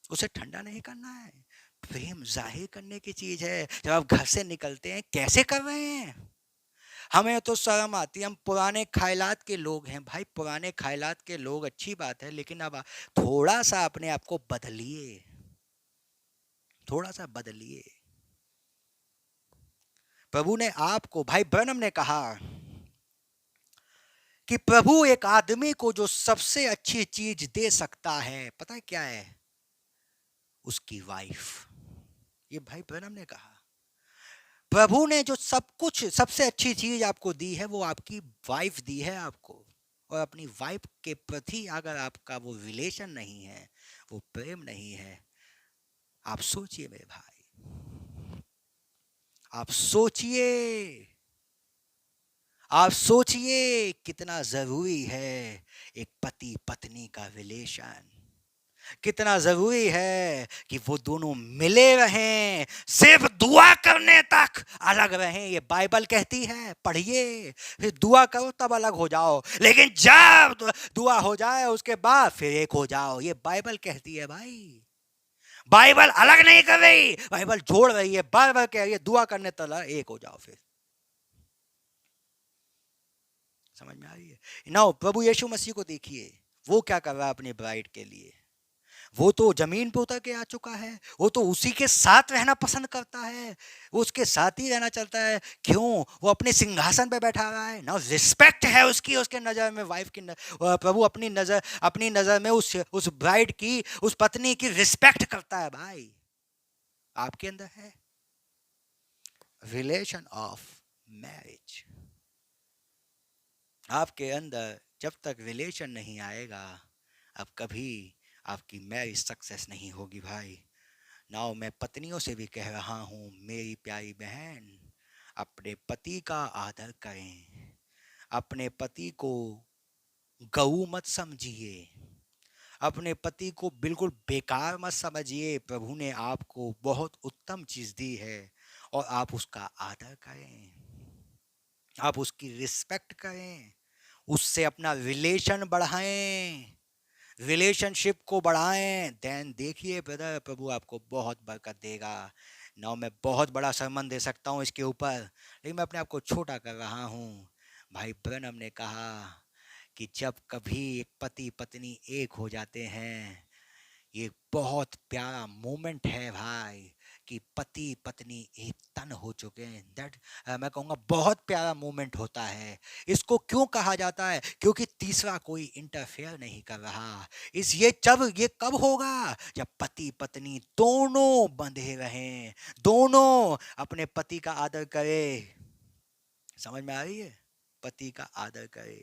Speaker 1: उसे ठंडा नहीं करना है। प्रेम जाहिर करने की चीज है। जब आप घर से निकलते हैं, कैसे कर रहे हैं? हमें तो शर्म आती है, हम पुराने ख्यालात के लोग हैं भाई, पुराने ख्यालात के लोग, अच्छी बात है, लेकिन अब थोड़ा सा अपने आप को बदलिए, थोड़ा सा बदलिए। प्रभु ने आपको, भाई ब्रनम ने कहा कि प्रभु एक आदमी को जो सबसे अच्छी चीज दे सकता है, पता है क्या है? उसकी वाइफ। ये भाई ब्रनम ने कहा, प्रभु ने जो सब कुछ, सबसे अच्छी चीज आपको दी है, वो आपकी वाइफ दी है आपको। और अपनी वाइफ के प्रति अगर आपका वो रिलेशन नहीं है, वो प्रेम नहीं है, आप सोचिए मेरे भाई, आप सोचिए, आप सोचिए कितना जरूरी है एक पति पत्नी का रिलेशन। कितना जरूरी है कि वो दोनों मिले रहें, सिर्फ दुआ करने तक अलग रहें। ये बाइबल कहती है, पढ़िए, फिर दुआ करो तब अलग हो जाओ, लेकिन जब दुआ हो जाए उसके बाद फिर एक हो जाओ। ये बाइबल कहती है भाई। बाइबल अलग नहीं कर रही, बाइबल जोड़ रही है, बार बार कह रही है दुआ करने तक एक हो जाओ फिर। समझ में आ रही है ना? प्रभु यीशु मसीह को देखिए, वो क्या कर रहा है अपनी ब्राइड के लिए। वो तो जमीन पे उतर के आ चुका है, वो तो उसी के साथ रहना पसंद करता है, वो उसके साथ ही रहना चाहता है। क्यों? वो अपने सिंहासन पे बैठा हुआ है ना, रिस्पेक्ट है उसकी, उसके नजर में, वाइफ की प्रभु अपनी नजर में उस ब्राइड की, उस पत्नी की रिस्पेक्ट करता है भाई। आपके अंदर है रिलेशन ऑफ मैरिज। आपके अंदर जब तक रिलेशन नहीं आएगा, अब कभी आपकी मैरिज सक्सेस नहीं होगी भाई। नाउ मैं पत्नियों से भी कह रहा हूँ, मेरी प्यारी बहन, अपने पति का आदर करें, अपने पति को गऊ मत समझिए, अपने पति को बिल्कुल बेकार मत समझिए। प्रभु ने आपको बहुत उत्तम चीज दी है और आप उसका आदर करें, आप उसकी रिस्पेक्ट करें, उससे अपना रिलेशन बढ़ाएं, रिलेशनशिप को बढ़ाएं। देन देखिए ब्रदर, प्रभु आपको बहुत बरकत देगा। नाउ मैं बहुत बड़ा सरमन दे सकता हूँ इसके ऊपर, लेकिन मैं अपने आप को छोटा कर रहा हूँ। भाई ब्रनम ने कहा कि जब कभी एक पति पत्नी एक हो जाते हैं, ये बहुत प्यारा मोमेंट है भाई, कि पति पत्नी एक तन हो चुके हैं। दैट मैं कहूँगा बहुत प्यारा मोमेंट होता है। इसको क्यों कहा जाता है? क्योंकि तीसरा कोई इंटरफेयर नहीं कर रहा। ये कब होगा? जब पति पत्नी दोनों बंधे रहें, दोनों अपने पति का आदर करें। समझ में आ रही है? पति का आदर करे,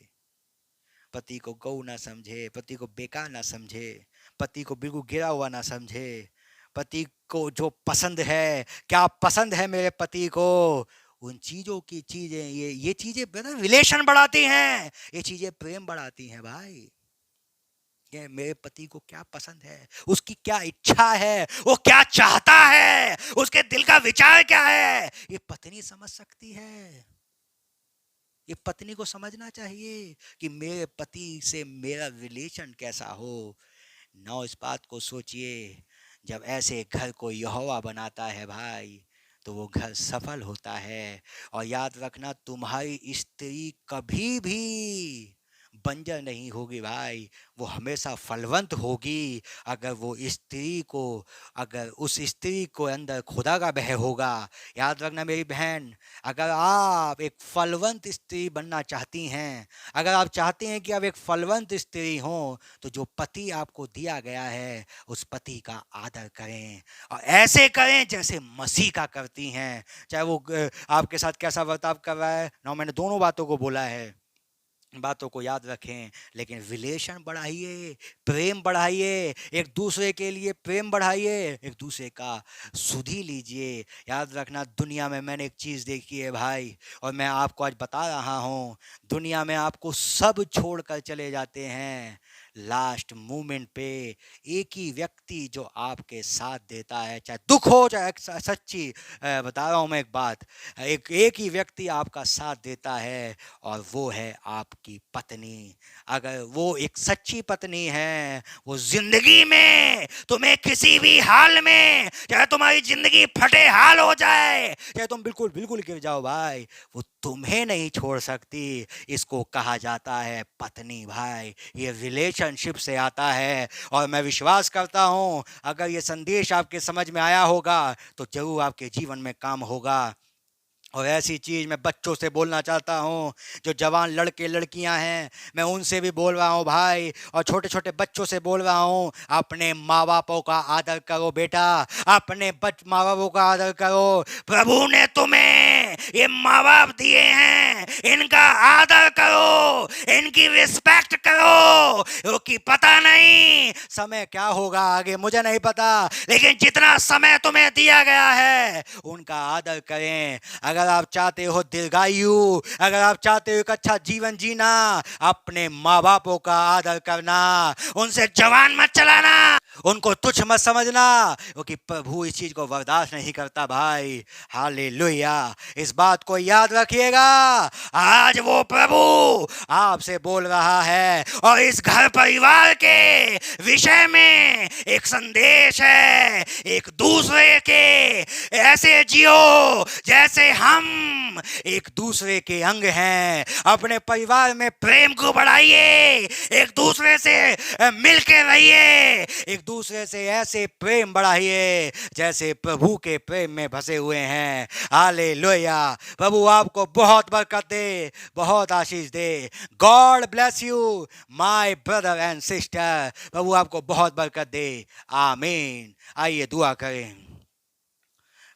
Speaker 1: पति को गौ ना समझे, पति को बेकार ना समझे, पति को बिल्कुल गिरा हुआ ना समझे, पति को जो पसंद है, क्या पसंद है मेरे पति को, उन चीजों की चीजें, ये चीजें रिलेशन बढ़ाती हैं, ये चीजें प्रेम बढ़ाती हैं भाई। कि मेरे पति को क्या पसंद है, उसकी क्या इच्छा है, वो क्या चाहता है, उसके दिल का विचार क्या है, ये पत्नी समझ सकती है। ये पत्नी को समझना चाहिए कि मेरे पति से मेरा रिलेशन कैसा हो। नौ इस बात को सोचिए, जब ऐसे घर को यहोवा बनाता है भाई, तो वो घर सफल होता है। और याद रखना, तुम्हारी स्त्री कभी भी बंजर नहीं होगी भाई, वो हमेशा फलवंत होगी। अगर वो स्त्री को, अगर उस स्त्री को अंदर खुदा का भय होगा। याद रखना मेरी बहन, अगर आप एक फलवंत स्त्री बनना चाहती हैं, अगर आप चाहते हैं कि आप एक फलवंत स्त्री हो, तो जो पति आपको दिया गया है उस पति का आदर करें, और ऐसे करें जैसे मसीह का करती हैं। चाहे वो आपके साथ कैसा बर्ताव कर रहा है ना, मैंने दोनों बातों को बोला है, बातों को याद रखें, लेकिन रिलेशन बढ़ाइए, प्रेम बढ़ाइए, एक दूसरे के लिए प्रेम बढ़ाइए, एक दूसरे का सुधि लीजिए। याद रखना, दुनिया में मैंने एक चीज़ देखी है भाई, और मैं आपको आज बता रहा हूँ, दुनिया में आपको सब छोड़कर चले जाते हैं, लास्ट मोमेंट पे एक ही व्यक्ति जो आपके साथ देता है, चाहे दुख हो चाहे सच्ची, बता रहा हूँ मैं एक बात, एक ही व्यक्ति आपका साथ देता है, और वो है आपकी पत्नी। अगर वो एक सच्ची पत्नी है, वो जिंदगी में तुम्हें किसी भी हाल में, चाहे तुम्हारी जिंदगी फटे हाल हो जाए, चाहे तुम बिल्कुल बिल्कुल गिर जाओ भाई, वो तुम्हें नहीं छोड़ सकती। इसको कहा जाता है पत्नी भाई, ये रिलेशनशिप से आता है। और मैं विश्वास करता हूँ, अगर ये संदेश आपके समझ में आया होगा तो जरूर आपके जीवन में काम होगा। और ऐसी चीज़ मैं बच्चों से बोलना चाहता हूँ, जो जवान लड़के लड़कियाँ हैं, मैं उनसे भी बोल रहा हूँ भाई, और छोटे छोटे बच्चों से बोल रहा हूँ, अपने माँ बापों का आदर करो बेटा, अपने माँ बापों का आदर करो। प्रभु ने तुम्हें ये माँ बाप दिए हैं, इनका आदर करो, इनकी रिस्पेक्ट करो, क्योंकि पता नहीं समय क्या होगा आगे, मुझे नहीं पता, लेकिन जितना समय तुम्हें दिया गया है उनका आदर करें। अगर आप चाहते हो दीर्घायु, अगर आप चाहते हो एक अच्छा जीवन जीना, अपने माँ बापों का आदर करना, उनसे जवान मत चलाना, उनको तुच्छ मत समझना, क्योंकि प्रभु इस चीज को बर्दाश्त नहीं करता भाई। हालेलुया, इस बात को याद रखिएगा। आज वो प्रभु आपसे बोल रहा है, और इस घर परिवार के विषय में एक संदेश है, एक दूसरे के ऐसे जियो जैसे हम एक दूसरे के अंग हैं। अपने परिवार में प्रेम को बढ़ाइए, एक दूसरे से मिल के रहिए, एक दूसरे से ऐसे प्रेम बढ़ाइए जैसे प्रभु के प्रेम में फंसे हुए हैं। हालेलुया, प्रभु आपको बहुत बरकत दे, बहुत आशीष दे। God bless you my brother and sister, प्रभु आपको बहुत बरकत दे। आमीन। आइए दुआ करें।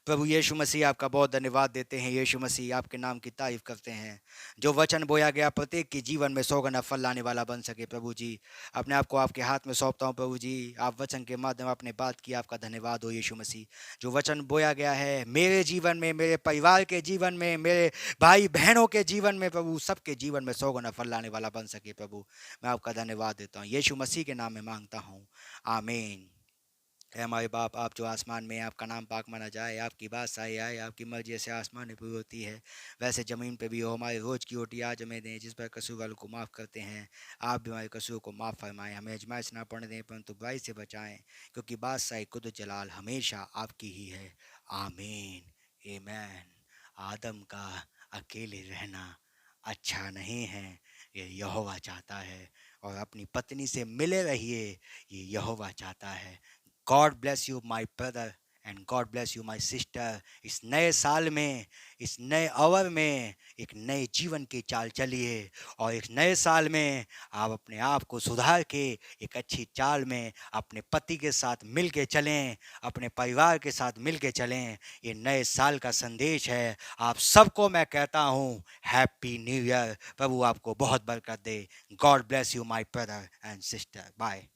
Speaker 1: प्रभु यीशु मसीह, आपका बहुत धन्यवाद देते हैं। यीशु मसीह, आपके नाम की तारीफ करते हैं। जो वचन बोया गया प्रत्येक के जीवन में 100 गुना फल लाने वाला बन सके। प्रभु जी, अपने आप को आपके हाथ में सौंपता हूँ। प्रभु जी, आप वचन के माध्यम आपने बात की, आपका धन्यवाद हो यीशु मसीह। जो वचन बोया गया है मेरे जीवन में, मेरे परिवार के जीवन में, मेरे भाई बहनों के जीवन में, प्रभु सबके जीवन में 100 गुना फल लाने वाला बन सके। प्रभु मैं आपका धन्यवाद देता हूँ, यीशु मसीह के नाम में मांगता हूँ, आमीन। है हमारे बाप, आप जो आसमान में हैं, आपका नाम पाक माना जाए, आपकी बादशाही आए, आपकी मर्जी जैसे आसमान में पूरी होती है वैसे ज़मीन पे भी हो। हमारे रोज़ की रोटी आज हमें दें, जिस पर कसूर वालों को माफ़ करते हैं आप भी हमारे कसूर को माफ़ फरमाएं। हमें आजमाइश ना पड़ने दें परंतु बुराई से बचाएं, क्योंकि बादशाही कुदरत जलाल हमेशा आपकी ही है। आमीन, आमीन। आदम का अकेले रहना अच्छा नहीं है, ये यहोवा चाहता है, और अपनी पत्नी से मिले रहिए, ये यहोवा चाहता है। God bless you my brother and God bless you my sister. इस नए साल में, इस नए आवर में एक नए जीवन की चाल चलिए, और इस नए साल में आप अपने आप को सुधार के एक अच्छी चाल में अपने पति के साथ मिल के चलें, अपने परिवार के साथ मिल के चलें। ये नए साल का संदेश है। आप सबको मैं कहता हूँ हैप्पी न्यू ईयर। प्रभु आपको बहुत बरकत दे। God bless you my brother and sister. Bye.